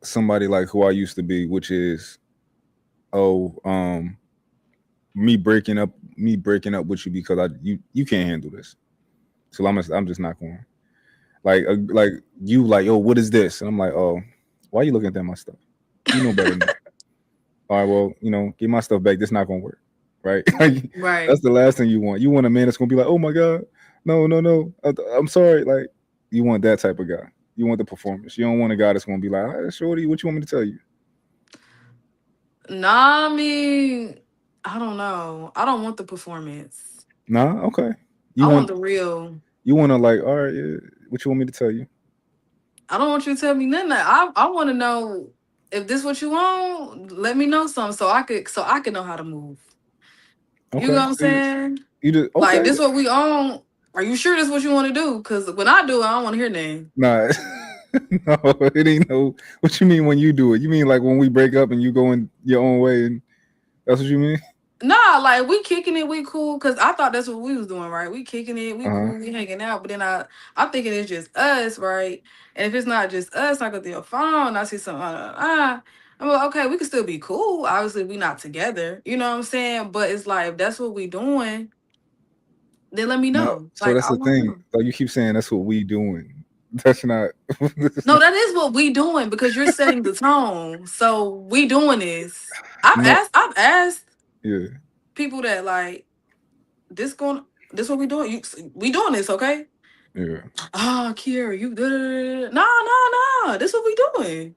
somebody like who I used to be, which is oh, me breaking up with you because you can't handle this. So I'm just not going. Like you like oh what is this? And I'm like oh why you looking at my stuff? You know better than that. All right, well get my stuff back. This not gonna work, right? Like, that's Right. the last thing you want. You want a man that's gonna be like oh my god, no no no, I'm sorry. Like you want that type of guy. You want the performance. You don't want a guy that's gonna be like, all right, shorty, what you want me to tell you? Nah, I mean, I don't know. I don't want the performance. Nah, okay. You I want want the real. you want to like, all right, yeah, what you want me to tell you? I don't want you to tell me nothing. I want to know if this what you want. Let me know something so I could know how to move. You know Okay, what I'm so you, saying? you just Like okay. this what we own. Are you sure this what you want to do? Because when I do it, I don't want to hear nothing. Nah, no, it ain't no. What you mean when you do it? You mean like when we break up and you go in your own way, and that's what you mean? Nah, like we kicking it, we cool. Cause I thought that's what we was doing, right? We kicking it, we Uh huh. cool, we hanging out. But then I'm thinking it's just us, right? And if it's not just us, I go through your phone, I see something. I'm like, okay, we can still be cool. Obviously, we not together. You know what I'm saying? But it's like if that's what we doing, then let me No, know. so Like that's I the want to thing. know. Like you keep saying, that's what we doing. That's not. That's No, not. that is what we doing because you're setting the tone. So we doing this. I've No. asked. I've asked Yeah. people that like this going. This what we doing. We doing this, okay? Yeah. Oh, Kiara, you good? No, no, no. This what we doing.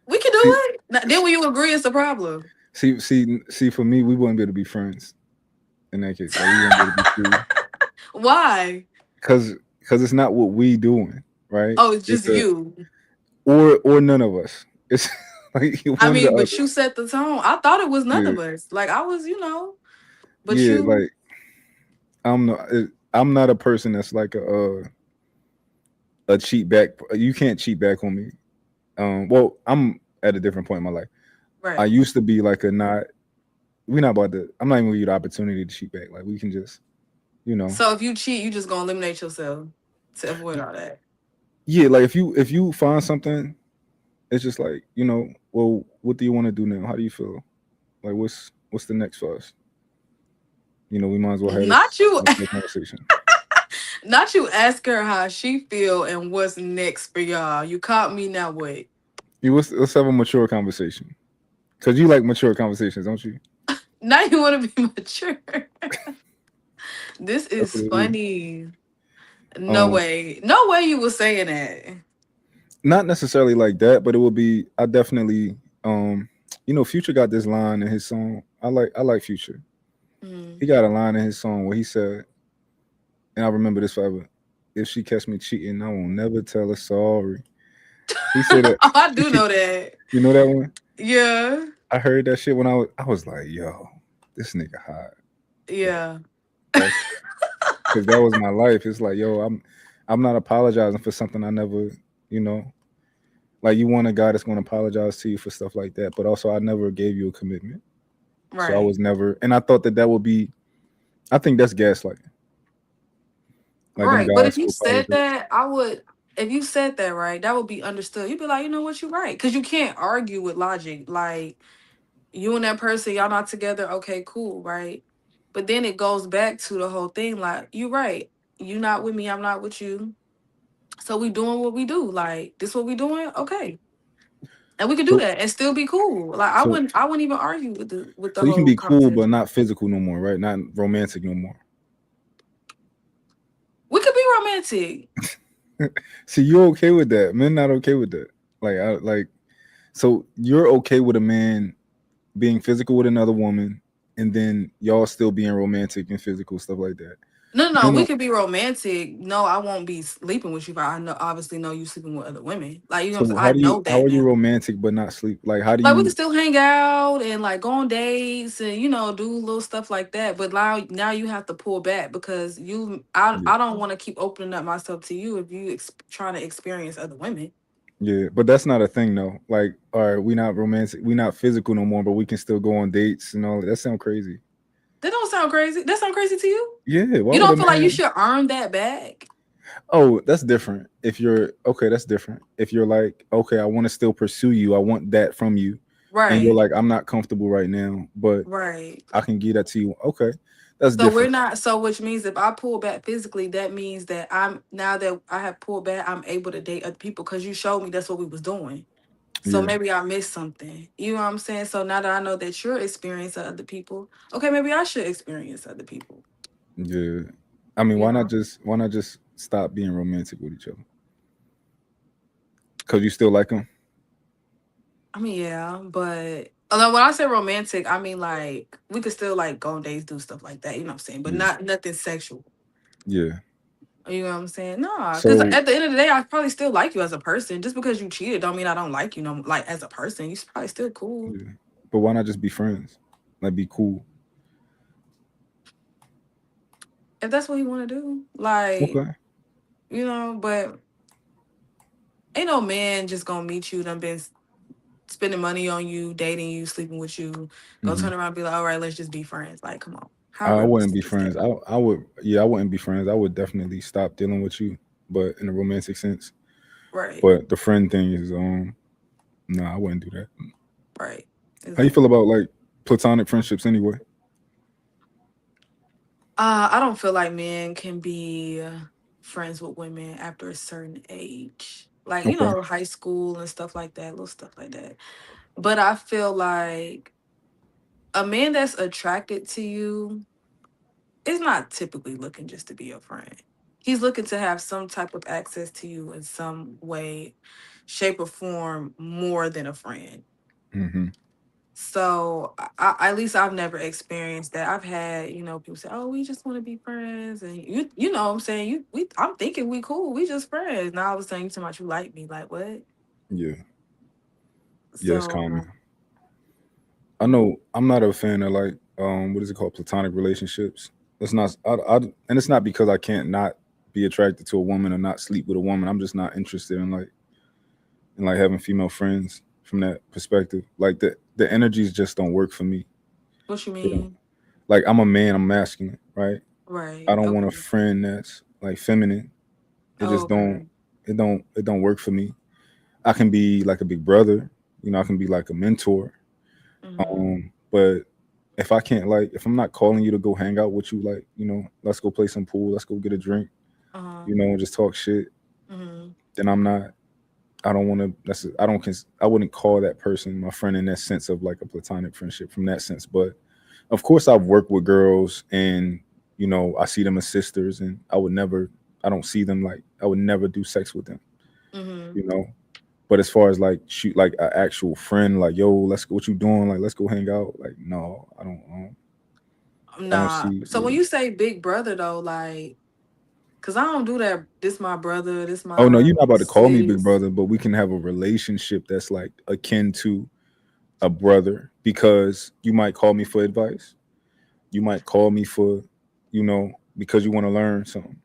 We can do See, it. Then when you agree, it's the problem. see. For me, we wouldn't be able to be friends in that case. Like we wouldn't be able to be cool Why? because it's not what we doing, right? Oh, it's It's just a you. or none of us. It's like I one or the mean, but other. you set the tone. I thought it was none Yeah, of us. Like I was, but yeah. you. Like I'm not a person that's like a cheat back. You can't cheat back on me. Well, I'm at a different point in my life. I Right. used to be like a not. We're not about to. I'm not even gonna give you the opportunity to cheat back. Like we can just, you know. So if you cheat, you just gonna eliminate yourself to avoid all that. Yeah, like if you find something, it's just like well, what do you want to do now? How do you feel? Like what's the next for us? We might as well have Not you. this conversation. Not you. Ask her how she feel and what's next for y'all. You caught me now. What? Let's have a mature conversation. Cause you like mature conversations, don't you? Now you want to be mature. This That's is what it is. funny. No Um, way. No way you was saying that. Not necessarily like that, but it would be. I definitely. Future got this line in his song. I like Future. Mm. He got a line in his song where he said, and I remember this forever. If she catch me cheating, I won't never tell her sorry. He said that. Oh, I do know that. You know that one? Yeah. I heard that shit when I was like, yo, this nigga hot. Like, Yeah. that's because that was my life. It's like, yo, I'm not apologizing for something I never, you know, like you want a guy that's gonna apologize to you for stuff like that. But also I never gave you a commitment. So I Right. was never, and I thought that would be, I think that's gaslighting. Like them Right. But guys if you who said apologize. that, I would. If you said that, right, that would be understood. You'd be like, you know what, you're right, because you can't argue with logic. Like you and that person, y'all not together. Okay, cool, right? But then it goes back to the whole thing. Like you're right. You not with me. I'm not with you. So we doing what we do. Like this, what we doing. Okay, and we could do So that and still be cool. Like I so wouldn't. I wouldn't even argue with the so you can whole be cool but conversation. not physical no more, right? Not romantic no more. We could be romantic. See, you're okay with that. Men not okay with that. Like so you're okay with a man being physical with another woman and then y'all still being romantic and physical stuff like that. No, no, Men we don't. could be romantic. No, I won't be sleeping with you, but I know obviously know you sleeping with other women. Like you know, what So I'm saying? I know how that are you now. romantic but not sleep? Like how do Like we can you? still hang out and like go on dates and do little stuff like that. But now you have to pull back because Yeah, I don't want to keep opening up myself to you if you trying to experience other women. yeah, but that's not a thing though. Like, all right, we not romantic, we not physical no more, but we can still go on dates and all that. That sound crazy. That don't sound crazy. That sound crazy to you? Yeah, why You would a don't feel like you man? should earn that back? Oh, that's different. If you're okay, that's different. If you're like, okay, I want to still pursue you, I want that from you, and you're Right. like, I'm not comfortable right now, but Right. I can give that to you. Okay, that's So we're different. not so which means if I pull back physically, that means that I'm now that I have pulled back, I'm able to date other people because you showed me that's what we was doing. So Yeah, maybe I missed something. You know what I'm saying? So now that I know that you're experiencing other people, okay, maybe I should experience other people. yeah. I mean, You know? why not just stop being romantic with each other? Because you still like them. I mean, yeah, but although when I say romantic, I mean like we could still like go on dates, do stuff like that, you know what I'm saying? But Yeah, not nothing sexual. yeah. You know what I'm saying? Nah, because So at the end of the day, I probably still like you as a person. Just because you cheated, don't mean I don't like you. No, like as a person, you probably still cool. yeah, but why not just be friends? Like, be cool. If that's what you want to do, like Okay. But ain't no man just gonna meet you. Done been spending money on you, dating you, sleeping with you. Go Hmm. turn around and be like, all right, let's just be friends. Like, come on, how I wouldn't be realistic is that? friends. I would, yeah, I wouldn't be friends. I would definitely stop dealing with you, but in a romantic sense. Right, But the friend thing is, no, I wouldn't do that. right, How you feel exactly. about like platonic friendships anyway? I don't feel like men can be friends with women after a certain age. Like, Okay. high school and stuff like that, little stuff like that. But I feel like a man that's attracted to you is not typically looking just to be your friend. He's looking to have some type of access to you in some way, shape, or form more than a friend. Hmm. So at least I've never experienced that. I've had, people say, "Oh, we just want to be friends," and you know, what I'm saying I'm thinking we cool, we just friends. Now all of a sudden you talking about you like me, like what? Yeah. Yeah, it's common. So I know I'm not a fan of like what is it called, platonic relationships. It's not and it's not because I can't not be attracted to a woman or not sleep with a woman. I'm just not interested in like having female friends from that perspective. Like the energies just don't work for me. what you They don't. mean? Like, I'm a man, I'm masculine, right? I Right? don't want a Okay. friend that's like feminine. It Oh, just don't okay. it don't work for me. I can be like a big brother, I can be like a mentor. Mm-hmm. But if I'm not calling you to go hang out with you, like, let's go play some pool, let's go get a drink, Uh-huh. and just talk shit, Mm-hmm. then I don't want to. I wouldn't call that person my friend in that sense of like a platonic friendship from that sense. But of course, I've worked with girls, and I see them as sisters, and I don't see them like I would never do sex with them, Mm-hmm. you know. But as far as like shoot like an actual friend, like, yo, let's go, what you doing? Like, let's go hang out. Like, no, I don't. I don't Nah. see. So when Yeah. you say big brother though, like, cause I don't do that. This my brother. This Oh no, my you're not about to call me big sis. brother, but we can have a relationship that's like akin to a brother because you might call me for advice. You might call me for, because you want to learn something.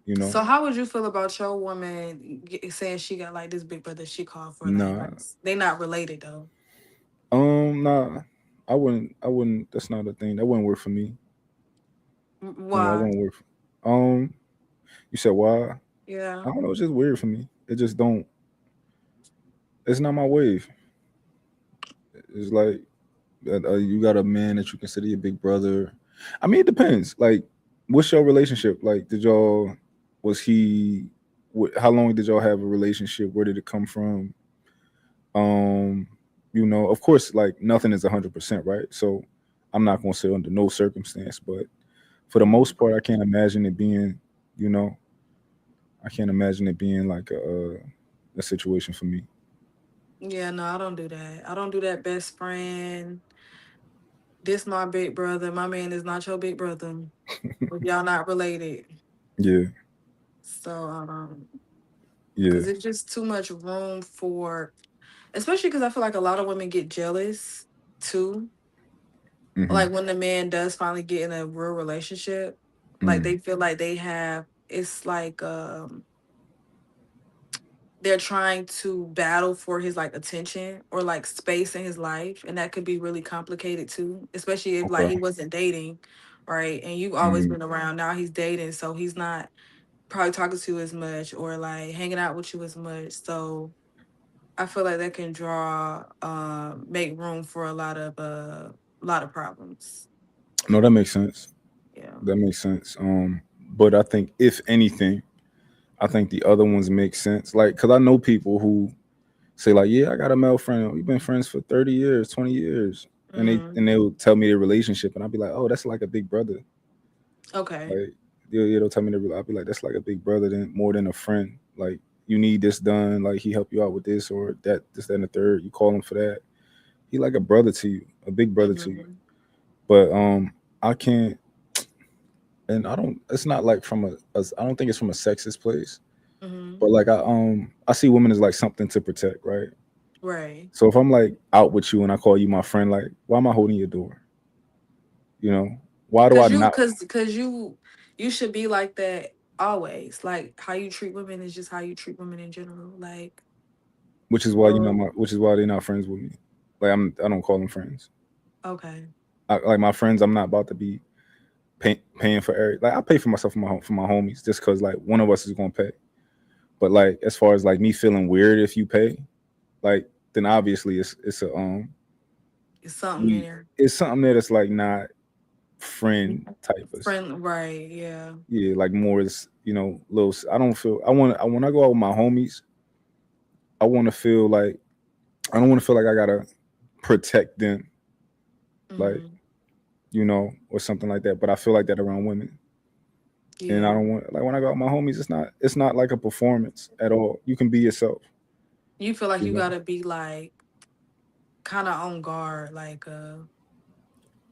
You know, So how would you feel about your woman saying she got like this big brother she called for like nah, advice? They not related though. nah, I wouldn't. I wouldn't. That's not a thing. That wouldn't work for me. That Why? wouldn't work. You said why? I Yeah. don't know. It's just weird for me. It just don't. It's not my wave. It's like you got a man that you consider your big brother. I mean, it depends. Like, what's your relationship? Like, did y'all? Was he? How long did y'all have a relationship? Where did it come from? Um, of course, like nothing is 100%, right? So, I'm not gonna say under no circumstance, but for the Mhm. most part, I can't imagine it being, you know, I can't imagine it being like a situation for me. Yeah, no, I don't do that. I don't do that best friend. This my big brother. My man is not your big brother. If y'all not related. Yeah, So yeah, because it's just too much room for, especially because I feel like a lot of women get jealous too. hmm Like when the man does finally get in a real relationship, like mm. they feel like they have, it's like they're trying to battle for his like attention or like space in his life, and that could be really complicated too, especially if like he Okay, wasn't dating, right? And you've always hmm been around. Now he's dating, so he's not probably talking to you as much or like hanging out with you as much. So I feel like that can make room for a lot of problems. no, that makes sense. Yeah. That makes sense. But I think if anything, I think the other ones make sense. Like, cause I know people who say like, yeah, I got a male friend. We've been friends for 30 years, 20 years, and they Hmm. and they'll tell me their relationship, and I'll be like, oh, that's like a big brother. Okay. Like, yeah, they'll tell me I'll be like, that's like a big brother than more than a friend. Like, you need this done, like he help you out with this or that, this, that, and the third. You call him for that. He like a brother to you, a big brother to you. Hmm. But I can't, and I don't. It's not like I don't think it's from a sexist place. Hmm. But like I see women as like something to protect, right? Right. So if I'm like out with you and I call you my friend, like why am I holding your door? You know, why do I Cause you, not? cause you should be like that always. Like how you treat women is just how you treat women in general. Like, Which is why well, which is why they're not friends with me. Like I don't call them friends. okay. Like my friends, I'm not about to be paying for every. Like I pay for myself for my homies just because like one of us is gonna pay. But like as far as like me feeling weird if you pay, like then obviously it's a It's something we there. it's something that it's like not friend type of. Friend, right? Yeah. Yeah, like more is little. I don't feel. when I go out with my homies, I want to feel like I don't want to feel like I gotta protect them, like Hmm. or something like that. But I feel like that around women, and I Yeah. don't want like when I go out with my homies, it's not like a performance at all. You can be yourself, You feel like you you know. gotta be like kind of on guard, like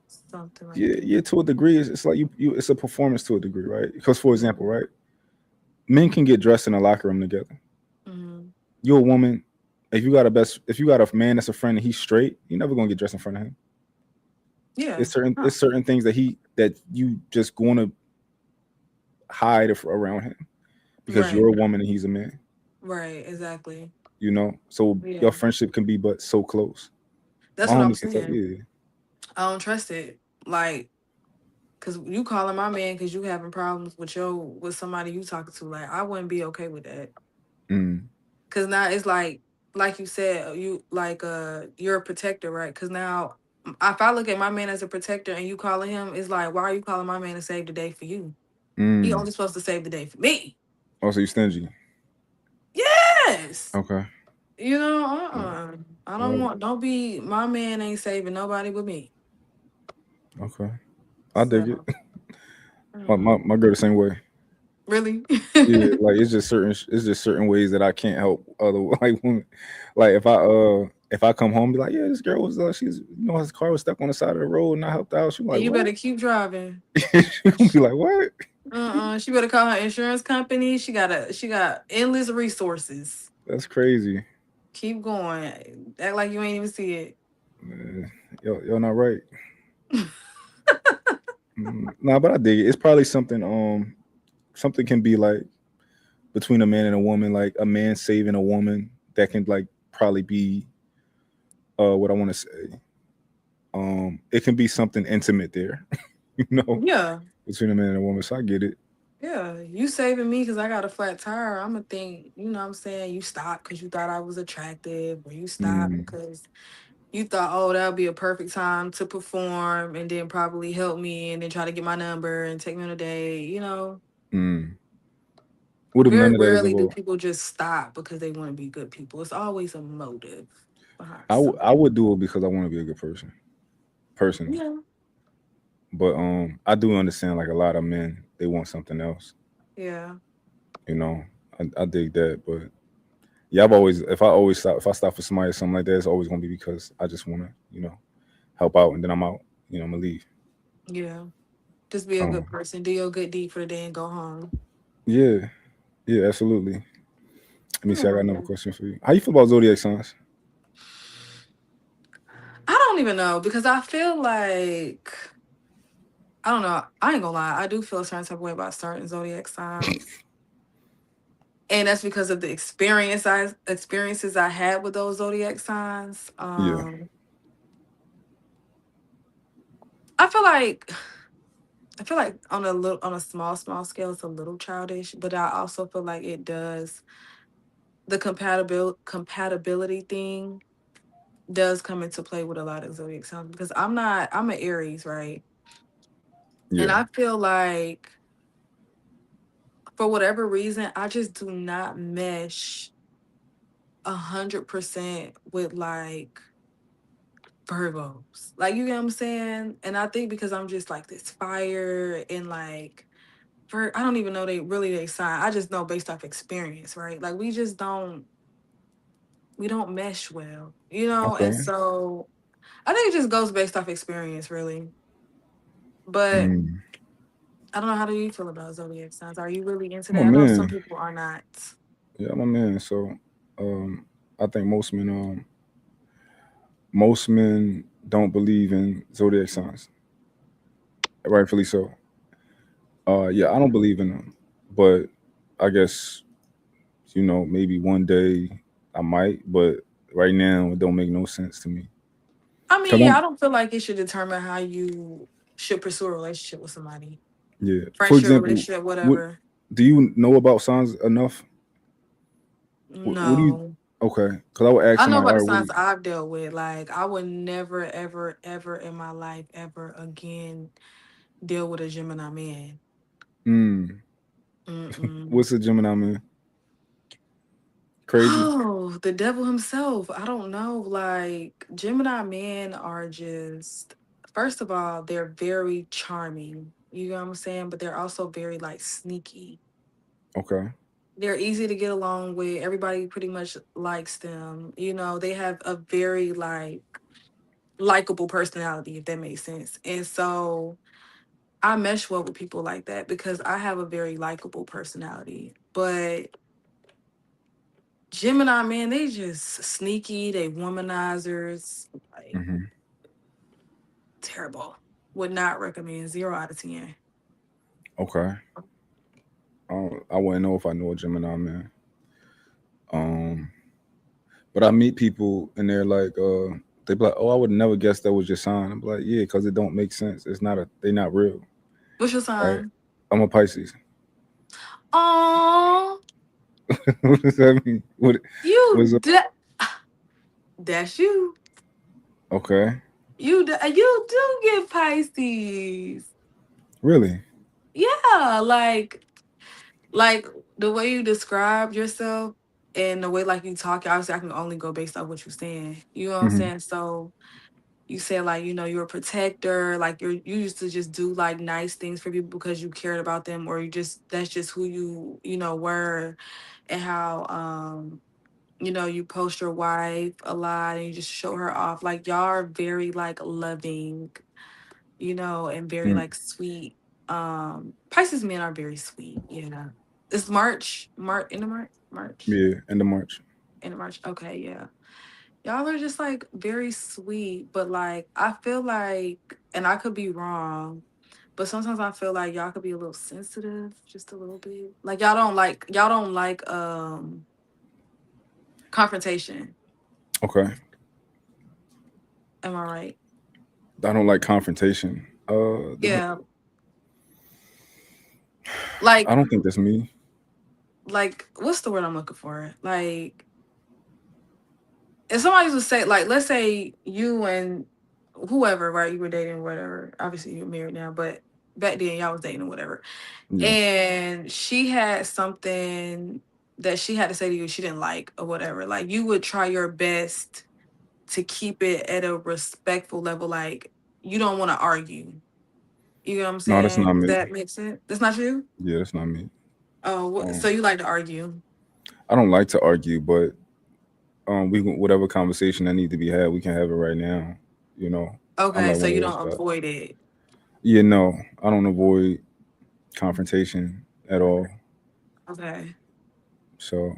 something like Yeah, that. yeah. To a degree, it's like it's a performance to a degree, right? Because for example, Hmm. right, men can get dressed in a locker room together. Hmm. You're a woman. If you got a man that's a friend and he's straight, you're never gonna get dressed in front of him. Yeah. It's Huh. certain things that you just going to hide around him because you're Right. a woman and he's a man. Right. Exactly. So your Yeah. friendship can be but so close. My That's what I'm homies can tell saying. you. I don't trust it. Like, cause you calling my man because you having problems with somebody you talking to. Like, I wouldn't be okay with that. Yeah. Mm, Cause now it's like you said, you're a protector, right? Cause now if I look at my man as a protector and you calling him, it's like, why are you calling my man to save the day for you? He mm. only supposed to save the day for me. Also, you stingy. Yes. Okay. Yeah. I don't Well, want, don't be, my man ain't saving nobody but me. okay. I dig it. So, My girl the same way. Really? Yeah, like it's just certain ways that I can't help other like women. Like if I come home and be like, yeah, this girl was she's her car was stuck on the side of the road and I helped out. She And like you better what? keep driving. She gonna be like what? She better call her insurance company. She got endless resources. That's crazy. Keep going. Act like you ain't even see it. You're not right. Nah, but I dig it. It's probably something something can be like between a man and a woman, like a man saving a woman that can like probably be what I want to say. It can be something intimate there, you know, Yeah. between a man and a woman. So I get it. Yeah. You saving me because I got a flat tire. I'm going to think, you know what I'm saying? You stopped because you thought I was attractive, or you stopped Mm, because you thought, oh, that would be a perfect time to perform and then probably help me and then try to get my number and take me on a date. mm. What if Very none of that is rarely do involved? people just stop because they want to be good people. It's always a motive behind I something. would do it because I want to be a good person, personally. Yeah. But I do understand like a lot of men they want something else. Yeah. You know, I dig that. But yeah, I've always if I stop for somebody or something like that, it's always gonna be because I just want to help out and then I'm out. I'm gonna leave. Yeah. Just be a good Um, person. Do your good deed for the day and go home. yeah, yeah, absolutely. Let me see. I got another Yeah. question for you. How you feel about zodiac signs? I don't even know because I feel like I don't know. I ain't gonna lie. I do feel a certain type of way about certain zodiac signs. And that's because of the experiences I had with those zodiac signs. Yeah, I feel like on a little on a small scale it's a little childish, but I also feel like it does the compatibility thing does come into play with a lot of zodiac signs because I'm an Aries, right? And yeah. I feel like for whatever reason, I just do not mesh 100% with like Virgos. Like you get what I'm saying? And I think because I'm just like this fire and like I don't even know they sign. I just know based off experience, right? Like we don't mesh well, and Okay. so I think it just goes based off experience, really. But Mm. I don't know, how do you feel about zodiac signs? Are you really into I'm a that? I know some man. people are not. Yeah, I'm a man. So, I think most men don't believe in zodiac signs. Rightfully so. Yeah, I don't believe in them, but I guess maybe one day I might, but right now it don't make no sense to me. I Cause mean, yeah, I'm I don't feel like it should determine how you should pursue a relationship with somebody. yeah. For Friendship, example, relationship, what whatever. do you know about signs enough? What do you? No. Okay, because I would ask I know somebody, about all the right, what do signs you? I've dealt with. Like, I would never, ever, ever in my life, ever again deal with a Gemini man. Mm, Mm-mm. what's a Gemini man? Crazy. Oh, the devil himself. I don't know. Like, Gemini men are just, first of all, they're very charming. You know what I'm saying? But they're also very, like, sneaky. Okay. They're easy to get along with. Everybody pretty much likes them. They have a very, like, likable personality, if that makes sense. And so I mesh well with people like that because I have a very likable personality. But Gemini, man, they just sneaky, they womanizers, like Hmm. terrible. Would not recommend, 0 out of 10. Okay. I wouldn't know if I know a Gemini man. Um, but I meet people and they're like, they be like, "Oh, I would never guess that was your sign." I'm like, "Yeah, because it don't make sense. It's not they're not real, What's your right?" sign? I'm a Pisces. Oh, What does that mean? What's you up? that's you. Okay, You do get Pisces. really? Yeah, like the way you describe yourself and the way like you talk, obviously I can only go based on what you're saying. You know what I'm Hmm. saying? So you said like, you're a protector, like you used to just do like nice things for people because you cared about them, or you just that's just who you were, and how you post your wife a lot and you just show her off. Like y'all are very like loving, and very Mm, like sweet. Pisces men are very sweet. Yeah. It's March in the March. yeah, end of March. In the March. Okay, yeah. Y'all are just like very sweet, but like I feel like, and I could be wrong, but sometimes I feel like y'all could be a little sensitive, just a little bit. Like y'all don't like confrontation. Okay. Am I right? I don't like confrontation. Yeah. I Like don't think that's me. what's the word I'm looking for? Like if somebody would say, like, let's say you and whoever, right, you were dating, whatever. Obviously you're married now, but back then y'all was dating or whatever. Yeah. And she had something that she had to say to you she didn't like or whatever. Like you would try your best to keep it at a respectful level. Like you don't want to argue. You know what I'm No, that's saying? not Does me. that make sense? That's not you? Yeah, that's not me. Oh, so Um, you like to argue? I don't like to argue, but whatever conversation that need to be had, we can have it right now. You know, I'm Okay, like so one of you those don't guys. avoid it. Yeah, no, I don't avoid confrontation at all. Okay. So,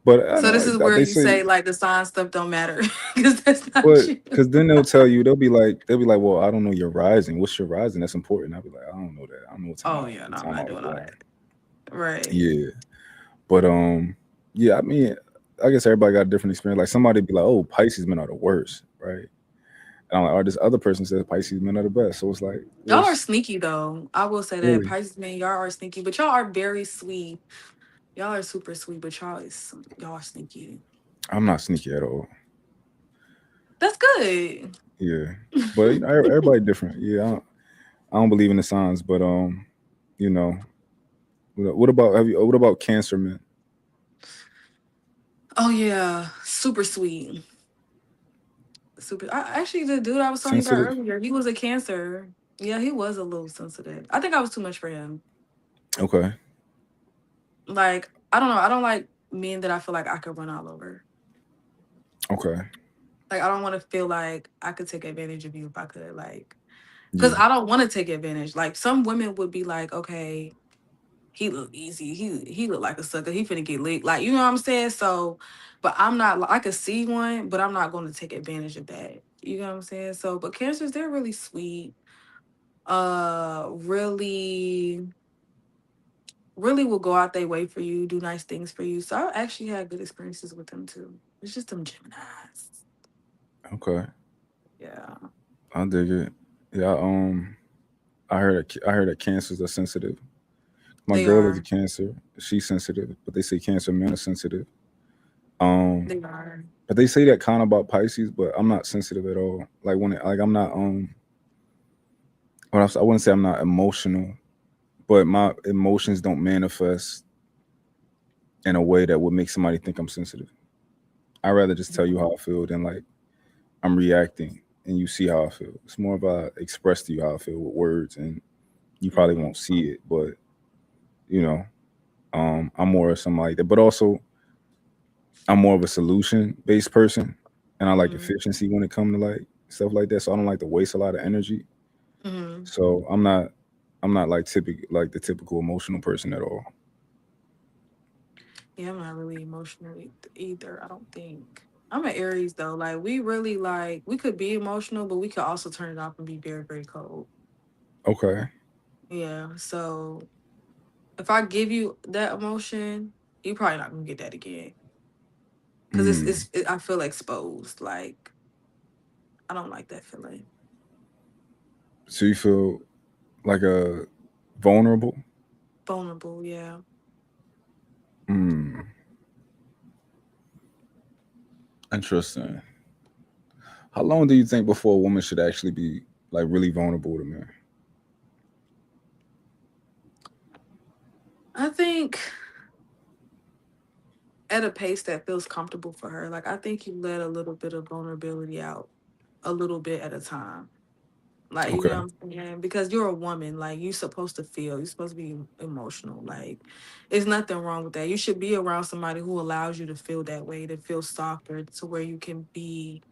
but I So know this is where they you say, say like the sign stuff don't matter because that's not but you. because then they'll tell you, they'll be like, well, I don't know your rising. What's your rising? That's important. I'll be like, I don't know that. I don't know Oh yeah, what no, I'm time I not was doing all born. that. Right. Yeah, but yeah. I mean, I guess everybody got a different experience. Like somebody be like, oh, Pisces men are the worst, right? And I'm like, or this other person says Pisces men are the best. So it's like, Y'all are what's sneaky though. I will say that really? Pisces man, y'all are sneaky, but y'all are very sweet. Y'all are super sweet, but y'all are sneaky. I'm not sneaky at all. That's good. Yeah, but everybody different. Yeah, I don't believe in the signs, but you know, what about have you? What about Cancer men? Oh yeah, super sweet. Super. Actually, the dude I was telling you about Sensitive? earlier, he was a Cancer. Yeah, he was a little sensitive. I think I was too much for him. Okay, Like I don't know. I don't like men that I feel like I could run all over. okay, Like I don't want to feel like I could take advantage of you if I could, like, because yeah. I don't want to take advantage. Like some women would be like, okay, he look easy. He look like a sucker. He finna get licked. Like you know what I'm saying. So, but I'm not. I could see one, but I'm not going to take advantage of that. You know what I'm saying. So, but cancers, they're really sweet. Really, really will go out their way for you, do nice things for you. So I actually had good experiences with them too. It's just them Geminis. Okay, Yeah, I dig it. Yeah, I heard that cancers are sensitive. My they girl is a are. Cancer. She's sensitive, but they say Cancer men are sensitive. Um, They are. but they say that kind of about Pisces, but I'm not sensitive at all. Like like I'm not I wouldn't say I'm not emotional, but my emotions don't manifest in a way that would make somebody think I'm sensitive. I'd rather just tell you how I feel than like I'm reacting and you see how I feel. It's more of I express to you how I feel with words, and you probably Mhm. won't see it, but you know, I'm more of something like that. But also, I'm more of a solution based person, and I like Mhm. efficiency when it comes to like stuff like that. So I don't like to waste a lot of energy. Mhm. So I'm not like like the typical emotional person at all. Yeah, I'm not really emotional either. I don't think. I'm an Aries though. Like we really like we could be emotional, but we could also turn it off and be very, very cold. Okay. Yeah. So if I give you that emotion, you're probably not gonna get that again. Cause Mm. I feel exposed. Like I don't like that feeling. So you feel like a vulnerable? Vulnerable. Yeah. Mm. Interesting. How long do you think before a woman should actually be like really vulnerable to men? I think at a pace that feels comfortable for her. Like I think you let a little bit of vulnerability out a little bit at a time. Like, you Okay. know what I'm saying? Because you're a woman, like you're supposed to feel, you're supposed to be emotional. Like, there's nothing wrong with that. You should be around somebody who allows you to feel that way, to feel softer, to where you can be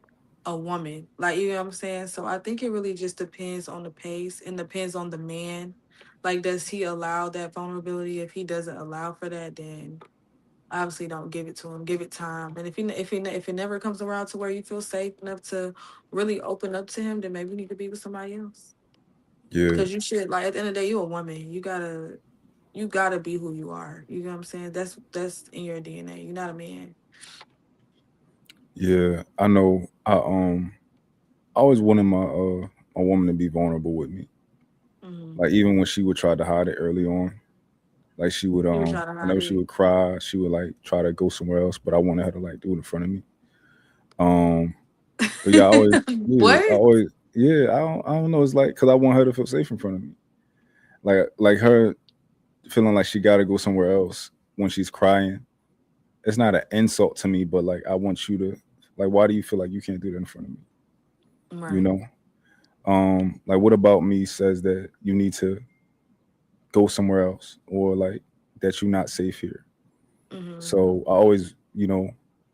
a woman. Like, you know what I'm saying? So I think it really just depends on the pace and depends on the man. Like, does he allow that vulnerability? If he doesn't allow for that, then obviously don't give it to him. Give it time. And if it never comes around to where you feel safe enough to really open up to him, then maybe you need to be with somebody else. Yeah. Because you should, like, at the end of the day, you're a woman. You gotta be who you are. You know what I'm saying? That's in your DNA. You're not a man. Yeah. I know. I always wanted my woman to be vulnerable with me. Hmm. Like even when she would try to hide it early on, like she would You would try to hide whenever she it. would cry, she would like try to go somewhere else, but I wanted her to like do it in front of me. Um, but yeah, I always yeah, I What? always yeah, I don't know. It's like because I want her to feel safe in front of me. Like her feeling like she got to go somewhere else when she's crying. It's not an insult to me, but like I want you to like. Why do you feel like you can't do that in front of me? You Right. know. Like what about me says that you need to go somewhere else or like that you're not safe here. Hmm. So I always,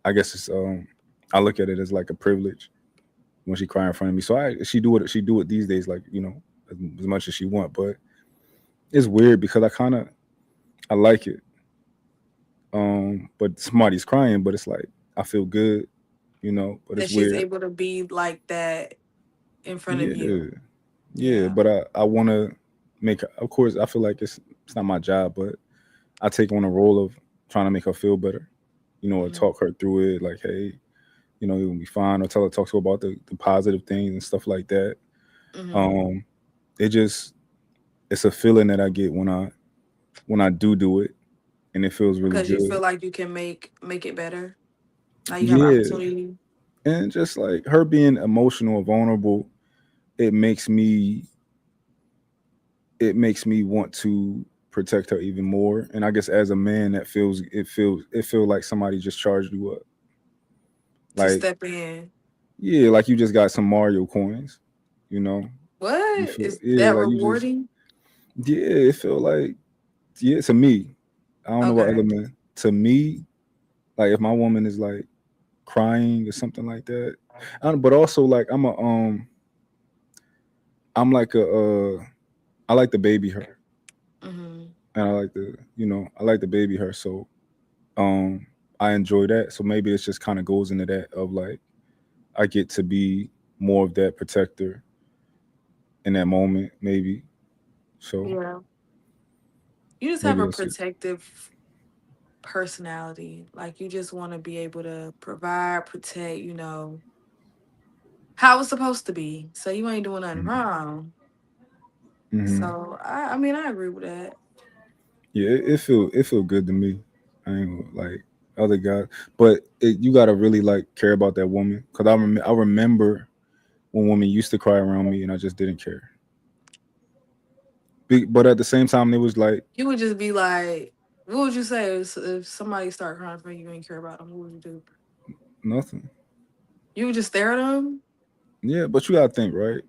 I guess it's I look at it as like a privilege when she cry in front of me. So she do it these days, like as much as she want. But it's weird because I like it. But somebody's crying, but it's like I feel good, But That it's she's weird. able to be like that in front of Yeah, you. yeah. Yeah. But I want to make. Of course, I feel like it's not my job, but I take on a role of trying to make her feel better, or Hmm. talk her through it. Like, hey, you're gonna be fine, or talk to her about the positive things and stuff like that. Hmm. Um, it just it's a feeling that I get when I do it, and it feels really Because you feel good. like you can make it better. Like you have Yeah, opportunity. and just like her being emotional and vulnerable, it makes me it makes me want to protect her even more. And I guess as a man, it feels like somebody just charged you up. To Like step in. yeah, like you just got some Mario coins, you know. You What feel is yeah, that like you just rewarding? yeah. It feel like yeah to me. I don't know what other Okay. men. To me, like if my woman is like crying or something like that, but also like I'm like I like the baby her, Hmm. and I like I like the baby her. So um, I enjoy that. So maybe it just kind of goes into that of like I get to be more of that protector in that moment, maybe. So Yeah. You just have maybe a that's it. protective personality. Like you just want to be able to provide, protect, how it's supposed to be. So you ain't doing nothing wrong. Mm-hmm. So I mean I agree with that. Yeah, it feel good to me. I ain't like other guys, but you gotta really like care about that woman because I remember when women used to cry around me and I just didn't care. But at the same time, it was like You would just be like, what would you say if somebody start crying for you, you ain't care about them? What would you do? nothing. You would just stare at them, Yeah, but you gotta think right.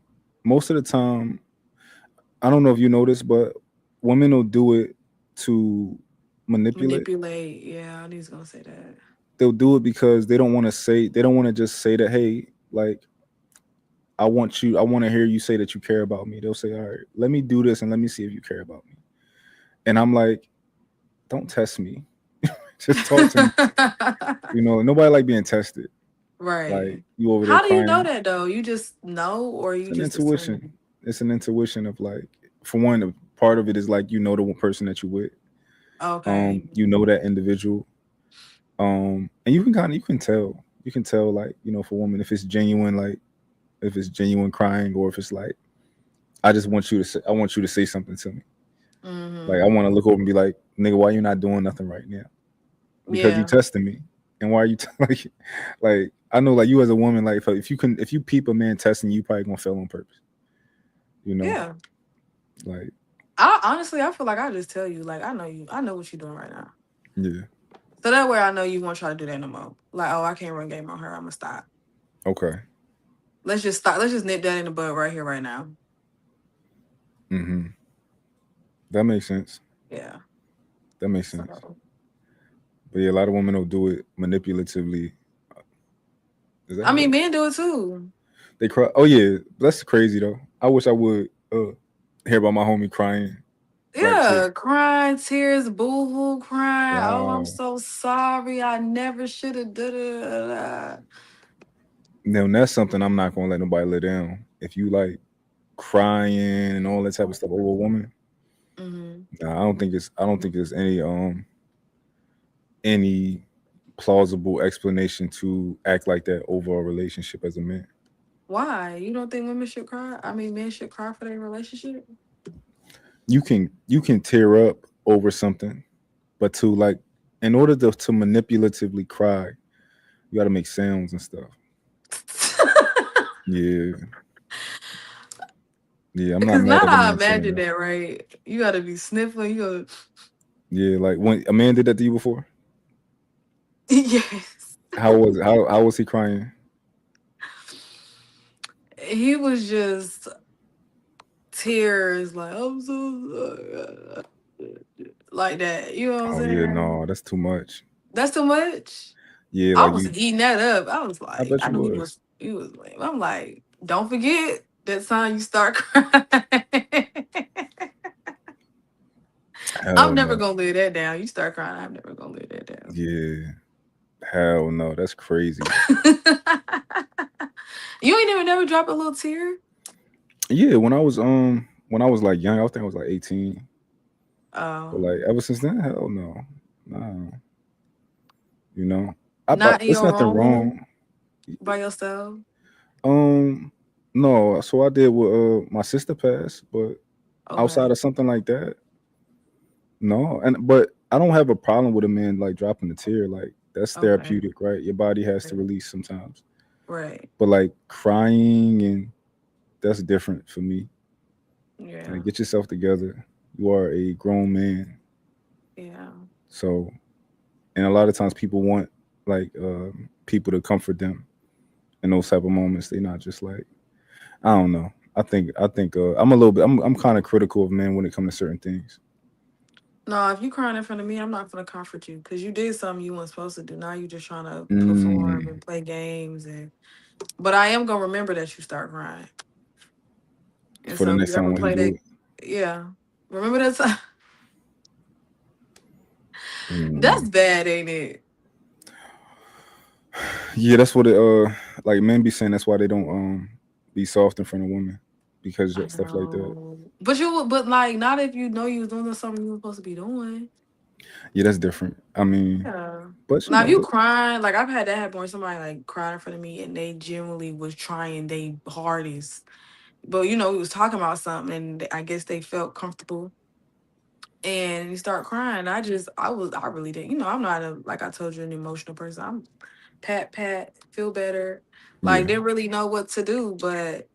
Most of the time, I don't know if you notice, but women will do it to manipulate. manipulate. Yeah, I was gonna say that. They'll do it because they don't want to just say that, hey, like I want to hear you say that you care about me. They'll say, all right, let me do this and let me see if you care about me. And I'm like, don't test me. Just talk to me. Nobody like being tested. Like Right. you over there How do you know crying. that though? You just know, or It's you an just intuition. assume? It's an intuition of like, for one, part of it is like the one person that you with. Okay. You know that individual. And you can tell. You can tell like for women if it's genuine, like if it's genuine crying, or if it's like I want you to say something to me. Like I Hmm. want to look over and be like, nigga, why you not doing nothing right now? Because you Yeah. testing me. And why are you like I know like you as a woman, like if you peep a man testing you, you probably gonna fail on purpose. You know, Yeah. like I honestly, I feel like I just tell you, like I know you, I know what you're doing right now. yeah, So that way, I know you won't try to do that no more. Like, oh, I can't run game on her. I'm gonna stop. okay, Let's just stop. Let's just nip that in the bud right here, right now. Mm-hmm. That makes sense. Yeah. That makes sense. So But yeah, a lot of women don't do it manipulatively. Is that I right? mean, men do it too. They cry. Oh yeah, that's crazy though. I wish I would hear about my homie crying like to. Yeah, crying, tears, boo-hoo, crying. Oh, I'm Wow. so sorry. I never should have did it. Now that's something I'm not gonna let nobody let down. If you like crying and all that type of stuff over a woman, Mm-hmm. nah, I don't think there's any plausible explanation to act like that over a relationship as a man. Why? You don't think women should cry? I mean, men should cry for their relationship? You can tear up over something, but to like in order to manipulatively cry, you got to make sounds and stuff. Yeah, yeah. I'm not Because mad now at a I man saying imagine that. that, right? You gotta be sniffling. Yeah, like when a man did that to you before, Yes. how was it? How was he crying? He was just tears, like, I'm so sorry. Like that. You know what I'm Oh yeah, saying? no, that's too much. That's too much. Yeah, I like was you. eating that up. I was I like, bet I you knew was. he was lame. I'm like, don't forget that time you start crying. I'm Hell never no. gonna live that down. You start crying, I'm never gonna live that down. Yeah, hell no. That's crazy. You ain't even never drop a little tear? Yeah, when I was like young, I think I was like 18. But like Um, ever since then, hell no. Nah, you know. not in It's your nothing own wrong. room by yourself. Um no, so I did with my sister passed, but outside Okay. of something like that, no. And but I don't have a problem with a man like dropping a tear. Like that's Okay. therapeutic, right? Your body has to Right. release sometimes. Right. But like crying and that's different for me. Yeah. Like get yourself together. You are a grown man. Yeah. So and a lot of times people want like people to comfort them in those type of moments. They not just like I don't know. I think I'm a little bit I'm kind of critical of men when it comes to certain things. No, if you crying in front of me, I'm not gonna comfort you because you did something you weren't supposed to do. Now you just trying to perform Mm, and play games and. But I am gonna remember that you start crying, and for the so if next you time ever when he play do that, it. yeah, remember that time. Mm. That's bad, ain't it? Yeah, that's what it like men be saying that's why they don't be soft in front of women because I of stuff like that. know, but but like not if you know you was doing something you were supposed to be doing. Yeah, that's different. I mean, Yeah. but you Now if know, you but crying, like I've had that happen where somebody like cried in front of me and they genuinely was trying their hardest, but we was talking about something and I guess they felt comfortable and you start crying. I really didn't. I'm not like I told you, an emotional person. I'm pat, feel better. Like yeah, didn't really know what to do, but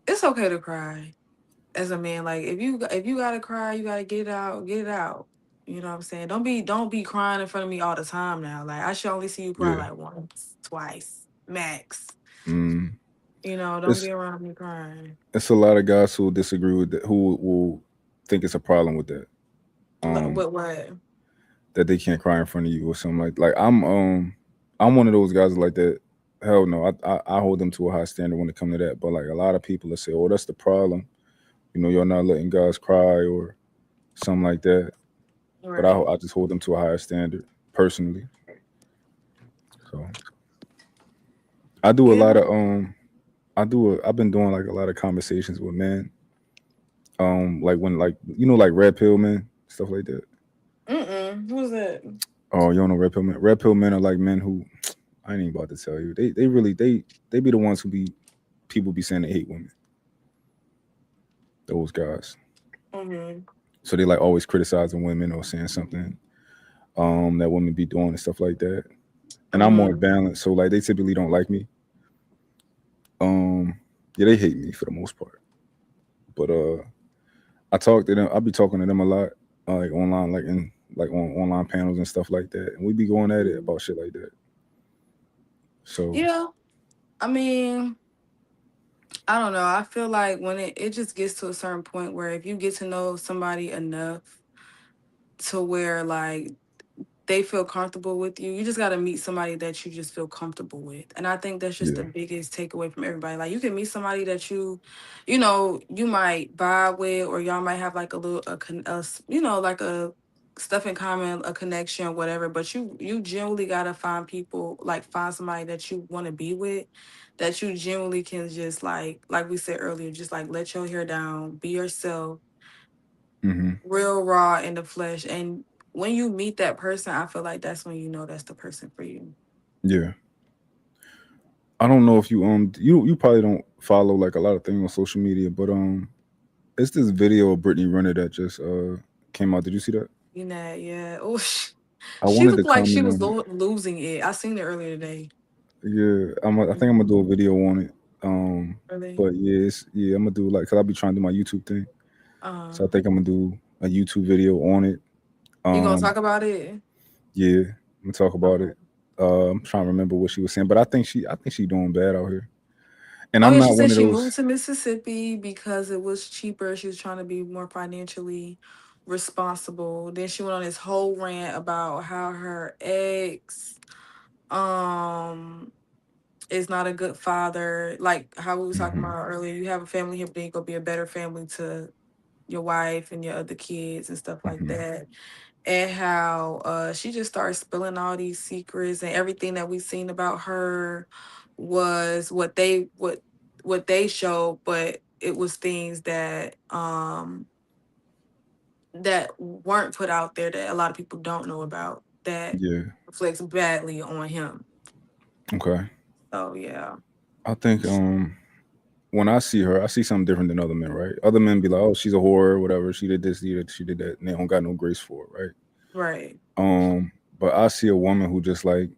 it's okay to cry as a man. Like if you gotta cry, you gotta get it out, get it out. You know what I'm saying? Don't be crying in front of me all the time now. Like I should only see you cry yeah. like once, twice, max. Mm. Don't It's be around me crying. it's a lot of guys who disagree with that, who will think it's a problem with that. Like, Um, what? that they can't cry in front of you or something like I'm one of those guys like that. Hell no, I hold them to a high standard when it comes to that. But like a lot of people will say, "Oh, that's the problem." You're not letting guys cry or something like that. But Right. I just hold them to a higher standard personally. So I do a Yeah. lot of I've been doing like a lot of conversations with men. Like when like like red pill men stuff like that. Who's that? Oh, you don't know red pill men? Red pill men are like men who I ain't even about to tell you. They really they be the ones who be people be saying they hate women. Those guys. Mm-hmm. So they like always criticizing women or saying something that women be doing and stuff like that. And I'm more Mm-hmm. balanced, so like they typically don't like me. Um, yeah, they hate me for the most part. But I talk to them. I be talking to them a lot, like online, like in like on online panels and stuff like that. And we be going at it about shit like that. So Yeah. I mean, I don't know. I feel like when it just gets to a certain point where if you get to know somebody enough to where like they feel comfortable with you. You just got to meet somebody that you just feel comfortable with. And I think that's just the Yeah. biggest takeaway from everybody. Like you can meet somebody that you know, you might vibe with, or y'all might have like a little, you know, like a stuff in common, a connection, whatever. But you generally got to find people, like find somebody that you want to be with, that you generally can just like we said earlier, just like let your hair down, be yourself, Hmm. real raw in the flesh. And when you meet that person, I feel like that's when you know that's the person for you. Yeah. I don't know if you probably don't follow like a lot of things on social media, but it's this video of Brittany Renner that just came out. Did you see that? You know, yeah. Oh, I she wanted to looked like she comment was on it. losing it. I seen it earlier today. Yeah, I think I'm gonna Mhm. do a video on it. Um, Really? but yeah, I'm gonna do like, cause I'll be trying to do my YouTube thing. So I Uh, think I'm gonna do a YouTube video on it. you gonna Um, talk about it? yeah, I'm gonna talk about Okay. it. I'm trying to remember what she was saying, but I think she doing bad out here. And Oh I'm yeah, she not one said of she those. moved to Mississippi because it was cheaper. She was trying to be more financially responsible. Then she went on this whole rant about how her ex um is not a good father. Like how we was talking Hmm. about earlier, you have a family here, but then you go be a better family to your wife and your other kids and stuff like Hmm. that. And how she just started spilling all these secrets, and everything that we seen about her was what they showed, but it was things that weren't put out there that a lot of people don't know about that Yeah. reflects badly on him. Okay. So yeah. I think when I see her, I see something different than other men, right? Other men be like, "Oh, she's a whore, whatever. She did this, she did that," and they don't got no grace for it, right? Right. But I see a woman who just like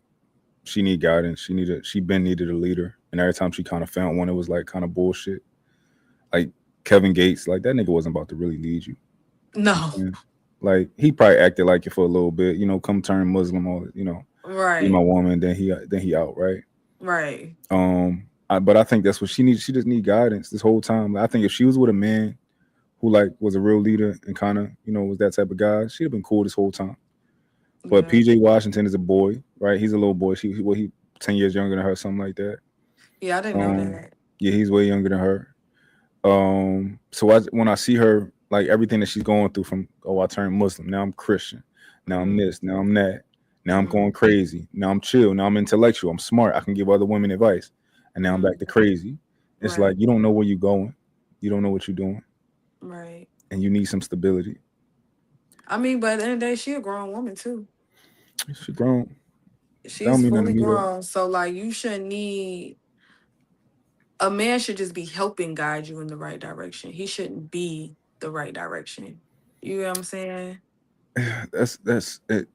she need guidance. She been needed a leader, and every time she kind of found one, it was like kind of bullshit. Like Kevin Gates, like that nigga wasn't about to really lead you. You know No. what I'm saying? Like he probably acted like it for a little bit, come turn Muslim or be my Right. woman. Then he out, right? Right. But I think that's what she needs. She just need guidance this whole time. I think if she was with a man who like was a real leader and kind of was that type of guy, she'd have been cool this whole time. But Yeah. PJ Washington is a boy, right? He's a little boy. He 10 years younger than her, something like that. Yeah, I didn't know Um, that. yeah, he's way younger than her. So when I see her, like everything that she's going through, from I turned Muslim, now I'm Christian, now I'm Mm-hmm. this, now I'm that, now I'm Mm-hmm. going crazy, now I'm chill, now I'm intellectual, I'm smart, I can give other women advice, and now I'm back to Mm-hmm. crazy. It's like Right. you don't know where you're going, you don't know what you're doing, Right. and you need some stability. I mean, but at the end of the day, she a grown woman too. She grown. That don't She's mean nothing to fully me though. grown. So like you shouldn't need a man should just be helping guide you in the right direction. He shouldn't be the right direction. You know what I'm saying? That's it.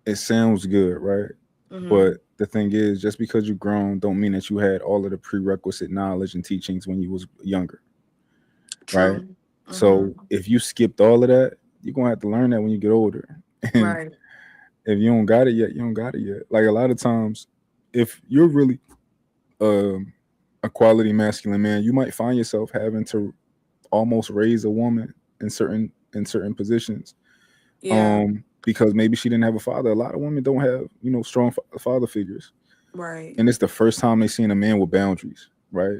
It sounds good, right? Mm-hmm. But the thing is, just because you grown, don't mean that you had all of the prerequisite knowledge and teachings when you was younger, right? True. So Mm-hmm. if you skipped all of that, you're gonna have to learn that when you get older. And Right. if you don't got it yet, you don't got it yet. Like a lot of times, if you're really um, a quality masculine man, you might find yourself having to almost raise a woman in certain positions, Yeah. because maybe she didn't have a father. A lot of women don't have strong father figures, Right. and it's the first time they seen a man with boundaries, right?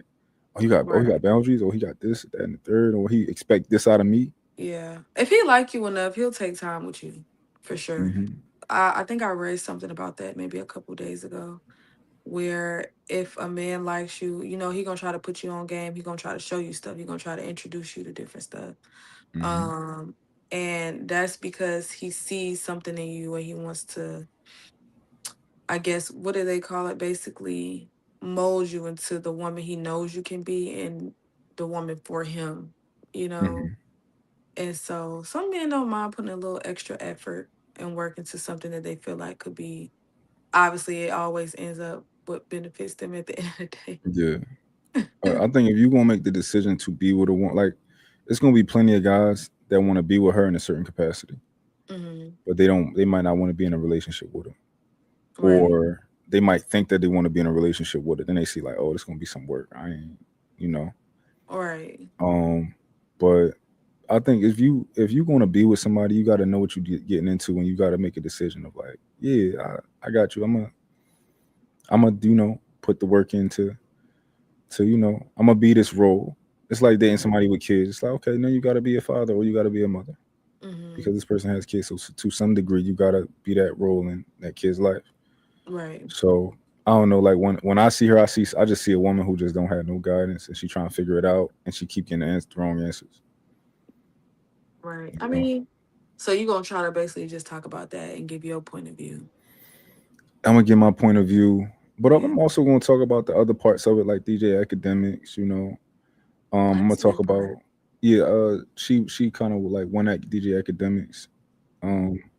Oh, he got Right. boundaries, or he got this, that, and the third, or he expect this out of me. Yeah. If he like you enough, he'll take time with you. For sure. Hmm. I think I read something about that maybe a couple days ago, where if a man likes you, you know, he gonna try to put you on game. He gonna try to show you stuff. He gonna try to introduce you to different stuff. Hmm. Um, and that's because he sees something in you and he wants to, I guess, what do they call it? Basically, mold you into the woman he knows you can be and the woman for him, you know? Hmm. And so some men don't mind putting a little extra effort and work into something that they feel like could be, obviously, it always ends up what benefits them at the end of the day. Yeah, I think if you gonna make the decision to be with a woman, like it's gonna be plenty of guys that want to be with her in a certain capacity, Hmm. but they don't. They might not want to be in a relationship with her, Right. or they might think that they want to be in a relationship with it. Then they see like, oh, this gonna be some work. I ain't, you know. Right. Um, but I think if you gonna be with somebody, you got to know what you getting into, and you got to make a decision of like, yeah, I got you. I'm a put the work into to I'm gonna be this role. It's like dating Mhm. somebody with kids. It's like, okay, now you got to be a father or you got to be a mother because Mhm. this person has kids. So to some degree, you got to be that role in that kid's life. Right. So I don't know. Like when I see her, I just see a woman who just don't have no guidance, and she trying to figure it out, and she keep getting the wrong answers. Right. I You know, mean, so you gonna try to basically just talk about that and give your point of view. I'm gonna get my point of view, but Yeah. I'm also gonna talk about the other parts of it, like DJ academics. I'm gonna That's a talk good about part. yeah. She kind of like went at DJ academics.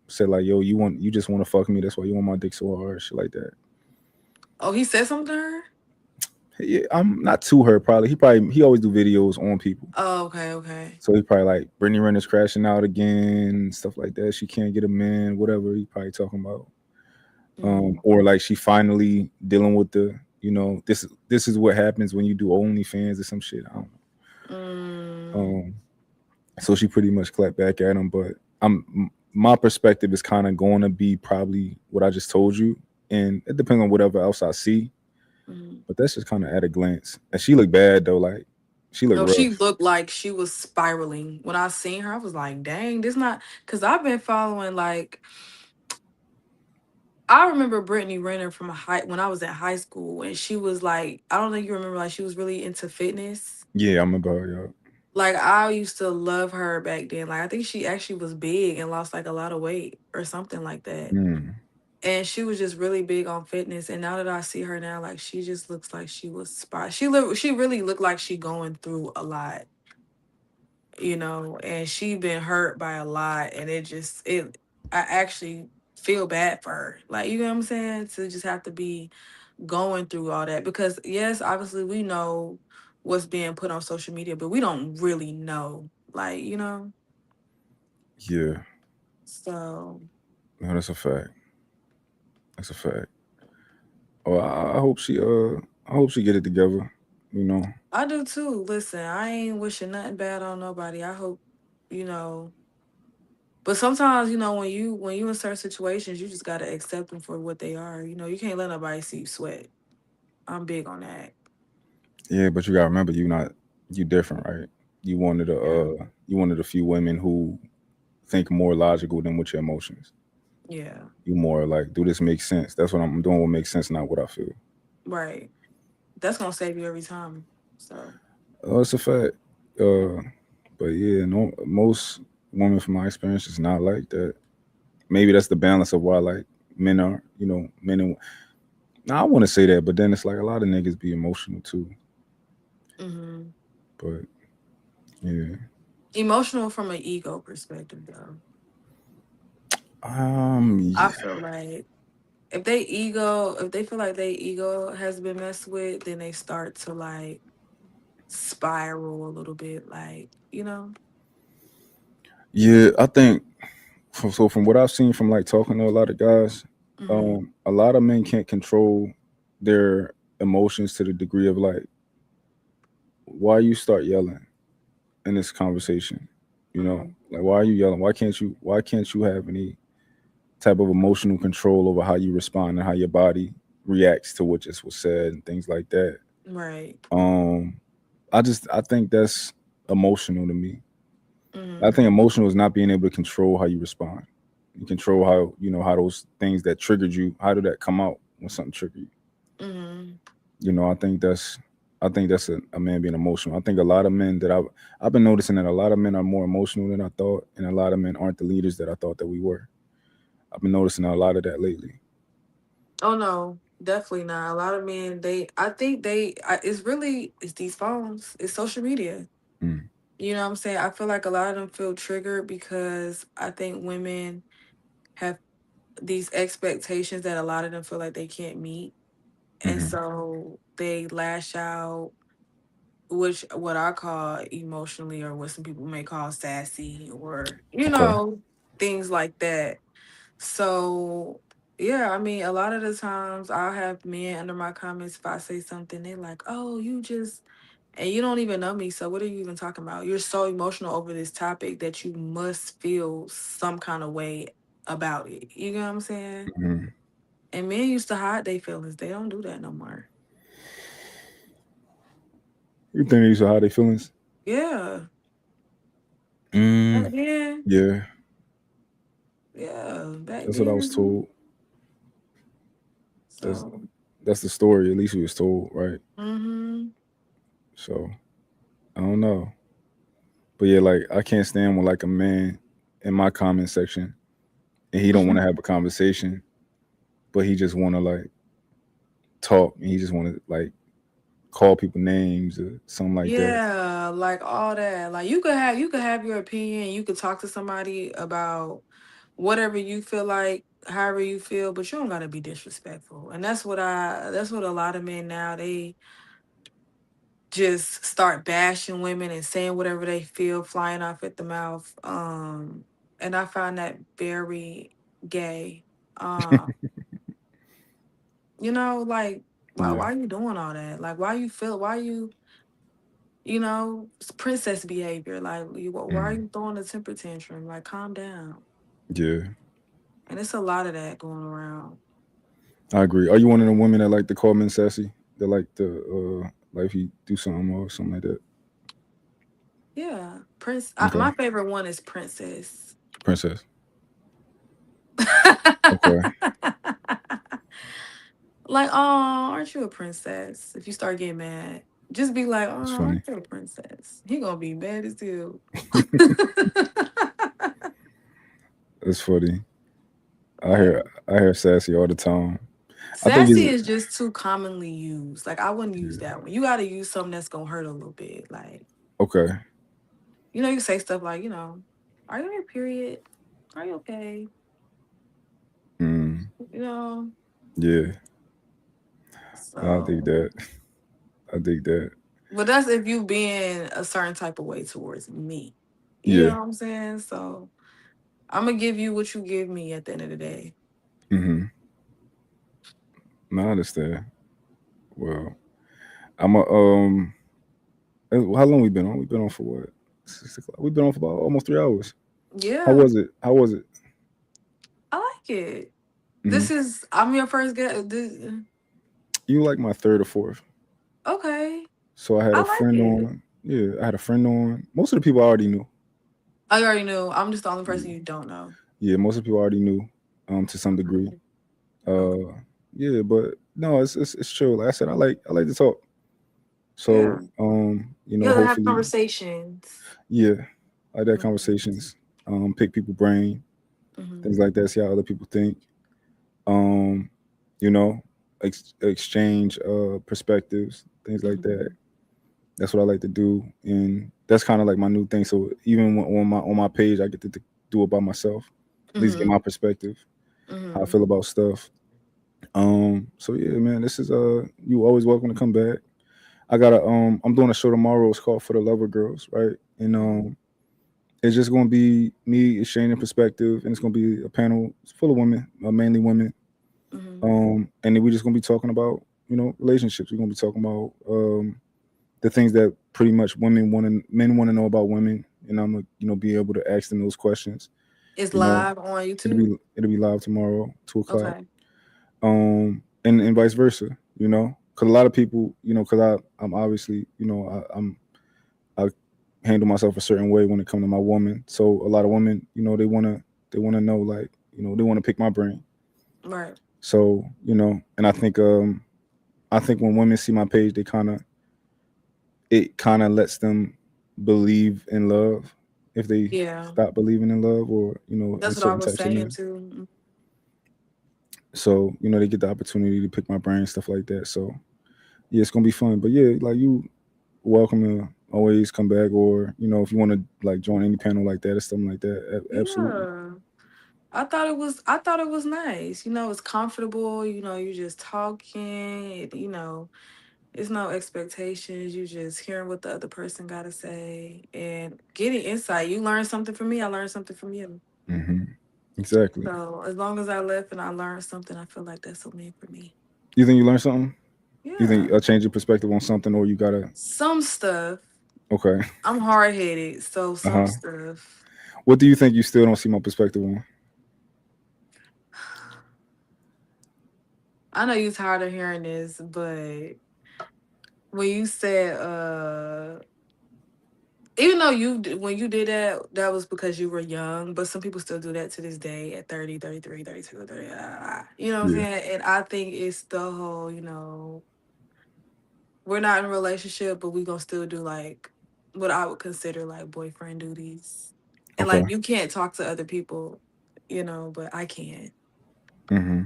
Said like, yo, you just want to fuck me. That's why you want my dick so hard, shit like that. Oh, he said something to her? Yeah, I'm not to her. He always do videos on people. Oh, okay, okay. So he probably like Brittany Renner's crashing out again, stuff like that. She can't get a man, whatever he probably talking about. Mm, Or like she finally dealing with this is what happens when you do OnlyFans or some shit. I don't know. mm, So she pretty much clapped back at him, but my perspective is kind of going to be probably what I just told you, and it depends on whatever else I see. mm. But that's just kind of at a glance. And she looked bad though, like she looked No, she rough. looked like she was spiraling. When I seen her, I was like, dang, this not because I've been following like I remember Brittany Renner from when I was in high school, and she was like, I don't think you remember, like she was really into fitness. Yeah, I'm about her, Like I used to love her back then. Like I think she actually was big and lost like a lot of weight or something like that. yo. And she was just really big on fitness. And now that I see her now, like she just looks like she was she really looked like she going through a lot, and she been hurt by a lot, and I actually feel bad for her. Like, you know what I'm saying? To just have to be going through all that, because yes, obviously we know what's being put on social media, but we don't really know, like, Yeah, so no, that's a fact. That's a fact. Oh, I hope she get it together. You know. I do too. Listen, I ain't wishing nothing bad on nobody. I hope, you know but sometimes, when you in certain situations, you just gotta accept them for what they are. You can't let nobody see you sweat. I'm big on that. Yeah, but you gotta remember, you different, right? Yeah. You one of the few women who think more logical than with your emotions. Yeah. You more like, do this make sense? That's what I'm doing. What makes sense, not what I feel. Right. That's gonna save you every time. So It's a fact. Uh, but yeah, no, most women from my experience is not like that. Maybe that's the balance of why like men are, men and now I want to say that, but then it's like a lot of niggas be emotional too. hmm But yeah, emotional from an ego perspective, though. I yeah, feel like if they feel like their ego has been messed with, then they start to like spiral a little bit, like, yeah. I think so. From what I've seen from like talking to a lot of guys, hmm a lot of men can't control their emotions to the degree of like, why you start yelling in this conversation? hmm Like why are you yelling? Why can't you have any type of emotional control over how you respond and how your body reacts to what just was said and things like that? right. Um, I think that's emotional to me. I hmm think emotional is not being able to control how you respond. You control how how those things that triggered you. How did that come out when something triggered you? hmm I think that's a man being emotional. I think a lot of men that I've been noticing that a lot of men are more emotional than I thought, and a lot of men aren't the leaders that I thought that we were. I've been noticing a lot of that lately. Oh no, definitely not. A lot of men, I think it's these phones, it's social media. Mm, You know what I'm saying? I feel like a lot of them feel triggered because I think women have these expectations that a lot of them feel like they can't meet. And hmm. so they lash out, which what I call emotionally, or what some people may call sassy, or Okay. things like that. So Yeah, I mean, a lot of the times I'll have men under my comments if I say something, they're like, "Oh, you just," and you don't even know me, so what are you even talking about? You're so emotional over this topic that you must feel some kind of way about it. You know what I'm saying? Mhm. And men used to hide their feelings. They don't do that no more. You think they used to hide their feelings? Yeah. Mm, Back then, yeah, yeah, back that's what I was then. told. That's So, that's the story. At least we was told, right? mm-hmm. So I don't know, but yeah, like I can't stand when like a man in my comment section and he don't want to have a conversation, but he just want to like talk and he just want to like call people names or something like that. Yeah, like all that. Like you could have your opinion, you could talk to somebody about whatever you feel like, however you feel, but you don't gotta be disrespectful. And that's what a lot of men now, they just start bashing women and saying whatever they feel, flying off at the mouth. And I find that very gay. Um, like why Yeah. why you doing all that? Like why you it's princess behavior. Like why are Mhm. you throwing a temper tantrum? Like calm down. Yeah, And it's a lot of that going around. I agree. Are you one of the women that like to call men sassy? That like to like if he do something or something like that? Yeah, my Okay, favorite one is princess. princess. Okay, Like, oh, aren't you a princess? If you start getting mad, just be like, that's oh, funny. aren't you a princess? He gonna be mad as hell. That's funny. I hear sassy all the time. I think Sassy it's is just too commonly used. Like, I wouldn't use yeah. that one. You got to use something that's gonna hurt a little bit. Like, Okay. you say stuff like, are you on your period? Are you okay? Mm, You know. yeah, I dig So, that. I dig that. but that's if you being a certain type of way towards me. You know Yeah. what I'm saying? So, I'm gonna give you what you give me at the end of the day. Mm-hmm. No, I understand. Well, I'm a how long we been on? We've been on for what? 6 o'clock. We've been on for about almost 3 hours. How Yeah. was it? How was it? I like it. Hmm. I'm your first guest. You like my third or fourth? Okay. So I had I a like friend it. on. Yeah, I had a friend on. Most of the people I already knew. I already knew. I'm just the only Yeah, person you don't know. yeah, most of the people I already knew, to some degree. Okay. Okay. Uh, yeah, but no, it's chill. Like I said, I like to talk. Yeah. So, You gotta have hopefully, conversations. yeah, I like that Mhm. conversations. Pick people brain, things Mhm. like that. See how other people think. Um, you know, exchange perspectives, things like that. Mhm. That's what I like to do, and that's kind of like my new thing. So even on my page, I get to do it by myself, at least get Mhm. my perspective, how I Mhm. feel about stuff. So yeah, man, this is you always welcome to come back. I'm doing a show tomorrow. It's called For the Lover Girls, right? And it's just gonna be me exchanging perspective, and it's gonna be a panel full of women, mainly women. Mhm. And then we're just gonna be talking about relationships. We're gonna be talking about the things that pretty much men want to know about women, and I'm gonna be able to ask them those questions. It's You know, live on it'll YouTube. be live tomorrow, 2 o'clock. Okay. And vice versa. Because a lot of people, because I'm obviously, I handle myself a certain way when it comes to my woman. So a lot of women, they wanna know, like, they wanna pick my brain. Right. So and I think when women see my page, it kind of lets them believe in love if they Yeah. stop believing in love or in That's what I certain was types of saying men. too. So they get the opportunity to pick my brain, stuff like that. So yeah, it's gonna be fun. But yeah, like, you welcome to always come back, or if you want to like join any panel like that or something like that. Absolutely. Yeah. I thought it was nice. It's comfortable, you're just talking, it's no expectations. You just hearing what the other person got to say and getting insight. You learn something from me. I learned something from you. Hmm. Exactly. So as long as I left and I learned something, I feel like that's what made for me. You think you learned something? You think Yeah. a change of perspective on something, or you gotta? Some stuff. Okay. I'm hard headed, so Uh some huh. stuff. What do you think you still don't see my perspective on? I know you're tired of hearing this, but when you said even though when you did that, that was because you were young, but some people still do that to this day at 30, 33, 32, 30. You know what I'm Yeah. saying? And I think it's the whole, we're not in a relationship, but we gonna still do like what I would consider like boyfriend duties. And Okay. like you can't talk to other people, but I can. Mm-hmm.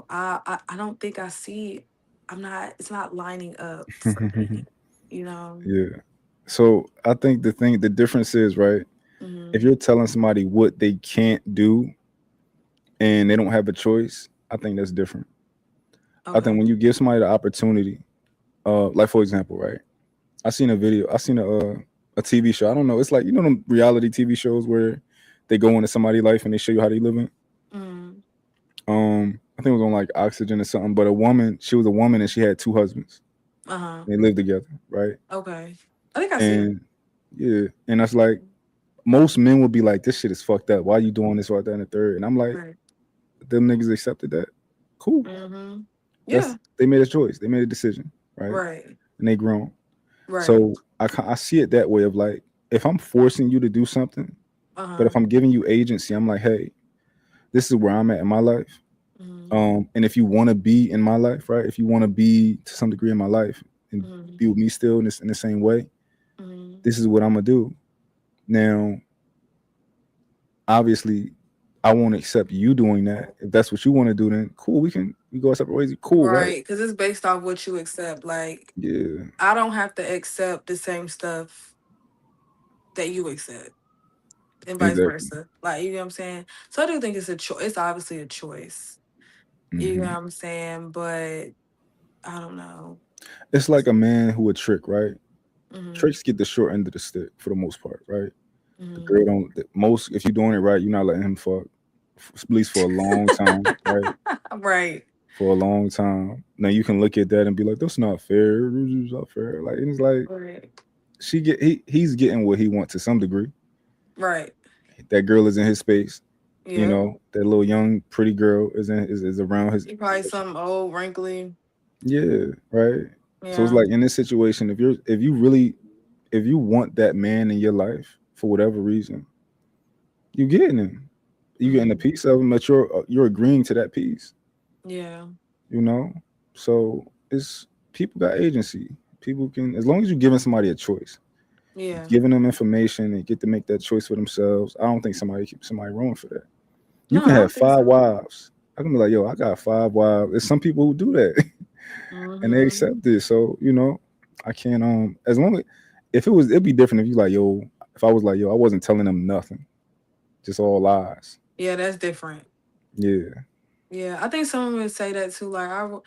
I don't think I see it's not lining up for me, you know. Yeah. So I think the difference is, right. If Hmm. you're telling somebody what they can't do and they don't have a choice, I think that's different. I think Okay. when you give somebody the opportunity, like for example, right? I seen a TV show. I don't know. It's like them reality TV shows where they go into somebody's life and they show you how they living. Mm. I think it was on like Oxygen or something. But she was a woman and she had two husbands. Uh-huh. They lived together, right? Okay. I think I see that. And yeah, and that's like most men would be like, "This shit is fucked up. Why you doing this, right, that, and the third?" And I'm like, Right. "Them niggas accepted that. Cool. Mm-hmm. That's Yeah. they made a choice. They made a decision, right? Right. And they grown. Right. So I see it that way of like, if I'm forcing you to do something, but if Uh-huh. I'm giving you agency, I'm like, hey, this is where I'm at in my life. Mm-hmm. And if you want to be in my life, right? If you want to be to some degree in my life and Mm-hmm. be with me still in the same way, Mm-hmm. this is what I'm gonna do. Now, obviously, I won't accept you doing that. If that's what you want to do, then cool. We go our separate ways. Cool, right? Right. Because it's based off what you accept. Like, Yeah, I don't have to accept the same stuff that you accept. And vice exactly. versa. Like, you know what I'm saying? So I do think it's a choice. It's obviously a choice. You know Hmm. what I'm saying? But I don't know. It's like a man who would trick, right? Mm-hmm. Tricks get the short end of the stick for the most part, right? The Mm-hmm. girl don't most if you're doing it right, you're not letting him fuck at least for a long time, right? Right. For a long time. Now you can look at that and be like, "That's not fair. It's not fair." Like and it's like Right. he's getting what he wants to some degree. Right. That girl is in his space. Yep. That little young pretty girl is around his. You probably something old, wrinkly. Yeah, right. So it's Yeah. like in this situation, if you want that man in your life for whatever reason, you getting him. You getting a Mm-hmm. piece of him that you're agreeing to that piece. Yeah. You know, so it's people got agency. People can, as long as you're giving somebody a choice, Yeah. giving them information and get to make that choice for themselves. I don't think somebody wrong for that. You No, can I have don't think five so. wives. I can be like, yo, I got five wives. There's some people who do that and they Mm-hmm. accept it. So I can't. As long as it'd be different if you like, yo, if I was like, yo, I wasn't telling them nothing, just all lies. Yeah, that's different. Yeah, Yeah, I think someone would say that too. Like, I want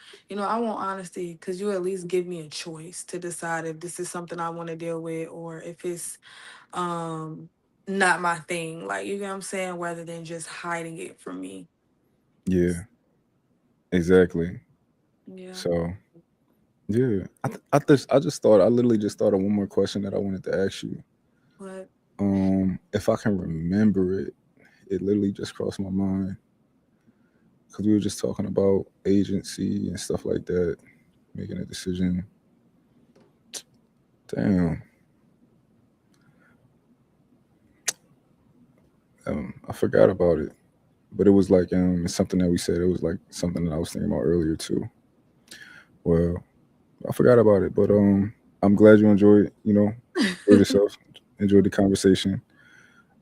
honesty because you at least give me a choice to decide if this is something I want to deal with or if it's um not my thing. Like, you know what I'm saying? Rather than just hiding it from me. yeah, exactly. Yeah. So yeah, I just thought I literally just thought of one more question that I wanted to ask you. But If I can remember it, it literally just crossed my mind because we were just talking about agency and stuff like that, making a decision. Damn, I forgot about it. But it was like it's something that we said. It was like something that I was thinking about earlier too. Well, I forgot about it, but I'm glad you enjoyed. Enjoyed yourself, enjoyed the conversation.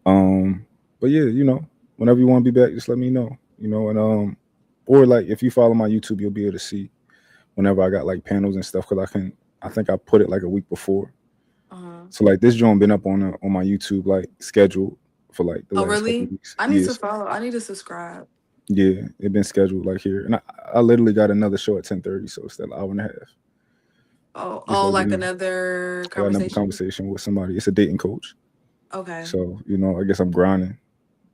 Um, but yeah, whenever you want to be back, just let me know. And or like if you follow my YouTube, you'll be able to see whenever I got like panels and stuff because I think I put it like a week before. uh-huh. So like this joint been up on my YouTube like scheduled for like the Oh, last couple really? of weeks. I need to Yes, follow. I need to subscribe. yeah, it been scheduled like here, and I literally got another show at 10:30, so it's that hour and a half. Oh, Just oh, let you like know. another I got another conversation. conversation with somebody. It's a dating coach, Okay. so I guess I'm grinding.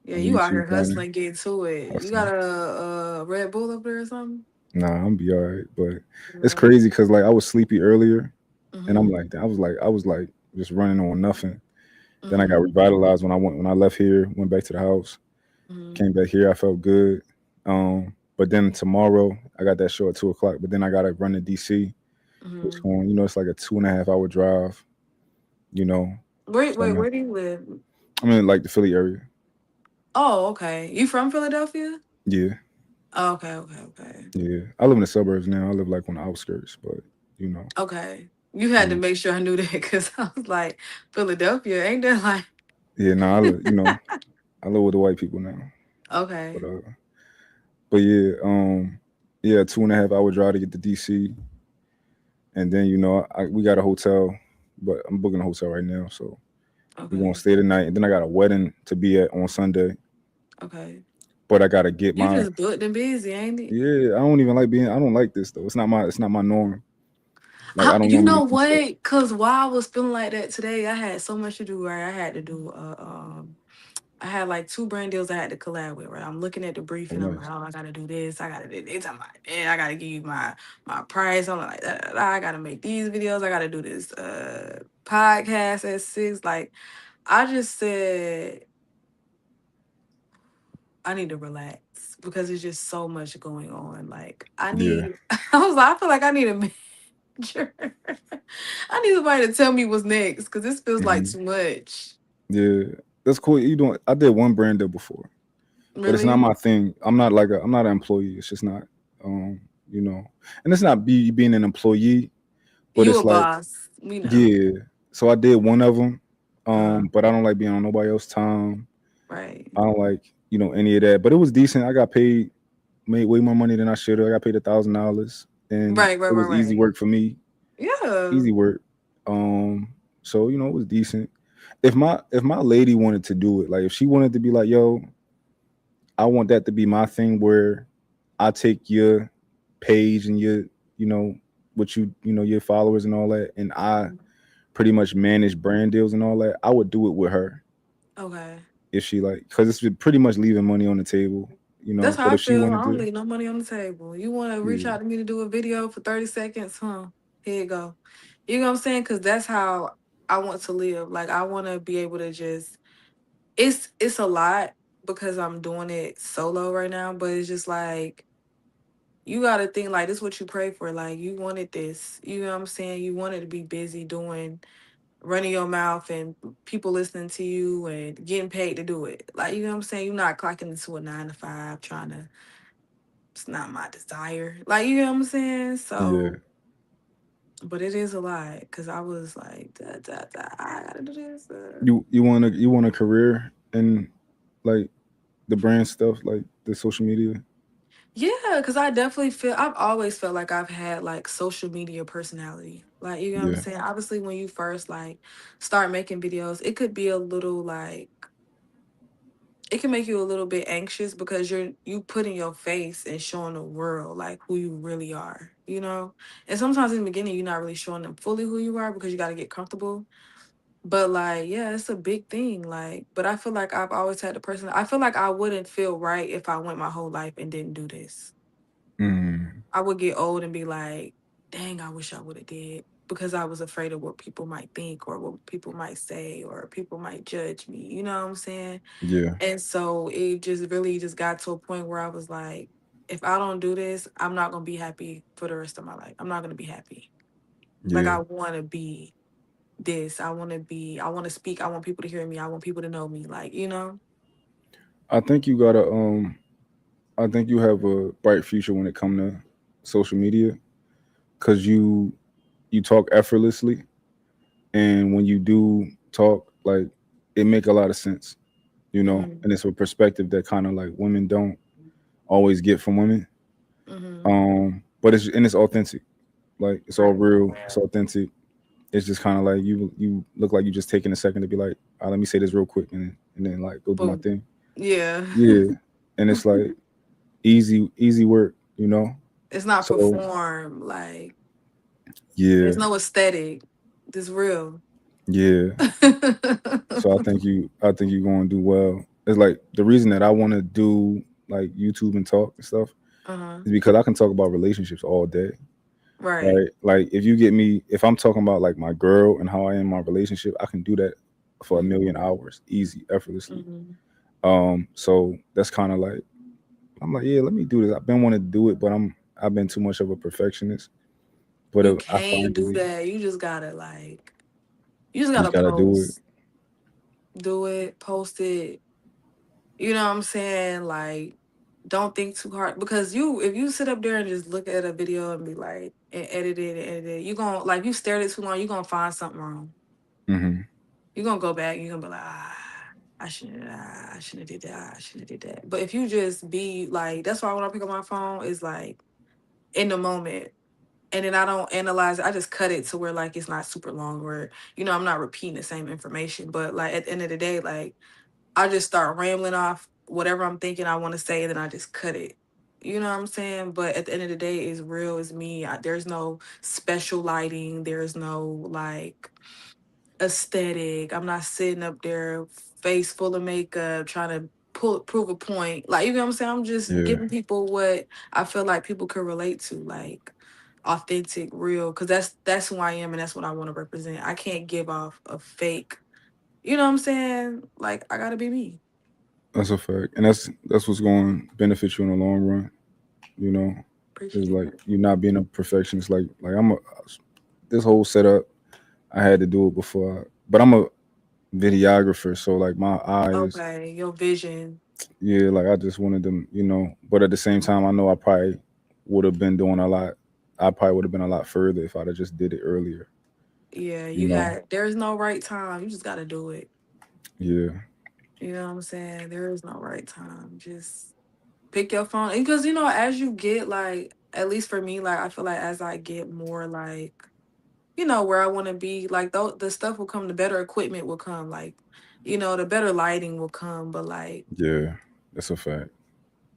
Yeah, I'm you out YouTube here running, hustling, get to it. You got hustling. a Red Bull up there or something? Nah, I'm be all right, but it's Right. crazy because like I was sleepy earlier, and I'm Mm-hmm. like, I was like just running on nothing. Then I got Mm-hmm. revitalized when I left here, went back to the house, Mm-hmm. came back here. I felt good. But then tomorrow I got that show at 2 o'clock. But then I gotta run to DC. It's Mm-hmm. going, it's like a 2.5 hour drive. You know, Wait, so wait, man, where do you live? I'm in like the Philly area. Oh, okay. You from Philadelphia? Yeah, Oh, okay, okay, okay. yeah. I live in the suburbs now. I live like on the outskirts, but you know, Okay. You had to um, make sure I knew that because I was like, Philadelphia, ain't that like yeah. Nah, I live with the white people now. But okay. yeah, 2.5 hour drive to get to DC, and then we got a hotel, but I'm booking a hotel right now, so we're gonna Okay. stay the night, and then I got a wedding to be at on Sunday, Okay. but I gotta get You my just booked and busy, ain't it? yeah. I don't like this though. It's not my norm. Like I don't You normally know do stuff. what? Cause while I was feeling like that today, I had so much to do. Right, I had to do. I had like two brand deals I had to collab with. Right, I'm looking at the Oh, brief and I'm like, nice. oh, I gotta do this. I gotta do this. I'm like, I gotta give you my price. I'm like, I gotta make these videos. I gotta do this podcast at 6. Like, I just said I need to relax because there's just so much going on. Like, I Yeah. need. I was like, I feel like I need a manager. I need somebody to tell me what's next because this feels like Hmm. too much. Yeah. That's cool. You doing? I did one brand deal before, but it's not Really? my thing. I'm not an employee. It's just not. Um, you know, and it's not being an employee, but You it's a like boss. We know. yeah. So I did one of them, Uh-huh. but I don't like being on nobody else's time. Right. I don't like any of that. But it was decent. I got paid, made way more money than I should have. I got paid $1,000, and Right, right, it right, was easy right. work for me. Yeah. Easy work. Um, so it was decent. If my lady wanted to do it, like if she wanted to be like, yo, I want that to be my thing where I take your page and you know, what your followers and all that, and I pretty much manage brand deals and all that, I would do it with her Okay. if she like, because it's pretty much leaving money on the table, That's But how I if she feel. wanted I don't to, leave no money on the table. You want to reach yeah, out to me to do a video for 30 seconds? Huh? Here you go. You know what I'm saying? Because that's how I want to live. Like, I want to be able to just, it's a lot because I'm doing it solo right now, but it's just like, you got to think like this what you pray for. Like, you wanted this. You know what I'm saying? You wanted to be busy doing running your mouth and people listening to you and getting paid to do it. Like, you know what I'm saying? You're not clocking into a 9 to 5 trying to, it's not my desire. Like, you know what I'm saying? yeah. So, but it is a lot because I was like, I gotta do this. You want a career in like the brand stuff, like the social media. Yeah, because I definitely feel, I've always felt like I've had like social media personality. Like, you know what I'm Yeah. saying? Obviously, when you first like start making videos, it could be a little like, it can make you a little bit anxious because you putting your face and showing the world like who you really are, you know? And sometimes in the beginning you're not really showing them fully who you are because you gotta get comfortable. But like, yeah, it's a big thing. Like, but I feel like I've always had the person, I feel like I wouldn't feel right if I went my whole life and didn't do this. Mm, I would get old and be like, dang, I wish I would have did because I was afraid of what people might think or what people might say or people might judge me. You know what I'm saying? yeah. And so it just really just got to a point where I was like, if I don't do this, I'm not gonna be happy for the rest of my life. I'm not gonna be happy. Like, Yeah. I wanna be this. I wanna speak. I want people to hear me. I want people to know me. Like, you know? I think you gotta I think you have a bright future when it come to social media because you talk effortlessly, and when you do talk, like it make a lot of sense, Mm-hmm. and it's a perspective that kind of like women don't always get from women. Mm-hmm. But it's authentic, like it's all Right. real, it's authentic. It's just kind of like you look like you just taking a second to be like, let me say this real quick, and then like go do my But thing. yeah. Yeah, and it's like easy work. It's not So perform. Like, there's yeah, no aesthetic. This real. yeah. So I think you going to do well. it's like the reason that I want to do like YouTube and talk and stuff Uh-huh. is because I can talk about relationships all day. Right. Right? Like if you get me, if I'm talking about like my girl and how I am in my relationship, I can do that for a million Mm-hmm. hours, easy, effortlessly. Mm-hmm. So that's kind of like I'm like, yeah, let me do this. I've been wanting to do it, but I've been too much of a perfectionist. But You I can't do finally that. You just gotta like you just just gotta gotta do it. post. Do it, post it. You know what I'm saying? Like, don't think too hard because you if you sit up there and just look at a video and be like and edit it, you gonna like you stared it too long, you gonna find something wrong. Hmm. You're gonna go back, you're gonna be like, I shouldn't have did that, I shouldn't have did that. But if you just be like, that's why when I pick up my phone, is like in the moment. And then I don't analyze it. I just cut it to where like it's not super long where, I'm not repeating the same information. But like at the end of the day, like I just start rambling off whatever I'm thinking I want to say, and then I just cut it. You know what I'm saying? But at the end of the day, it's real, it's me. There's no special lighting. There's no like aesthetic. I'm not sitting up there, face full of makeup, trying to prove a point. Like, you know what I'm saying? I'm just Yeah, giving people what I feel like people could relate to, like authentic, real, because that's who I am and that's what I want to represent. I can't give off a fake. You know what I'm saying? Like, I gotta be me. that's a fact, and that's what's going to benefit you in the long run. You know, is Appreciate like that. you not being a perfectionist. Like I'm a this whole setup. I had to do it before, but I'm a videographer, so like my eyes, Okay, your vision. yeah, like I just wanted them, But at the same time, I know I probably would have been doing a lot. I probably would have been a lot further if I'd have just did it earlier. Yeah, You know, there's no right time. You just gotta do it. yeah, You know what I'm saying? There is no right time. Just pick your phone. Because, as you get like, at least for me, like, I feel like as I get more like, where I want to be, like, the stuff will come, the better equipment will come. Like, the better lighting will come. But, like, yeah, that's a fact.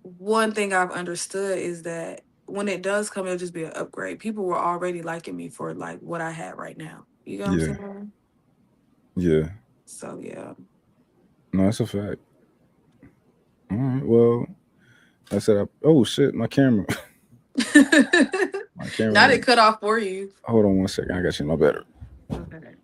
one thing I've understood is that when it does come, it'll just be an upgrade. People were already liking me for, like, what I had right now. You know what I'm Yeah, saying? yeah, So, yeah. no, that's a fact. All right, well, I said, oh shit, my camera, my Not camera. it cut off for you. Hold on one second, I got you no better. Okay.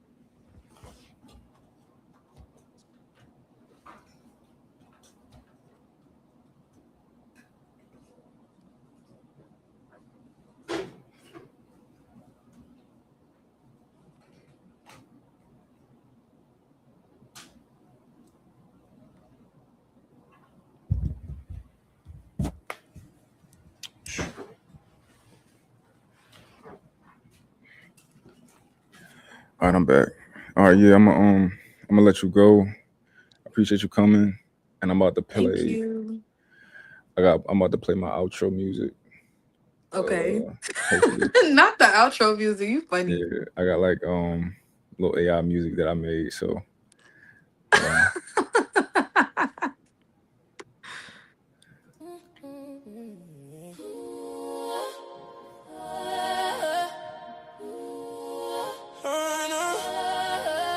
All right, I'm back. All right, yeah, I'm gonna let you go. I appreciate you coming, and Thank you. I'm about to play my outro music. Okay. Hopefully, Not the outro music. You funny. yeah, I got like little AI music that I made. So uh,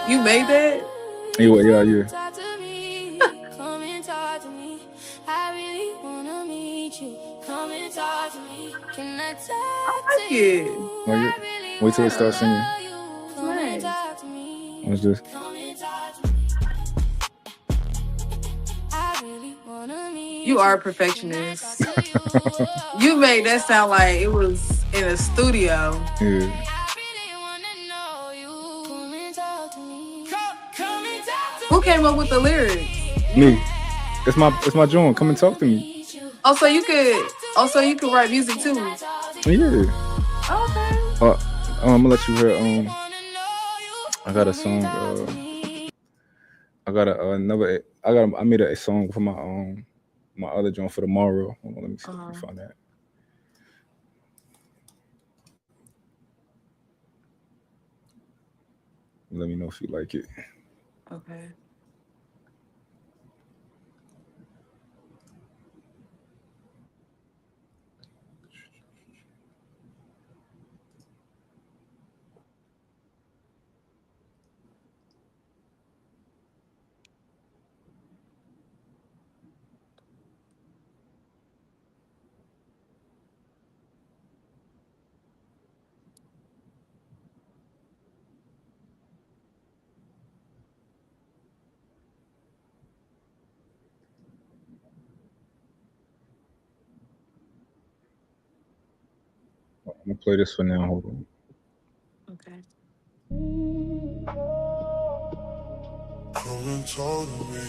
You made that? anyway, yeah, yeah, Talk to me, come and talk to me. I really wanna meet you. Come and talk to me. Can I I talk to like you? it. like it. I really Wait till it wanna starts Yeah. singing. know you. It's Come and nice. talk to me. What's this? Come and talk to me. I really wanna You meet are you. a Can I talk perfectionist. to you? You Come made and that talk sound to like me. it was in a studio. Yeah, I really wanna know you. Come and talk to me. Come and talk to Who came up with the lyrics? me. me. It's my I really joint. Come and talk wanna to me. meet you. Also, Come you and could talk to also you could write music me. Can I too. talk to you? Yeah. Okay. Uh, I'm gonna let you I hear. really wanna know you. I got a Come and song. talk to me. I got another. I made a song for my other joint for tomorrow. Hold on, let me see. Let me Uh-huh. find that. Let me know if you like it. Okay. gonna play this for now. Hold on. Okay. Come and talk to me.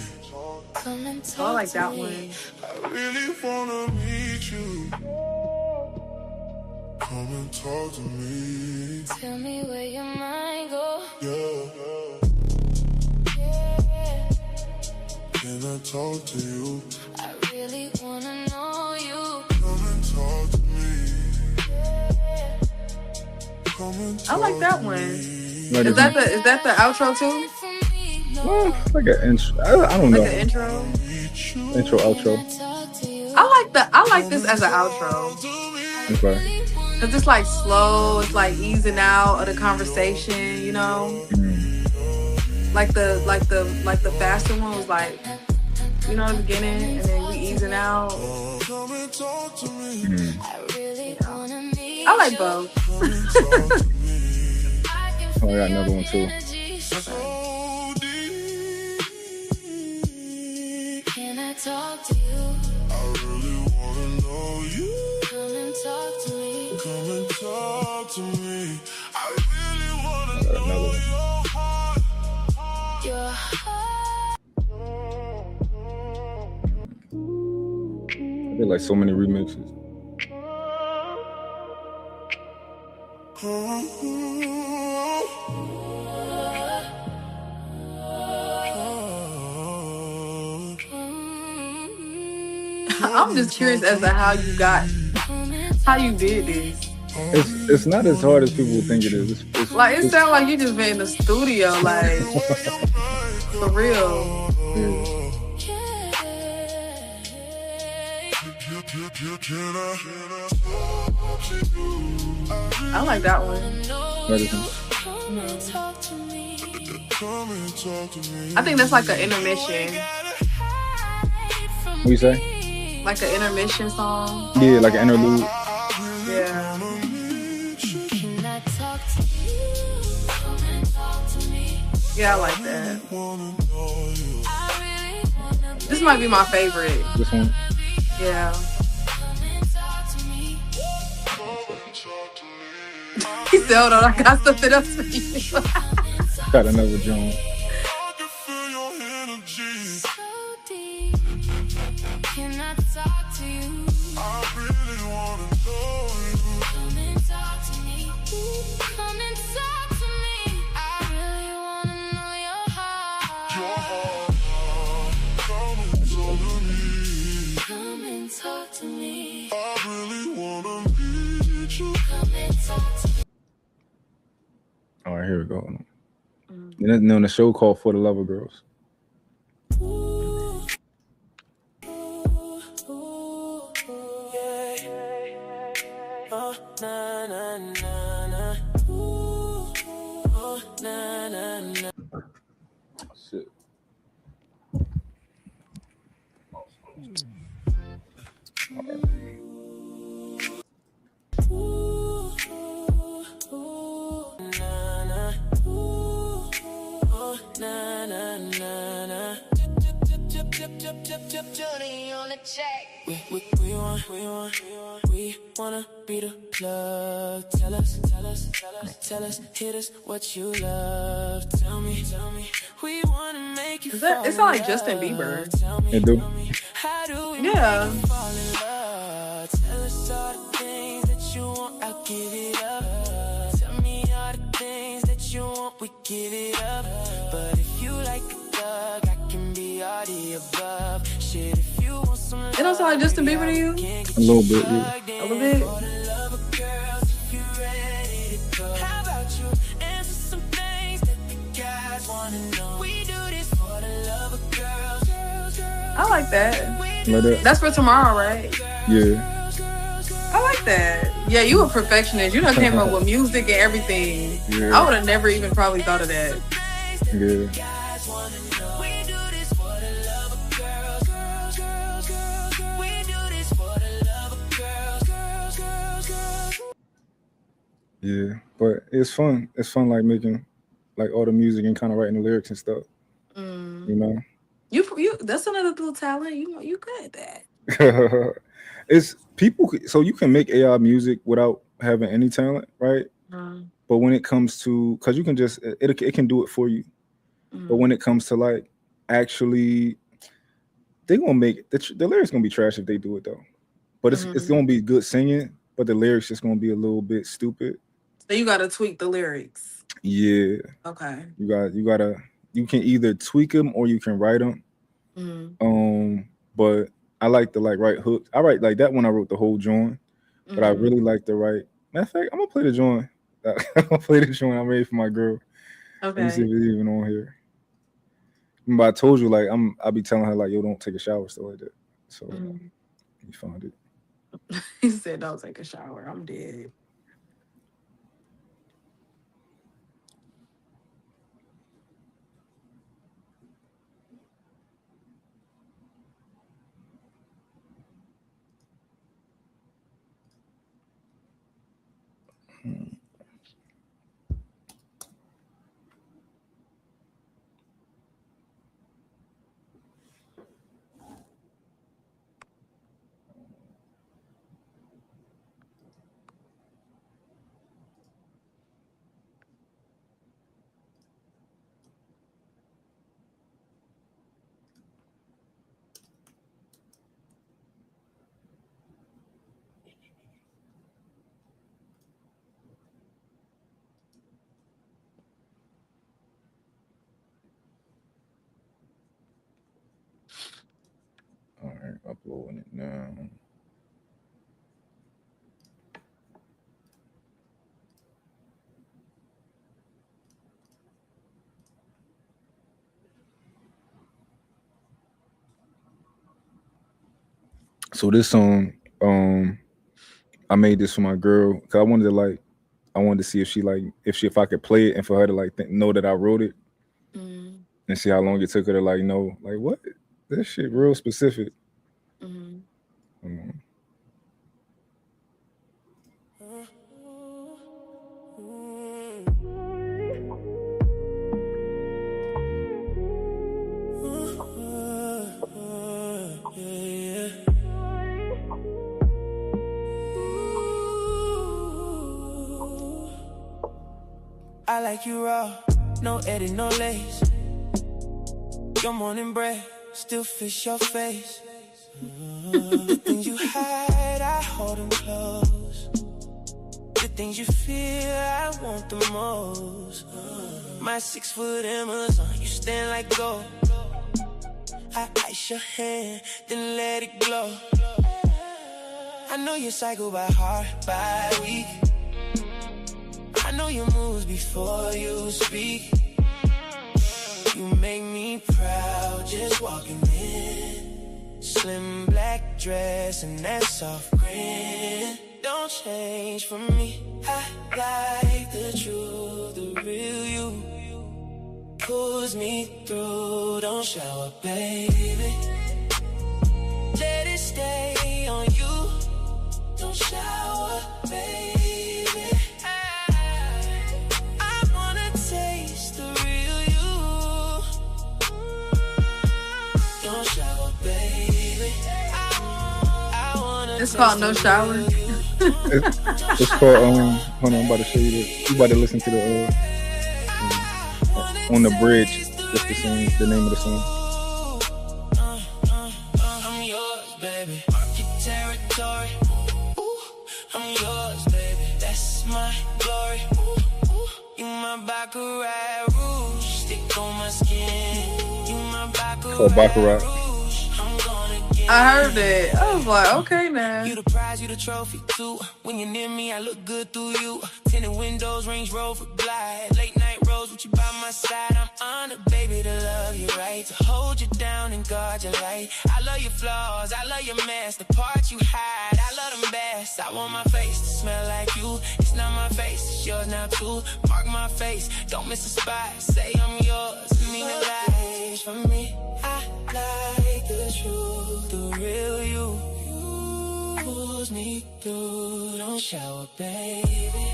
Come and Oh, I talk like to that me. one. I really wanna meet you. Come and talk to me. Tell me where your mind go. Yeah. Yeah. Can I talk to you? I really wanna know you. Come and talk to me. Come and I talk like that to one. me. Like Is that the outro too? like an intro. I don't Like know. an intro? Intro, outro. I like this as an outro. Okay. Cause it's like slow, it's like easing out of the conversation, you know? Like the faster one was like, you know, the beginning, and then we easing out. Come and talk to me. I like both. Oh, I got another one too. So deep. Can I talk to you? I really wanna know you. Come and talk to me. Come and talk to me. I really wanna Another know one. your heart. Your heart. I did like so many remixes. I'm just curious as to how you did this. It's not as hard as people think it is. Like it sounds like you just been in the studio, like for real. I like that one. I think that's like an intermission. What you say? Like an intermission song. Yeah, like an interlude. Yeah. Yeah, I like that. This might be my favorite. This one. Yeah. He said, hold on, I got something else for you. Got another drum. Can I talk to you? I really wanna know you. Come and talk to me. Come and talk to me. I really wanna know your heart. Your heart. Come and Come and talk talk to me. to me. I really wanna meet you. Come and talk to me. All right, here we go. And then the show called For the Love of Girls. Shit. Johnny on the check. We wanna be the plug. Tell us, hit us what you love. Tell me, we wanna make you fall It's not like Justin Bieber. It do? How do we Yeah. fall in love? Tell us all the things that you want, I'll give it up. Tell me all the things that you want, we give it up. But if you like a thug, I can be all the above. Shit, if you want some love, It don't sound like Justin Bieber to you? A little bit, yeah. A little bit? for the love of girls, if you ready to go. How about you answer some things that the guys wanna know? We do this for the love of girls. I like that. Like that? That's for tomorrow, right? Yeah. I like that. Yeah, you a perfectionist. You done came up with music and everything. Yeah. I would have never even probably thought of that. Yeah. Yeah, but it's fun. It's fun, like making like all the music and kind of writing the lyrics and stuff. You know, You that's another little talent. You good at that. it's people. So you can make AI music without having any talent, right? Mm, But when it comes to, because you can just it can do it for you. But when it comes to like actually, they gonna make the lyrics gonna be trash if they do it though. But it's gonna be good singing, but the lyrics just gonna be a little bit stupid. So you gotta tweak the lyrics. Yeah, Okay. you can either tweak them or you can write them. But I like to like write hooks. I write like that when I wrote the whole joint. But I really like to write. Matter of fact, I'm gonna play the joint. I'm gonna play the joint I made for my girl. Okay. Let me see if it's even on here. But I told you like I'll be telling her like, yo, don't take a shower, stuff like that. So you found it. He said, "Don't take a shower. I'm dead." All right, uploading it now. So this song, I made this for my girl because I wanted to see if I could play it and for her to like know that I wrote it and see how long it took her to like know like what this shit real specific. I like you raw, no edit, no lace. Your morning bread still fits your face. The things you hide, I hold them close. The things you feel, I want the most. My 6 foot Amazon, you stand like gold. I ice your hand, then let it glow. I know your cycle by heart, by week. I know your moves before you speak. You make me proud just walking in. Slim black dress and that soft grin. Don't change for me. I like the truth, the real you. Pulls me through, don't shower, baby. Let it stay on you. Don't shower, baby. It's called No Shower. It's called hold on, I'm about to show you this. You about to listen to the on the bridge. That's the song, the name of the song. I'm yours, baby. Mark your territory. I'm yours, baby. That's my glory. You my Baccarat rouge. Stick on my skin. You my Baccarat rouge. I heard it. I was like, okay, now. You the prize, you the trophy, too. When you're near me, I look good through you. Tinted windows, Range Rover glide. Late night rose with you by my side. I'm honored, baby, to love you right. To hold you down and guard your light. I love your flaws, I love your mess. The parts you hide, I love them best. I want my face to smell like you. It's not my face, it's yours now, too. Mark my face, don't miss a spot. Say I'm yours, mean it lies for me. I like the truth, the real you. Pulls me through, don't shower, baby.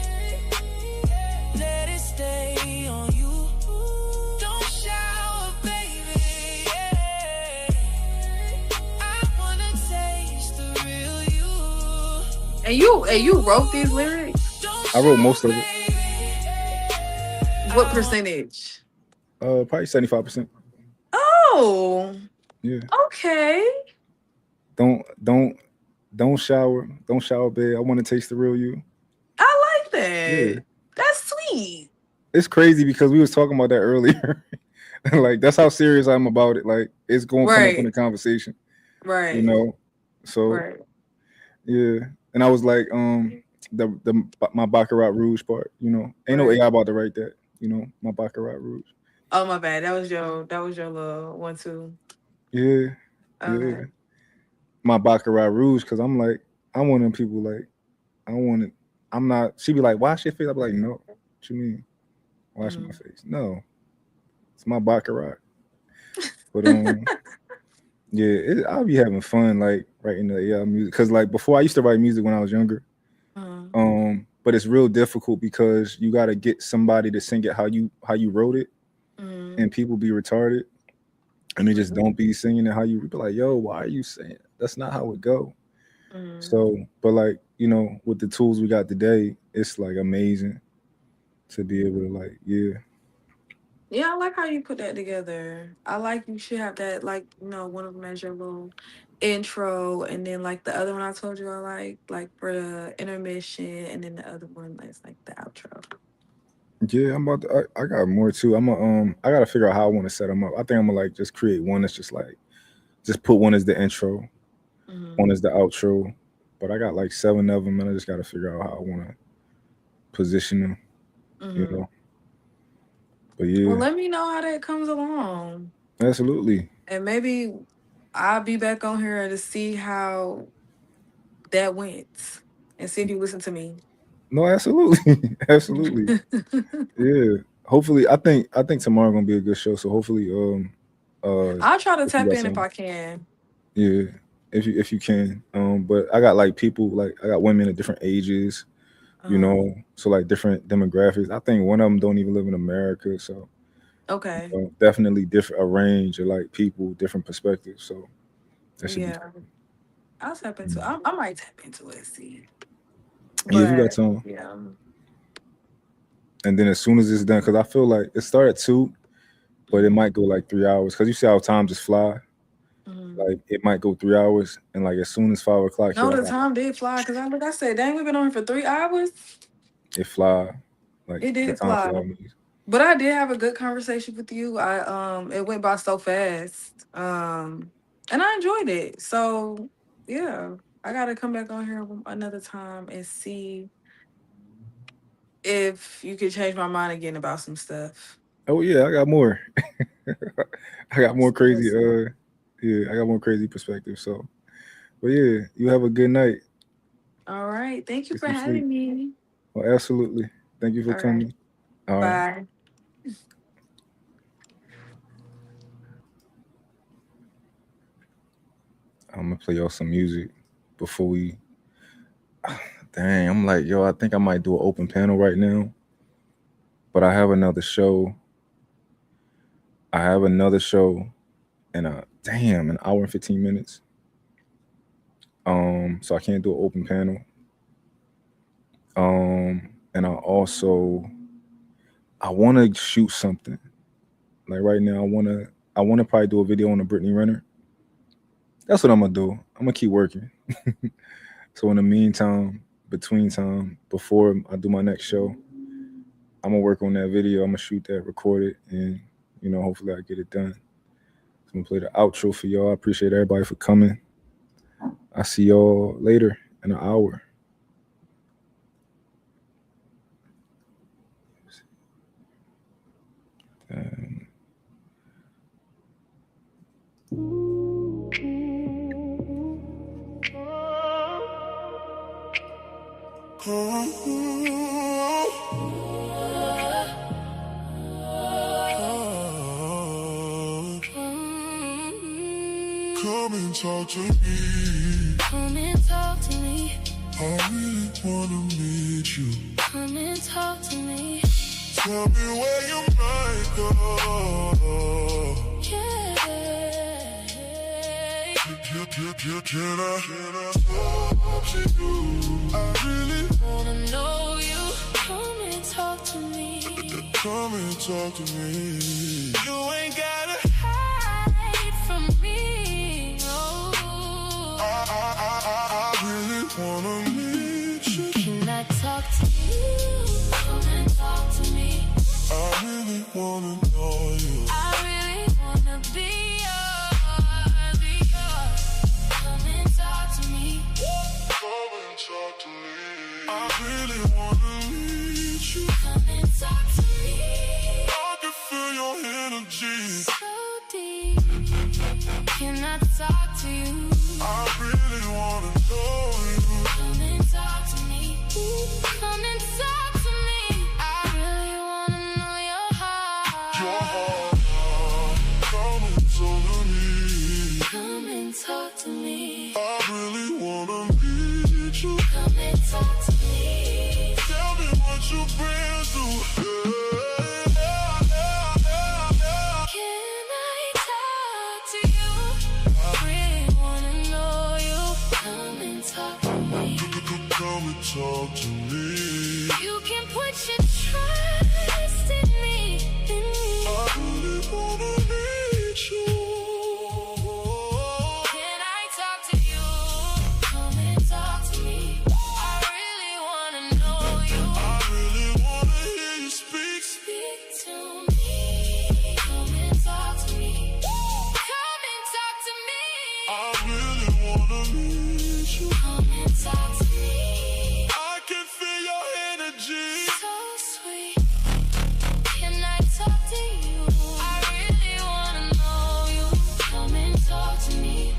Let it stay on you. Don't shower, baby. Yeah. I wanna taste the real you. And you wrote these lyrics? I wrote most of it. What percentage? Probably 75%. Oh, Yeah. okay. Don't don't don't shower. Don't shower, babe. I want to taste the real you. I like Yeah. that. That's sweet. It's crazy because we was talking about that earlier. Like that's how serious I'm about it. Like it's gonna come up in the Right. conversation, you Right. know. So Right. yeah. And I was like, the my Baccarat Rouge part, ain't no Right. AI about to write that, my Baccarat Rouge. Oh my bad. That was your little one too. Yeah, yeah. Okay. My Baccarat Rouge, because I'm like, I'm one of them people like, I want it. I'm not. She be like, wash your face. I'm like, no. What you mean? Wash my face? No, it's my Baccarat. But yeah, I'll be having fun like writing the AI music because like before I used to write music when I was younger. But it's real difficult because you got to get somebody to sing it how you wrote it, and people be retarded, and they just don't be singing it how you be like, yo, why are you saying it? That's not how it go. So, but like with the tools we got today, it's like amazing to be able to like, yeah. Yeah, I like how you put that together. I like you should have that, like, one of them as your little intro, and then like the other one I told you I like for the intermission, and then the other one is like the outro. Yeah, I'm about to, I got more too. I gotta figure out how I want to set them up. I think I'm gonna like just create one that's just like, just put one as the intro, one as the outro. But I got like 7 of them, and I just gotta figure out how I want to position them, you know. But Well, yeah, let me know how that comes along, absolutely. and maybe I'll be back on here to see how that went, and see if you listen to me. No, absolutely, absolutely. Yeah. Hopefully, I think tomorrow gonna be a good show. So hopefully, I'll try to if you tap got in if some, I can. yeah, if you can, but I got like people like I got women at different ages, so like different demographics. I think one of them don't even live in America, so Okay. definitely different a range of like people, different perspectives. So that should be. Yeah, I'll tap into. I might tap into it. See, Yeah, if you got but some, yeah. and then as soon as it's done, because I feel like it started at 2, but it might go like 3 hours. Because you see how time just fly. Like it might go 3 hours, and like as soon as 5 o'clock No, hit, the time did fly because I said, dang, we've been on here for 3 hours. it fly. Like It the did time fly. fly. But I did have a good conversation with you. It went by so fast. And I enjoyed it. So yeah, I gotta come back on here another time and see if you could change my mind again about some stuff. Oh yeah, I got more. I got more crazy. Yes. Yeah, I got more crazy perspective. So, but yeah, you have a good night. All right. Thank you Get for some sleep. having me. Oh, absolutely. Thank you for All right. coming. All right. Bye. I'm gonna play y'all some music before we. Dang, I'm like, yo, I think I might do an open panel right now, but I have another show. I have another show in an hour and 15 minutes. So I can't do an open panel. And I want to shoot something. Like right now, I wanna probably do a video on the Brittany Renner. That's what I'm gonna do. I'm gonna keep working. So in the meantime, between time, before I do my next show, I'm gonna work on that video. I'm gonna shoot that, record it, and hopefully I get it done. So I'm gonna play the outro for y'all. I appreciate everybody for coming. I see y'all later in an hour. Come and talk to me. Come and talk to me. I really wanna meet you. Come and talk to me. Tell me where you might go. Yeah. Can I talk to you? I really Wanna know you. Come and talk to me. You ain't gotta hide from me. Oh, I really wanna meet you. can I talk to you? Come and talk to me. I really wanna know you. I really wanna be yours. Come and talk to me. Come and talk to me. I really wanna meet you. Come and talk to me. I can feel your energy. So deep. Can I talk to you? I really wanna know you. Come and talk to me. Come and talk to me. I really wanna know your heart. Your heart. Come and talk to me. Come and talk to me. I really wanna meet you. Come and talk to me. Tell me what you've been through. Can I talk to you? I really wanna know you. Come and talk to me. Come and talk to me. You can put your trust in me. I really wanna meet you. Can I talk to you? Come and talk to me. I really wanna know you. I really wanna hear you speak. Speak to me. Come and talk to me. Come and talk to me. I really wanna meet you. Come and talk to me. I can feel your energy. So sweet. Can I talk to you? I really wanna know you. Come and talk to me.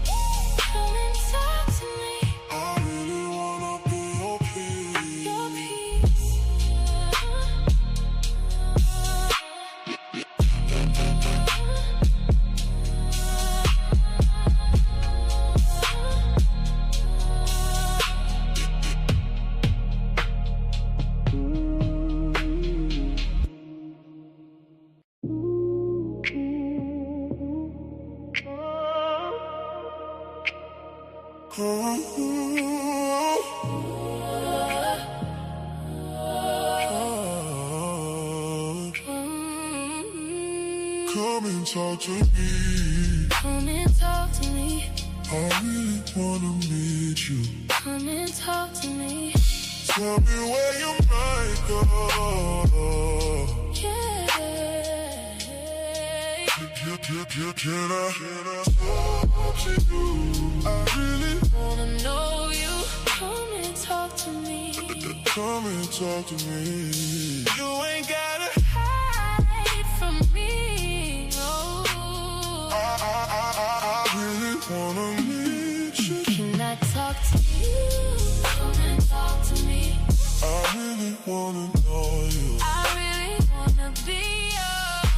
Come and talk to me. I really wanna be your peace. Your peace. Come and talk to me. Come and talk to me. I really wanna meet you. Come and talk to me. Tell me where you might go. Yeah. Can I talk to you? I really Wanna know you. Come and talk to me. come and talk to me. You ain't gotta Hide from me. Oh. I really wanna meet you. Can I talk to you? Come and talk to me. I really wanna know you. I really wanna be yours.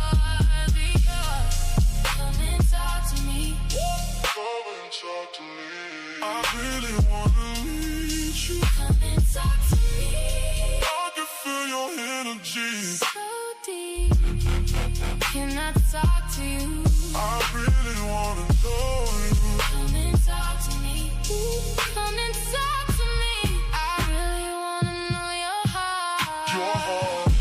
Come and talk to me. Come and talk to me. I really wanna meet you. Come and talk to me. I can feel your energy. So deep. Can I talk to you? I really wanna know you. Come and talk to me. Come and talk to me. I really wanna know your heart. Your heart.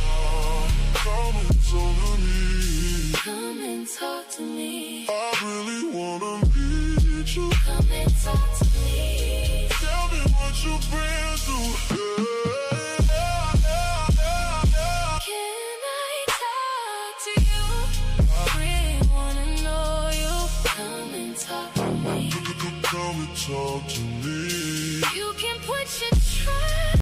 Come and talk to me. Come and talk to me. I really wanna meet you. Come and talk to me. Tell me what you've been through. Can I talk to you? I really wanna know you. Come and talk to me. Come and talk to me. You can put your trust